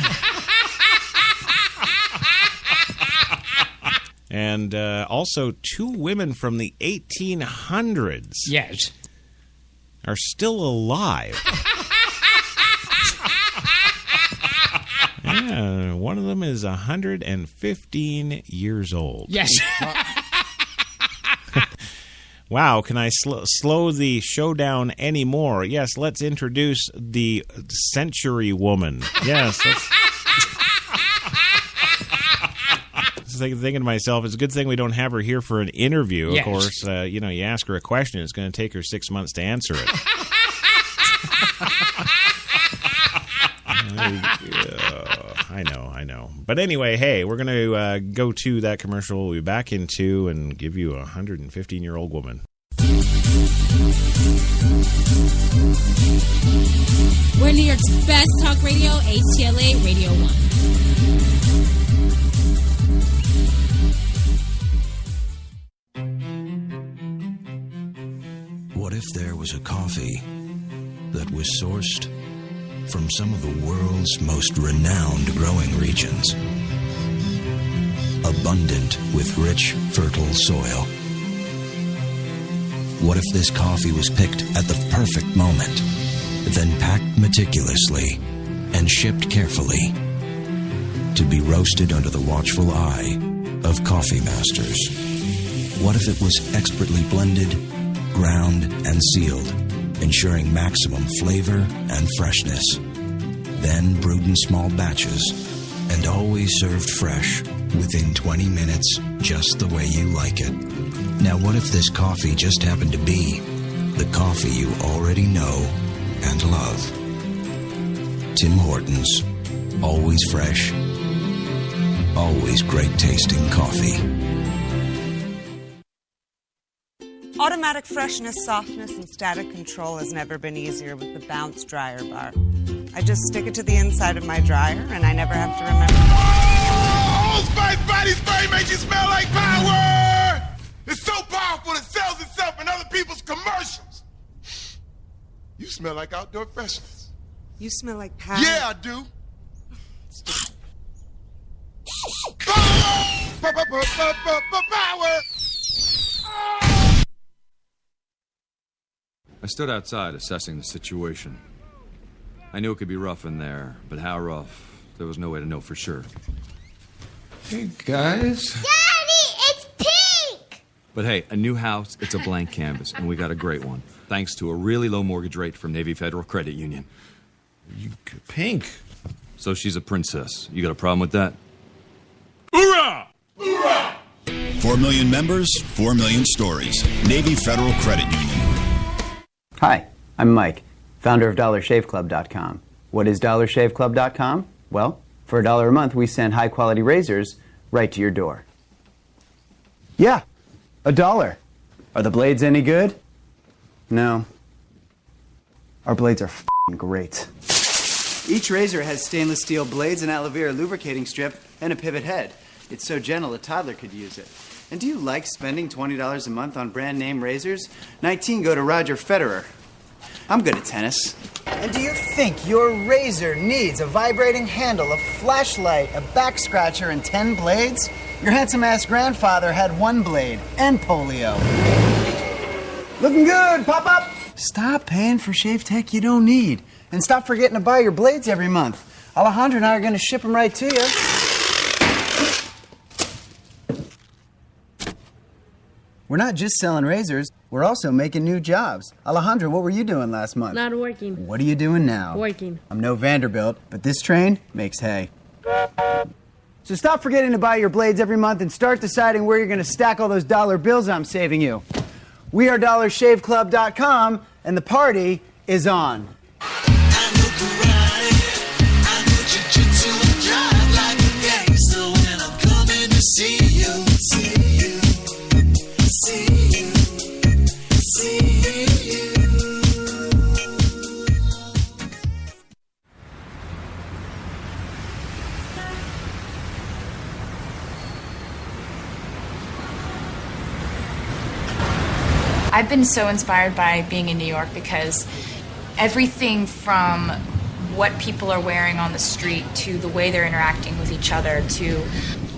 [SPEAKER 1] And also 2 women from the 1800s.
[SPEAKER 16] Yes.
[SPEAKER 1] Are still alive. Yeah, one of them is 115 years old.
[SPEAKER 16] Yes.
[SPEAKER 1] Wow, can I slow the show down any more? Yes, let's introduce the Century Woman. Yes. Thinking to myself, it's a good thing we don't have her here for an interview.
[SPEAKER 16] Yes.
[SPEAKER 1] Of course, you ask her a question, it's going to take her 6 months to answer it. I know. But anyway, hey, we're going to go to that commercial. We'll be back in 2 and give you a 115-year-old woman.
[SPEAKER 4] We're New York's best talk radio, HTLA Radio 1.
[SPEAKER 10] What if there was a coffee that was sourced from some of the world's most renowned growing regions, abundant with rich, fertile soil? What if this coffee was picked at the perfect moment, then packed meticulously and shipped carefully to be roasted under the watchful eye of coffee masters? What if it was expertly blended, ground, and sealed, ensuring maximum flavor and freshness, then brewed in small batches and always served fresh within 20 minutes, just the way you like it? Now, what if this coffee just happened to be the coffee you already know and love? Tim Hortons. Always fresh, always great tasting coffee.
[SPEAKER 11] Automatic freshness, softness, and static control has never been easier with the Bounce dryer bar. I just stick it to the inside of my dryer, and I never have to remember.
[SPEAKER 6] Old Spice body spray makes you smell like power! It's so powerful it sells itself in other people's commercials. You smell like outdoor freshness.
[SPEAKER 11] You smell like power.
[SPEAKER 6] Yeah, I do. Power!
[SPEAKER 12] I stood outside assessing the situation. I knew it could be rough in there, but how rough, there was no way to know for sure.
[SPEAKER 13] Hey, guys.
[SPEAKER 14] Daddy, it's pink!
[SPEAKER 12] But hey, a new house, it's a blank canvas, and we got a great one, thanks to a really low mortgage rate from Navy Federal Credit Union.
[SPEAKER 13] Pink.
[SPEAKER 12] So she's a princess. You got a problem with that?
[SPEAKER 9] Hoorah! Hoorah! 4 million members, 4 million stories. Navy Federal Credit Union.
[SPEAKER 15] Hi, I'm Mike, founder of DollarShaveClub.com. What is DollarShaveClub.com? Well, for $1 a month, we send high-quality razors right to your door. Yeah, $1. Are the blades any good? No. Our blades are f***ing great. Each razor has stainless steel blades, an aloe vera lubricating strip, and a pivot head. It's so gentle a toddler could use it. And do you like spending $20 a month on brand name razors? 19 go to Roger Federer. I'm good at tennis.
[SPEAKER 2] And do you think your razor needs a vibrating handle, a flashlight, a back scratcher, and 10 blades? Your handsome-ass grandfather had 1 blade and polio. Looking good, Pop-Up! Stop paying for shave tech you don't need. And stop forgetting to buy your blades every month. Alejandro and I are going to ship them right to you. We're not just selling razors, we're also making new jobs. Alejandro, what were you doing last month?
[SPEAKER 22] Not working.
[SPEAKER 2] What are you doing now?
[SPEAKER 22] Working.
[SPEAKER 2] I'm no Vanderbilt, but this train makes hay. So stop forgetting to buy your blades every month and start deciding where you're going to stack all those dollar bills I'm saving you. We are DollarShaveClub.com, and the party is on.
[SPEAKER 17] I've been so inspired by being in New York because everything from what people are wearing on the street to the way they're interacting with each other to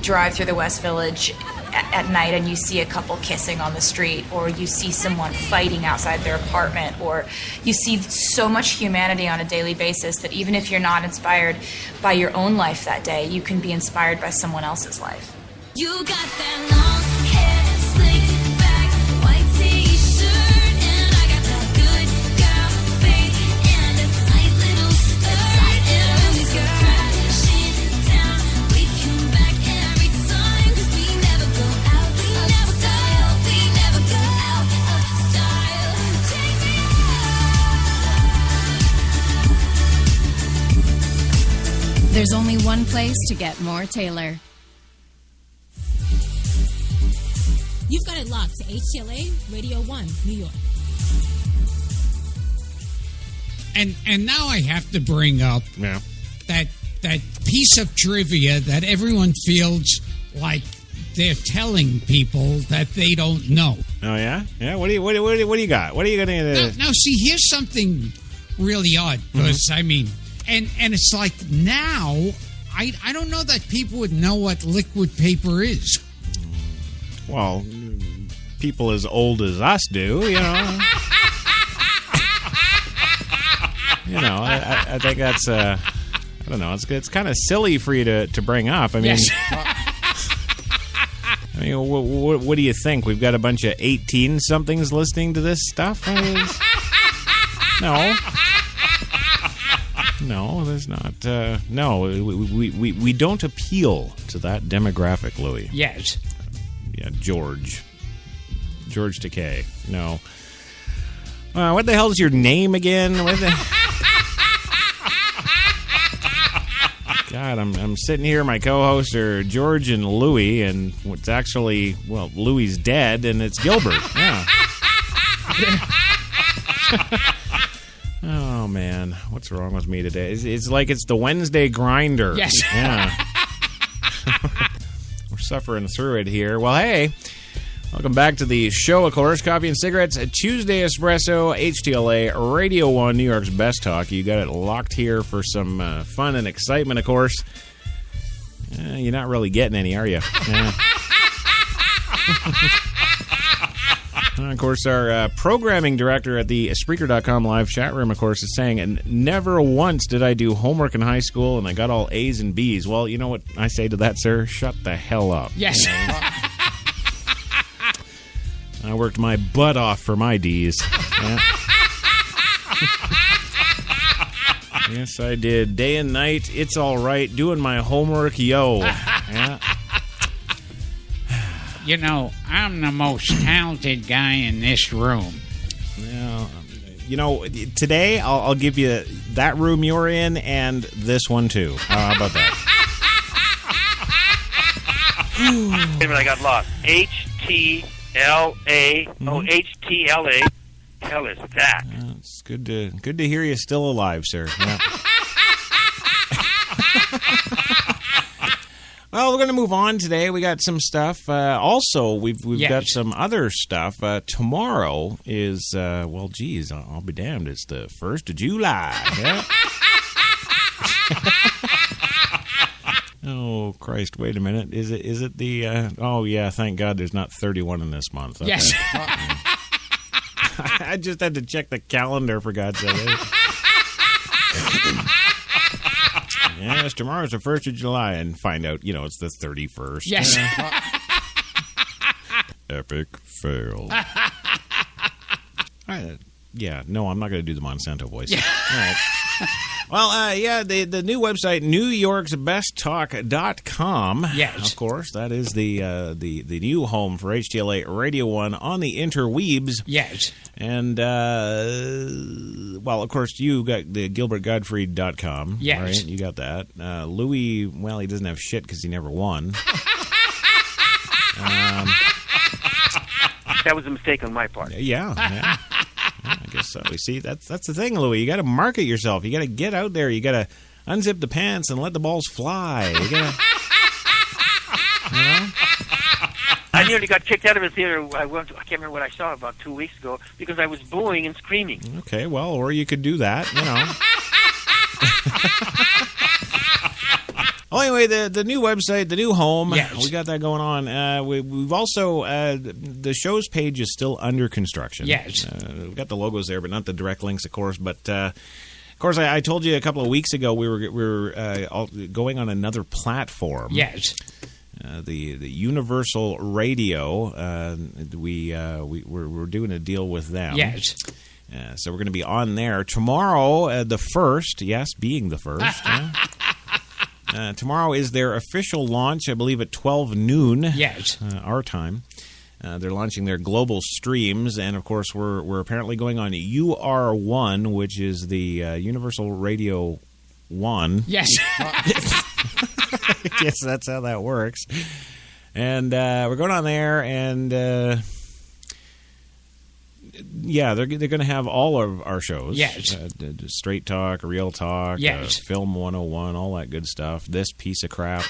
[SPEAKER 17] drive through the West Village at night and you see a couple kissing on the street, or you see someone fighting outside their apartment, or you see so much humanity on a daily basis that even if you're not inspired by your own life that day, you can be inspired by someone else's life.
[SPEAKER 14] You got that long hair, slicked back, white t-shirt, and I got that good girl face and a tight little skirt. And when we go crashing down, we come back every time, 'cause we never go out, we never style, we never go out of style. Take me
[SPEAKER 20] There's only one place to get more Taylor.
[SPEAKER 4] You've got it locked to HTLA Radio 1, New York.
[SPEAKER 16] And now I have to bring up that piece of trivia that everyone feels like they're telling people that they don't know.
[SPEAKER 1] Oh yeah, yeah. What do you got? What are you going to?
[SPEAKER 16] Now, see, here's something really odd because I mean, and it's like now I don't know that people would know what liquid paper is.
[SPEAKER 1] Well, people as old as us do, you know. I think that's I don't know. It's kind of silly for you to bring up. I mean, I mean, what do you think? We've got a bunch of 18-somethings listening to this stuff. I mean, no, there's not. No, we don't appeal to that demographic, Louis.
[SPEAKER 16] Yes.
[SPEAKER 1] Yeah, George Takei. No. What the hell is your name again? God, I'm sitting here. My co-hosts are George and Louie, and what's actually, well, Louie's dead, and it's Gilbert. Yeah. Oh man, what's wrong with me today? It's like it's the Wednesday grinder.
[SPEAKER 16] Yes.
[SPEAKER 1] Yeah. We're suffering through it here. Well, hey. Welcome back to the show, of course. Coffee and cigarettes, Tuesday Espresso, HTLA, Radio 1, New York's best talk. You got it locked here for some fun and excitement, of course. You're not really getting any, are you? Of course, our programming director at the Spreaker.com live chat room, of course, is saying, and never once did I do homework in high school, and I got all A's and B's. Well, you know what I say to that, sir? Shut the hell up.
[SPEAKER 16] Yes.
[SPEAKER 1] I worked my butt off for my D's. Yeah. Yes, I did. Day and night, it's all right. Doing my homework, yo. Yeah.
[SPEAKER 16] You know, I'm the most talented guy in this room.
[SPEAKER 1] Well, you know, today I'll give you that room you're in and this one too. How about that?
[SPEAKER 3] Wait a minute, I got lost. HTLA. Oh, HTLA. Hell is that?
[SPEAKER 1] It's good to hear you still alive, sir. Yeah. Well, we're going to move on today. We got some stuff. Also, we've got some other stuff. Tomorrow is well, geez, I'll be damned. It's the 1st of July. Yeah. Oh, Christ, wait a minute. Is it the oh yeah, thank God there's not 31 in this month. Okay.
[SPEAKER 16] Yes.
[SPEAKER 1] I just had to check the calendar, for God's sake. Yes, tomorrow's the 1st of July, and find out, you know, it's the 31st.
[SPEAKER 16] Yes.
[SPEAKER 1] Epic fail. Yeah, no, I'm not going to do the Monsanto voice. Yeah. All right. Well, yeah, the new website, NewYorksBestTalk.com.
[SPEAKER 16] Yes.
[SPEAKER 1] Of course, that is the new home for HTLA Radio 1 on the interweebs.
[SPEAKER 16] Yes.
[SPEAKER 1] And, well, of course, you got the GilbertGottfried.com.
[SPEAKER 16] Yes.
[SPEAKER 1] Right? You got that. Louis, well, he doesn't have shit because he never won.
[SPEAKER 3] That was a mistake on my part.
[SPEAKER 1] Yeah. I guess so. You see, that's the thing, Louis. You got to market yourself. You got to get out there. You got to unzip the pants and let the balls fly. You got to, you know?
[SPEAKER 3] I nearly got kicked out of a theater. I can't remember what I saw about 2 weeks ago because I was booing and screaming.
[SPEAKER 1] Okay, well, or you could do that, you know. Well, anyway, the new website, the new home,
[SPEAKER 16] Yes.
[SPEAKER 1] we got that going on. We've also, the show's page is still under construction.
[SPEAKER 16] Yes.
[SPEAKER 1] We've got the logos there, but not the direct links, of course. But, of course, I told you a couple of weeks ago we were going on another platform.
[SPEAKER 16] Yes.
[SPEAKER 1] The Universal Radio, we're doing a deal with them.
[SPEAKER 16] Yes.
[SPEAKER 1] So we're going to be on there tomorrow. The first, yes, being the first. Tomorrow is their official launch, I believe, at 12 noon.
[SPEAKER 16] Yes,
[SPEAKER 1] our time. They're launching their global streams, and of course, we're apparently going on UR1, which is the Universal Radio 1.
[SPEAKER 16] Yes.
[SPEAKER 1] I guess that's how that works. And we're going on there, and they're going to have all of our shows.
[SPEAKER 16] Yes.
[SPEAKER 1] Straight Talk, Real Talk,
[SPEAKER 16] Yes.
[SPEAKER 1] Film 101, all that good stuff. This piece of crap.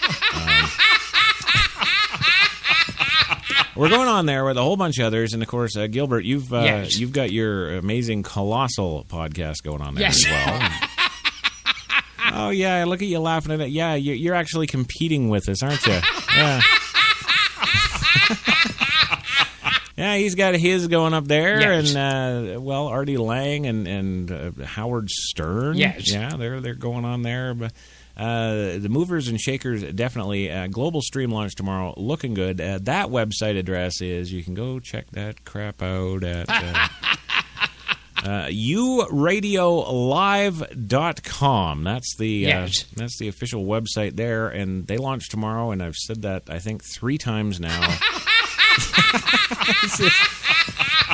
[SPEAKER 1] We're going on there with a whole bunch of others, and of course, Gilbert, you've got your amazing Colossal podcast going on there
[SPEAKER 16] Yes.
[SPEAKER 1] as well. Oh, yeah, look at you laughing at it. Yeah, you're actually competing with us, aren't you? Yeah. Yeah, he's got his going up there,
[SPEAKER 16] Yes.
[SPEAKER 1] and, Artie Lang and Howard Stern.
[SPEAKER 16] Yes.
[SPEAKER 1] Yeah, they're going on there. But the movers and shakers, definitely. Global stream launch tomorrow, looking good. That website address is, you can go check that crap out at... uradiolive.com. That's the official website there, and they launch tomorrow. And I've said that I think 3 times now.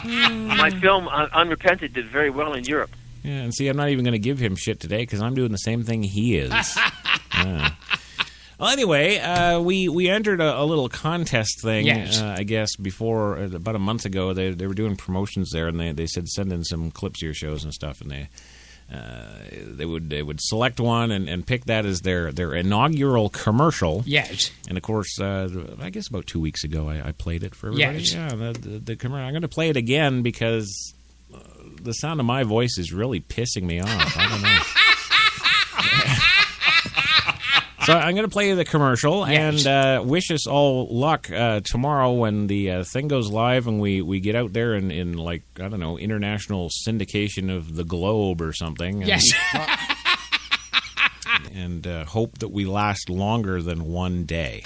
[SPEAKER 3] My film Unrepented did very well in Europe.
[SPEAKER 1] Yeah, and see, I'm not even going to give him shit today because I'm doing the same thing he is. Well, anyway, we entered a little contest thing,
[SPEAKER 16] Yes.
[SPEAKER 1] I guess, before, about a month ago. They were doing promotions there, and they said send in some clips of your shows and stuff, and they would select one and pick that as their inaugural commercial.
[SPEAKER 16] Yes.
[SPEAKER 1] And, of course, I guess about 2 weeks ago I played it for everybody.
[SPEAKER 16] Yes.
[SPEAKER 1] Yeah, the commercial. I'm going to play it again because the sound of my voice is really pissing me off. I don't know. So I'm going to play the commercial and wish us all luck tomorrow when the thing goes live and we get out there in like, I don't know, international syndication of the globe or something. And,
[SPEAKER 16] Yes.
[SPEAKER 1] and hope that we last longer than one day.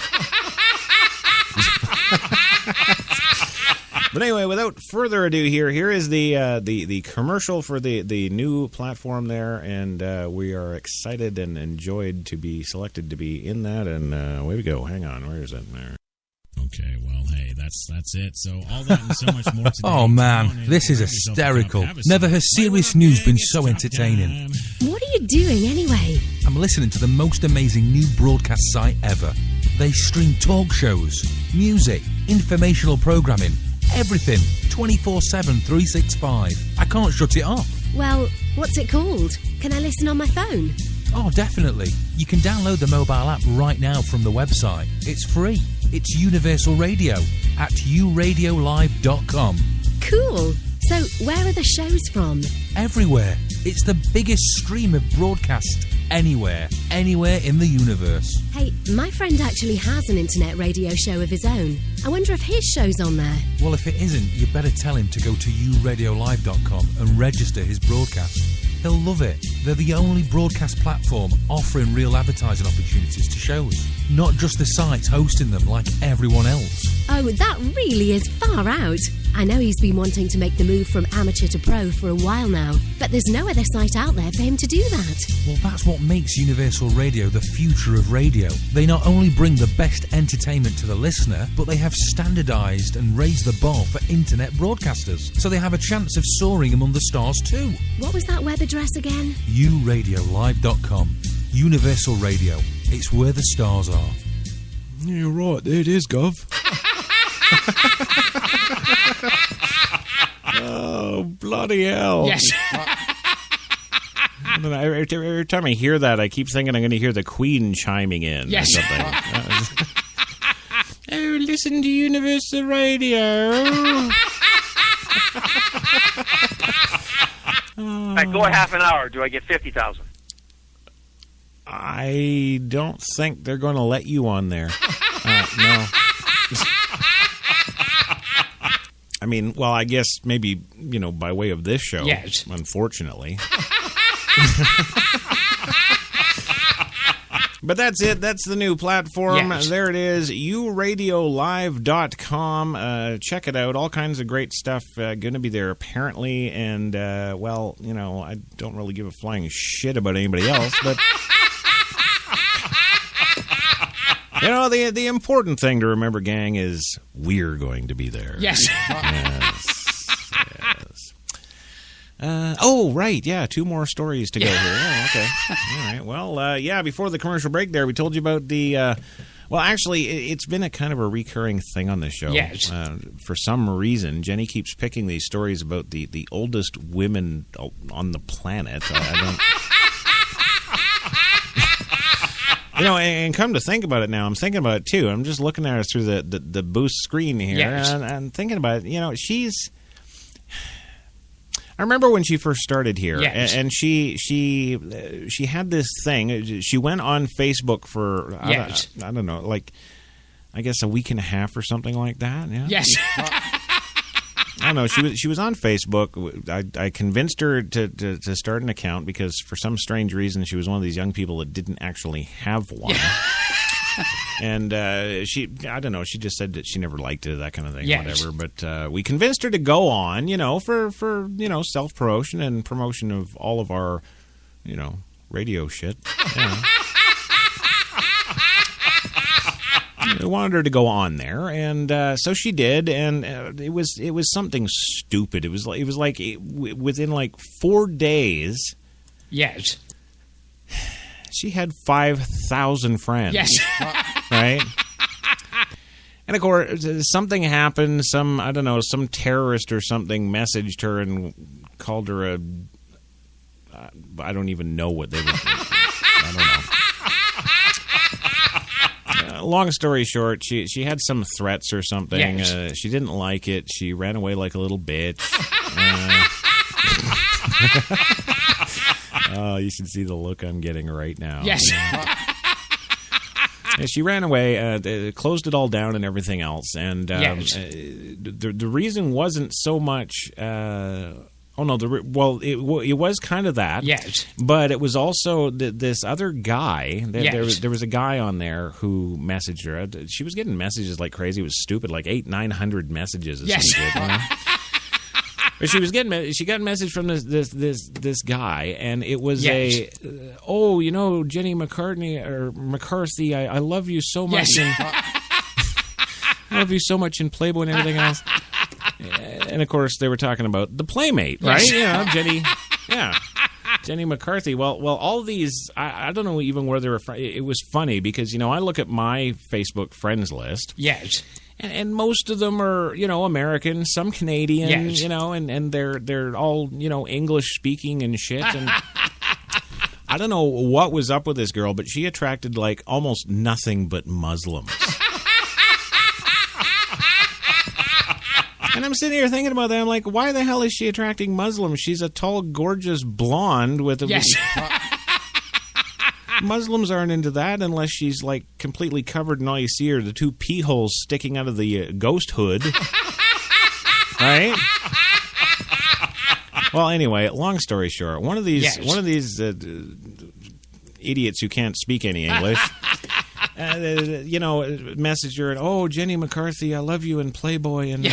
[SPEAKER 1] But anyway, without further ado, here is the commercial for the new platform there, and we are excited and enjoyed to be selected to be in that. And away we go. Hang on, where is it? There.
[SPEAKER 8] Okay, well, hey, that's it. So all that and so much more today.
[SPEAKER 22] Oh man, this is hysterical. Never has serious news been so entertaining.
[SPEAKER 4] What are you doing anyway?
[SPEAKER 22] I'm listening to the most amazing new broadcast site ever. They stream talk shows, music, informational programming, everything, 24/7, 365. I can't shut it off.
[SPEAKER 4] Well, what's it called? Can I listen on my phone?
[SPEAKER 22] Oh, definitely. You can download the mobile app right now from the website. It's free. It's Universal Radio at uradiolive.com.
[SPEAKER 4] Cool. So, where are the shows from?
[SPEAKER 22] Everywhere. It's the biggest stream of broadcast anywhere in the universe.
[SPEAKER 4] Hey, my friend actually has an internet radio show of his own. I wonder if his show's on there.
[SPEAKER 22] Well, if it isn't, you better tell him to go to uradiolive.com and register his broadcast. He'll love it. They're the only broadcast platform offering real advertising opportunities to shows, not just the sites hosting them like everyone else.
[SPEAKER 4] Oh, that really is far out. I know he's been wanting to make the move from amateur to pro for a while now, but there's no other site out there for him to do that.
[SPEAKER 22] Well, that's what makes Universal Radio the future of radio. They not only bring the best entertainment to the listener, but they have standardised and raised the bar for internet broadcasters, so they have a chance of soaring among the stars too.
[SPEAKER 4] What was that web address again?
[SPEAKER 22] uradiolive.com. Universal Radio. It's where the stars are.
[SPEAKER 1] You're right, there it is, Gov. Oh, bloody hell.
[SPEAKER 16] Yes.
[SPEAKER 1] I don't know, every time I hear that, I keep thinking I'm going to hear the Queen chiming in
[SPEAKER 16] Yes.
[SPEAKER 1] or something. Oh, listen to Universal Radio.
[SPEAKER 3] All right, go a half an hour. Do I get 50,000?
[SPEAKER 1] I don't think they're going to let you on there. No. I mean, well, I guess maybe, by way of this show,
[SPEAKER 16] yes.
[SPEAKER 1] Unfortunately. But that's it. That's the new platform.
[SPEAKER 16] Yes.
[SPEAKER 1] There it is, uradiolive.com. Check it out. All kinds of great stuff going to be there, apparently. And, I don't really give a flying shit about anybody else, but... the important thing to remember, gang, is we're going to be there.
[SPEAKER 16] Yes.
[SPEAKER 1] Yes. Right. Yeah, 2 more stories to go here. Oh, okay. All right. Well, before the commercial break there, we told you about the... actually, it's been a kind of a recurring thing on this show.
[SPEAKER 16] Yes.
[SPEAKER 1] For some reason, Jenny keeps picking these stories about the oldest women on the planet. I don't... and come to think about it now, I'm thinking about it too. I'm just looking at her through the boost screen here,
[SPEAKER 16] yes.
[SPEAKER 1] and thinking about it. She's... I remember when she first started here,
[SPEAKER 16] yes.
[SPEAKER 1] and she had this thing. She went on Facebook for
[SPEAKER 16] yes.
[SPEAKER 1] I don't know, like I guess a week and a half or something like that. Yeah.
[SPEAKER 16] Yes.
[SPEAKER 1] I don't know. She was on Facebook. I convinced her to start an account because for some strange reason she was one of these young people that didn't actually have one. And I don't know, she just said that she never liked it, that kind of thing,
[SPEAKER 16] yes.
[SPEAKER 1] whatever. But we convinced her to go on, for self-promotion and promotion of all of our, radio shit. Yeah. We wanted her to go on there, and so she did, and it was something stupid. It was like within like 4 days.
[SPEAKER 16] Yes.
[SPEAKER 1] She had 5,000 friends.
[SPEAKER 16] Yes.
[SPEAKER 1] Right? And of course, something happened. Some terrorist or something messaged her and called her I don't even know what they were. I don't know. Long story short, she had some threats or something.
[SPEAKER 16] Yes.
[SPEAKER 1] She didn't like it. She ran away like a little bitch. Oh, you should see the look I'm getting right now.
[SPEAKER 16] Yes.
[SPEAKER 1] Yeah, she ran away, closed it all down and everything else. And
[SPEAKER 16] yes.
[SPEAKER 1] The reason wasn't so much... it was kind of that.
[SPEAKER 16] Yes.
[SPEAKER 1] But it was also this other guy.
[SPEAKER 16] Yes.
[SPEAKER 1] There was a guy on there who messaged her. She was getting messages like crazy. It was stupid, like 800-900 messages.
[SPEAKER 16] Yes.
[SPEAKER 1] But she got a message from this guy, and it was
[SPEAKER 16] yes.
[SPEAKER 1] Jenny McCarthy, I love you so much.
[SPEAKER 16] Yes.
[SPEAKER 1] I love you so much in Playboy and everything else. And of course, they were talking about the Playmate, right?
[SPEAKER 16] Yes.
[SPEAKER 1] Jenny. Yeah. Jenny McCarthy. Well, all these, I don't know even where they were from. It was funny because, I look at my Facebook friends list.
[SPEAKER 16] Yes.
[SPEAKER 1] And most of them are, American, some Canadian,
[SPEAKER 16] yes.
[SPEAKER 1] and they're all, English speaking and shit. And I don't know what was up with this girl, but she attracted like almost nothing but Muslims. And I'm sitting here thinking about that. I'm like, why the hell is she attracting Muslims? She's a tall, gorgeous blonde with a...
[SPEAKER 16] Yes.
[SPEAKER 1] Muslims aren't into that unless she's like completely covered and all you see are the 2 pee holes sticking out of the ghost hood. Right? Well, anyway, long story short, one of these idiots who can't speak any English, messaged her and, Jenny McCarthy, I love you in Playboy and.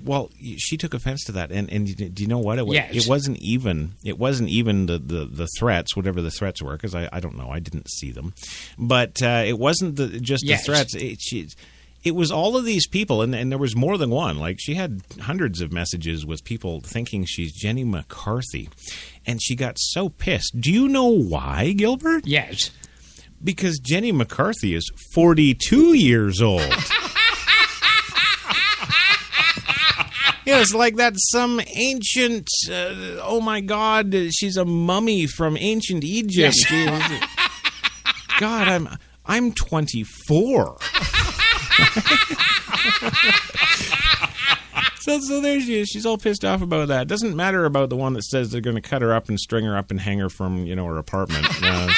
[SPEAKER 1] Well, she took offense to that, and do you know what? It wasn't even the threats, whatever the threats were, because I don't know, I didn't see them, but it wasn't just the threats. It was all of these people, and there was more than one. Like she had hundreds of messages with people thinking she's Jenny McCarthy, and she got so pissed. Do you know why, Gilbert?
[SPEAKER 16] Yes,
[SPEAKER 1] because Jenny McCarthy is 42 years old. Yes, like that's some ancient, oh my God, she's a mummy from ancient Egypt. Yes. God, I'm 24. So there she is. She's all pissed off about that. Doesn't matter about the one that says they're going to cut her up and string her up and hang her from, her apartment. No.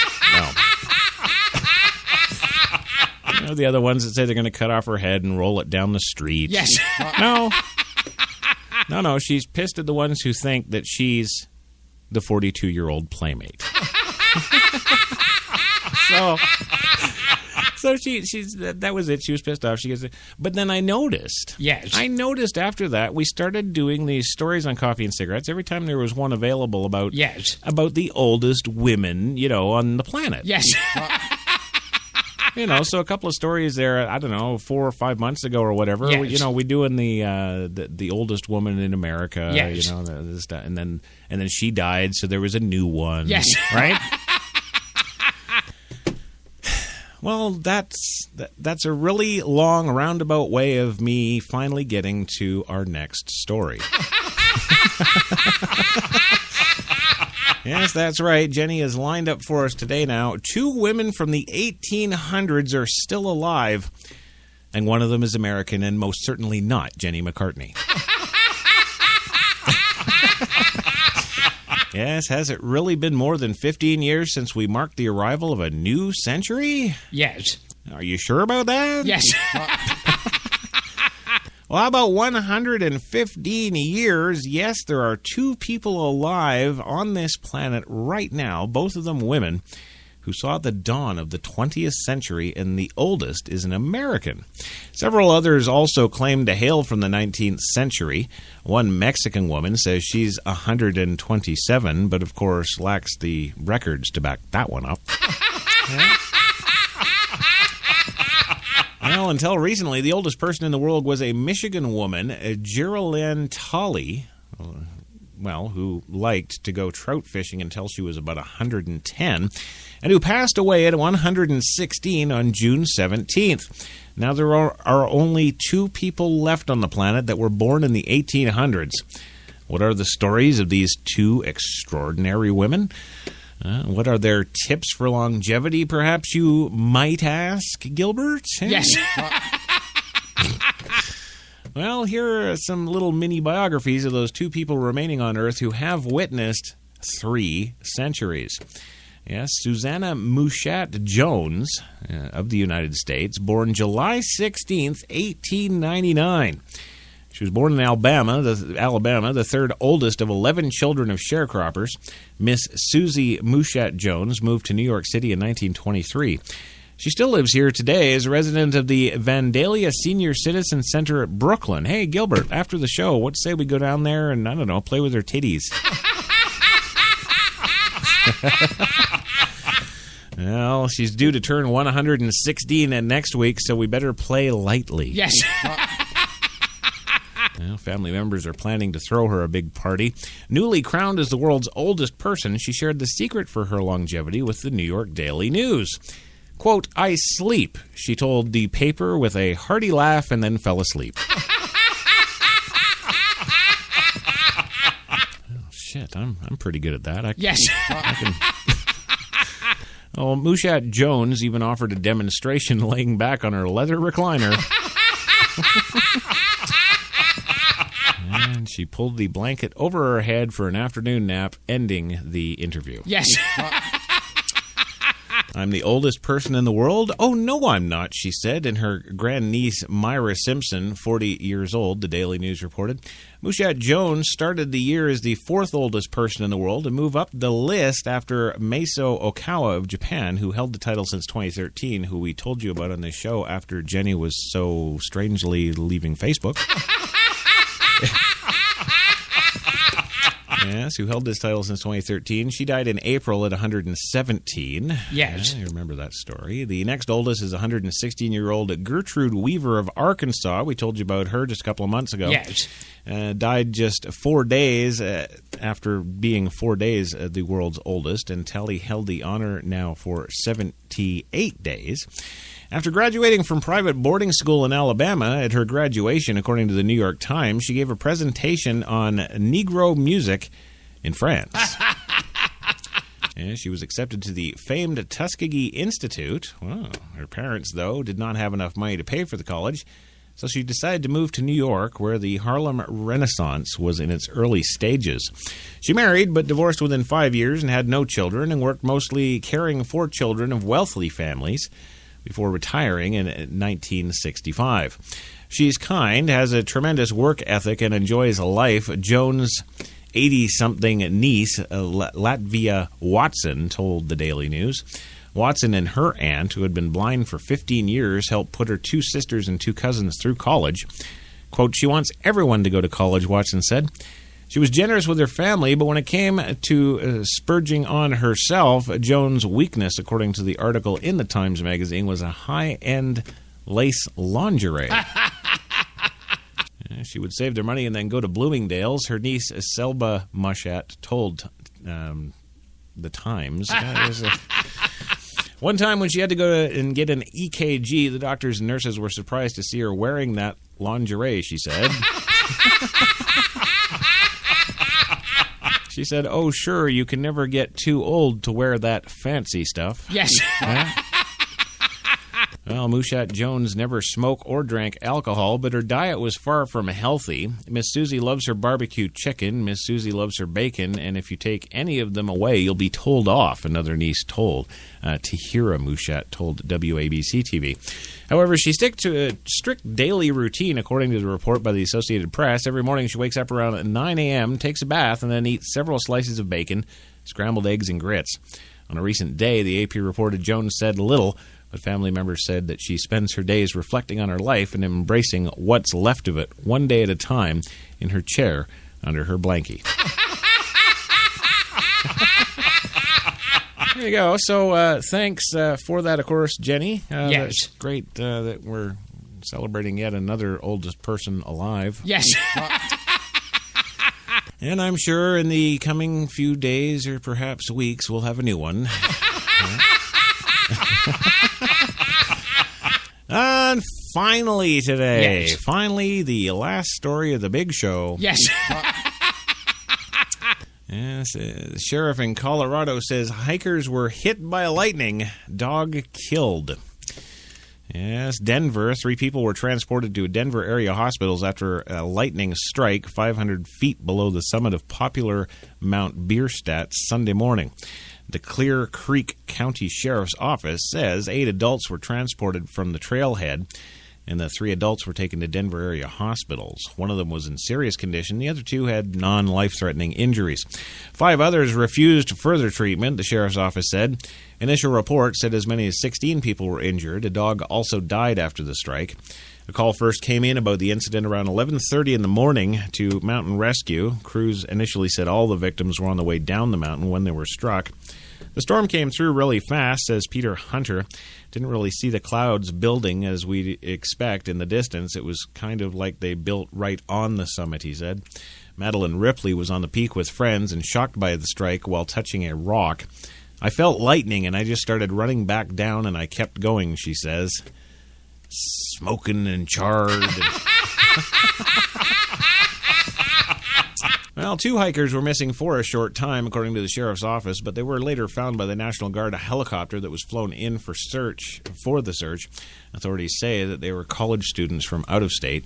[SPEAKER 1] The other ones that say they're going to cut off her head and roll it down the street.
[SPEAKER 16] Yes.
[SPEAKER 1] No. She's pissed at the ones who think that she's the 42-year-old playmate. So she's that was it. She was pissed off. She gets it. But then I noticed.
[SPEAKER 16] Yes.
[SPEAKER 1] I noticed after that we started doing these stories on coffee and cigarettes every time there was one available about the oldest women, on the planet.
[SPEAKER 16] Yes.
[SPEAKER 1] So a couple of stories there, I don't know, 4 or 5 months ago or whatever.
[SPEAKER 16] Yes.
[SPEAKER 1] We doing the oldest woman in America.
[SPEAKER 16] Yes.
[SPEAKER 1] And then she died, so there was a new one.
[SPEAKER 16] Yes.
[SPEAKER 1] Right. Well, that's a really long roundabout way of me finally getting to our next story. Yes, that's right. Jenny is lined up for us today now. 2 women from the 1800s are still alive, and one of them is American and most certainly not Jenny McCartney. Yes, has it really been more than 15 years since we marked the arrival of a new century?
[SPEAKER 16] Yes.
[SPEAKER 1] Are you sure about that?
[SPEAKER 16] Yes.
[SPEAKER 1] Well, how about 115 years? Yes, there are 2 people alive on this planet right now, both of them women, who saw the dawn of the 20th century, and the oldest is an American. Several others also claim to hail from the 19th century. One Mexican woman says she's 127, but of course lacks the records to back that one up. Well, until recently, the oldest person in the world was a Michigan woman, Geraldine Tolley, who liked to go trout fishing until she was about 110, and who passed away at 116 on June 17th. Now, there are only 2 people left on the planet that were born in the 1800s. What are the stories of these 2 extraordinary women? What are their tips for longevity, perhaps you might ask, Gilbert?
[SPEAKER 16] Yes.
[SPEAKER 1] Well, here are some little mini biographies of those 2 people remaining on Earth who have witnessed 3 centuries. Yes, Susanna Mushat Jones of the United States, born July 16th, 1899. She was born in Alabama, the third oldest of 11 children of sharecroppers. Miss Susie Mushat Jones moved to New York City in 1923. She still lives here today as a resident of the Vandalia Senior Citizen Center at Brooklyn. Hey, Gilbert, after the show, what say we go down there and, I don't know, play with her titties? Well, she's due to turn 116 next week, so we better play lightly.
[SPEAKER 16] Yes.
[SPEAKER 1] Well, family members are planning to throw her a big party. Newly crowned as the world's oldest person, she shared the secret for her longevity with the New York Daily News. Quote, "I sleep," she told the paper with a hearty laugh and then fell asleep. Oh, shit, I'm pretty good at that.
[SPEAKER 16] Yes.
[SPEAKER 1] Oh, Mushat Jones even offered a demonstration laying back on her leather recliner. And she pulled the blanket over her head for an afternoon nap, ending the interview.
[SPEAKER 16] Yes.
[SPEAKER 1] I'm the oldest person in the world? Oh, no, I'm not, she said, and her grandniece, Myra Simpson, 40 years old, the Daily News reported. Mushat Jones started the year as the 4th oldest person in the world and moved up the list after Meiso Okawa of Japan, who held the title since 2013, who we told you about on this show after Jenny was so strangely leaving Facebook. Yes, who held this title since 2013. She died in April at 117.
[SPEAKER 16] Yes.
[SPEAKER 1] I remember that story. The next oldest is 116-year-old Gertrude Weaver of Arkansas. We told you about her just a couple of months ago.
[SPEAKER 16] Yes.
[SPEAKER 1] Died just 4 days after being 4 days the world's oldest, and Telly held the honor now for 78 days. After graduating from private boarding school in Alabama, at her graduation, according to the New York Times, she gave a presentation on Negro music in France. And she was accepted to the famed Tuskegee Institute. Well, her parents, though, did not have enough money to pay for the college. So she decided to move to New York, where the Harlem Renaissance was in its early stages. She married, but divorced within 5 years and had no children, and worked mostly caring for children of wealthy families before retiring in 1965. She's kind, has a tremendous work ethic, and enjoys life. Jones' 80-something niece, Latvia Watson, told the Daily News. Watson and her aunt, who had been blind for 15 years, helped put her 2 sisters and 2 cousins through college. Quote, she wants everyone to go to college, Watson said. She was generous with her family, but when it came to spurging on herself, Jones' weakness, according to the article in the Times magazine, was a high-end lace lingerie. She would save their money and then go to Bloomingdale's. Her niece, Selba Mushat, told the Times. One time when she had to go and get an EKG, the doctors and nurses were surprised to see her wearing that lingerie, she said. She said, oh, sure, you can never get too old to wear that fancy stuff.
[SPEAKER 16] Yes.
[SPEAKER 1] Well, Mushat Jones never smoked or drank alcohol, but her diet was far from healthy. Miss Susie loves her barbecue chicken. Miss Susie loves her bacon, and if you take any of them away, you'll be told off, another niece told. Tahira Mushat told WABC-TV. However, she sticks to a strict daily routine, according to the report by the Associated Press. Every morning she wakes up around 9 a.m., takes a bath, and then eats several slices of bacon, scrambled eggs, and grits. On a recent day, the AP reported Jones said little, but family members said that she spends her days reflecting on her life and embracing what's left of it, one day at a time, in her chair under her blankie. There you go. So thanks for that, of course, Jenny.
[SPEAKER 16] Yes.
[SPEAKER 1] It's great that we're celebrating yet another oldest person alive.
[SPEAKER 16] Yes.
[SPEAKER 1] And I'm sure in the coming few days or perhaps weeks, we'll have a new one. And finally today, finally the last story of the big show.
[SPEAKER 16] Yes.
[SPEAKER 1] Yes, the sheriff in Colorado says hikers were hit by lightning, dog killed. Yes, Denver. 3 people were transported to Denver area hospitals after a lightning strike 500 feet below the summit of popular Mount Bierstadt Sunday morning. The Clear Creek County Sheriff's Office says 8 adults were transported from the trailhead, and the 3 adults were taken to Denver area hospitals. One of them was in serious condition. The other 2 had non-life-threatening injuries. 5 others refused further treatment, the sheriff's office said. Initial reports said as many as 16 people were injured. A dog also died after the strike. A call first came in about the incident around 11:30 in the morning to Mountain Rescue. Crews initially said all the victims were on the way down the mountain when they were struck. The storm came through really fast, says Peter Hunter. Didn't really see the clouds building as we'd expect in the distance. It was kind of like they built right on the summit, he said. Madeline Ripley was on the peak with friends and shocked by the strike while touching a rock. I felt lightning and I just started running back down and I kept going, she says. Smoking and charred. Well, 2 hikers were missing for a short time, according to the sheriff's office, but they were later found by the National Guard, a helicopter that was flown in for the search. Authorities say that they were college students from out of state.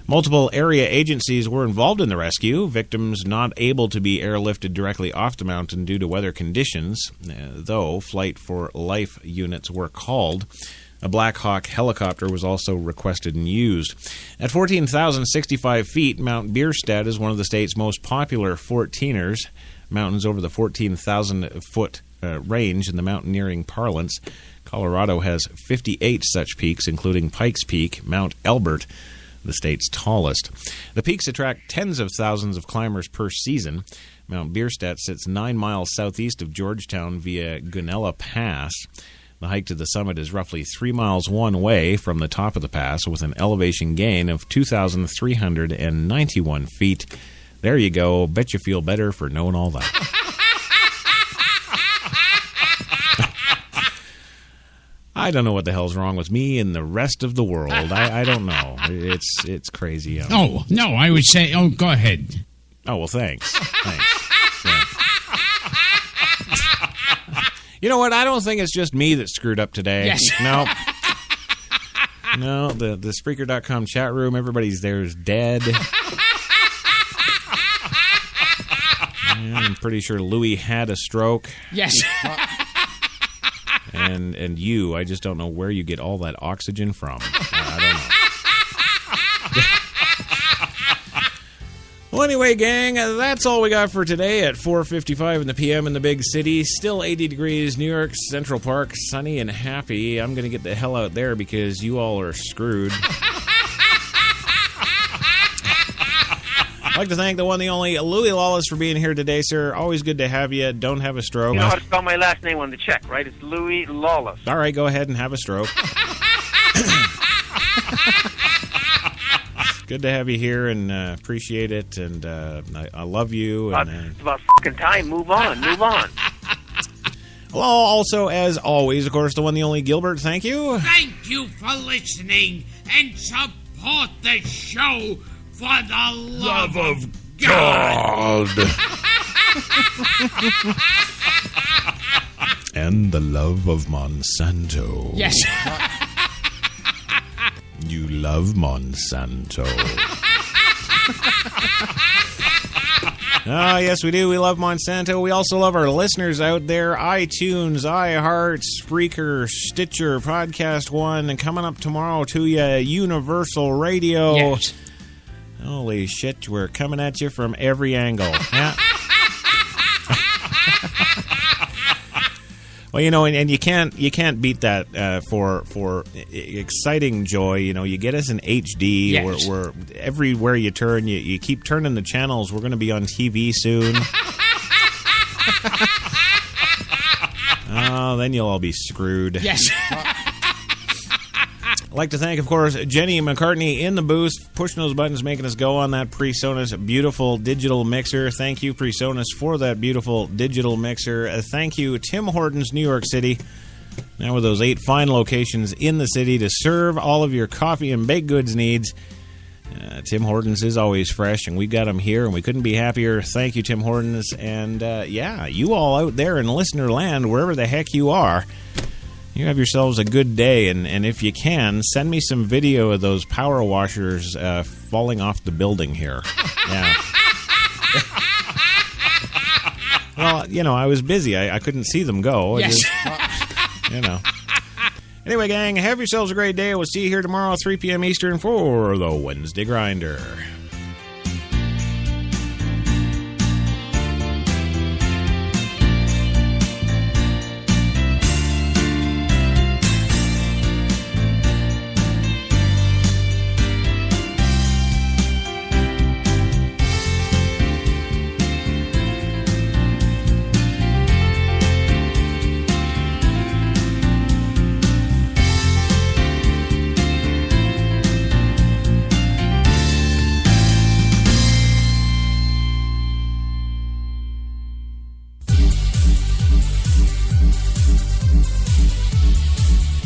[SPEAKER 1] Multiple area agencies were involved in the rescue, victims not able to be airlifted directly off the mountain due to weather conditions, though Flight for Life units were called. A Black Hawk helicopter was also requested and used. At 14,065 feet, Mount Bierstadt is one of the state's most popular 14ers. Mountains over the 14,000-foot range in the mountaineering parlance. Colorado has 58 such peaks, including Pikes Peak, Mount Elbert, the state's tallest. The peaks attract tens of thousands of climbers per season. Mount Bierstadt sits 9 miles southeast of Georgetown via Gunella Pass. The hike to the summit is roughly 3 miles one way from the top of the pass with an elevation gain of 2,391 feet. There you go. Bet you feel better for knowing all that. I don't know what the hell's wrong with me and the rest of the world. I don't know. It's crazy.
[SPEAKER 7] Oh, no, I would say, go ahead.
[SPEAKER 1] Oh, well, thanks. Yeah. You know what? I don't think it's just me that screwed up today.
[SPEAKER 16] Yes.
[SPEAKER 1] No. No, the Spreaker.com chat room, everybody's there is dead. I'm pretty sure Louis had a stroke.
[SPEAKER 16] Yes.
[SPEAKER 1] And you, I just don't know where you get all that oxygen from. I don't know. Well, anyway, gang, that's all we got for today at 4:55 in the p.m. in the big city. Still 80 degrees, New York, Central Park, sunny and happy. I'm going to get the hell out there because you all are screwed. I'd like to thank the one, the only Louis Lawless for being here today, sir. Always good to have you. Don't have a stroke.
[SPEAKER 3] You know how to spell my last name on the check, right? It's Louis Lawless.
[SPEAKER 1] All right, go ahead and have a stroke. Good to have you here, and appreciate it, and I love you. And,
[SPEAKER 3] it's about fucking time. Move on. Move on.
[SPEAKER 1] Well, also, as always, of course, the one, the only Gilbert, thank you.
[SPEAKER 7] Thank you for listening and support the show for the love of God.
[SPEAKER 1] And the love of Monsanto.
[SPEAKER 16] Yes.
[SPEAKER 1] You love Monsanto. Ah, yes, we do. We love Monsanto. We also love our listeners out there. iTunes, iHeart, Spreaker, Stitcher, Podcast One, and coming up tomorrow to you, Universal Radio.
[SPEAKER 16] Yes.
[SPEAKER 1] Holy shit, we're coming at you from every angle. Yeah. Well, you know, and you can't beat that for exciting joy. You know, you get us in HD.
[SPEAKER 16] Yes.
[SPEAKER 1] We're everywhere you turn. You keep turning the channels. We're going to be on TV soon. Oh, then you'll all be screwed.
[SPEAKER 16] Yes.
[SPEAKER 1] I'd like to thank, of course, Jenny McCartney in the booth, pushing those buttons, making us go on that PreSonus beautiful digital mixer. Thank you, PreSonus, for that beautiful digital mixer. Thank you, Tim Hortons, New York City. Now with those 8 fine locations in the city to serve all of your coffee and baked goods needs. Tim Hortons is always fresh, and we've got them here, and we couldn't be happier. Thank you, Tim Hortons. And, yeah, you all out there in listener land, wherever the heck you are, you have yourselves a good day, and if you can, send me some video of those power washers falling off the building here. Yeah. Well, you know, I was busy. I couldn't see them go.
[SPEAKER 16] Yes.
[SPEAKER 1] You know. Anyway, gang, have yourselves a great day. We'll see you here tomorrow at 3 p.m. Eastern for the Wednesday Grinder.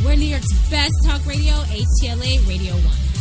[SPEAKER 18] We're New York's best talk radio, HTLA Radio 1.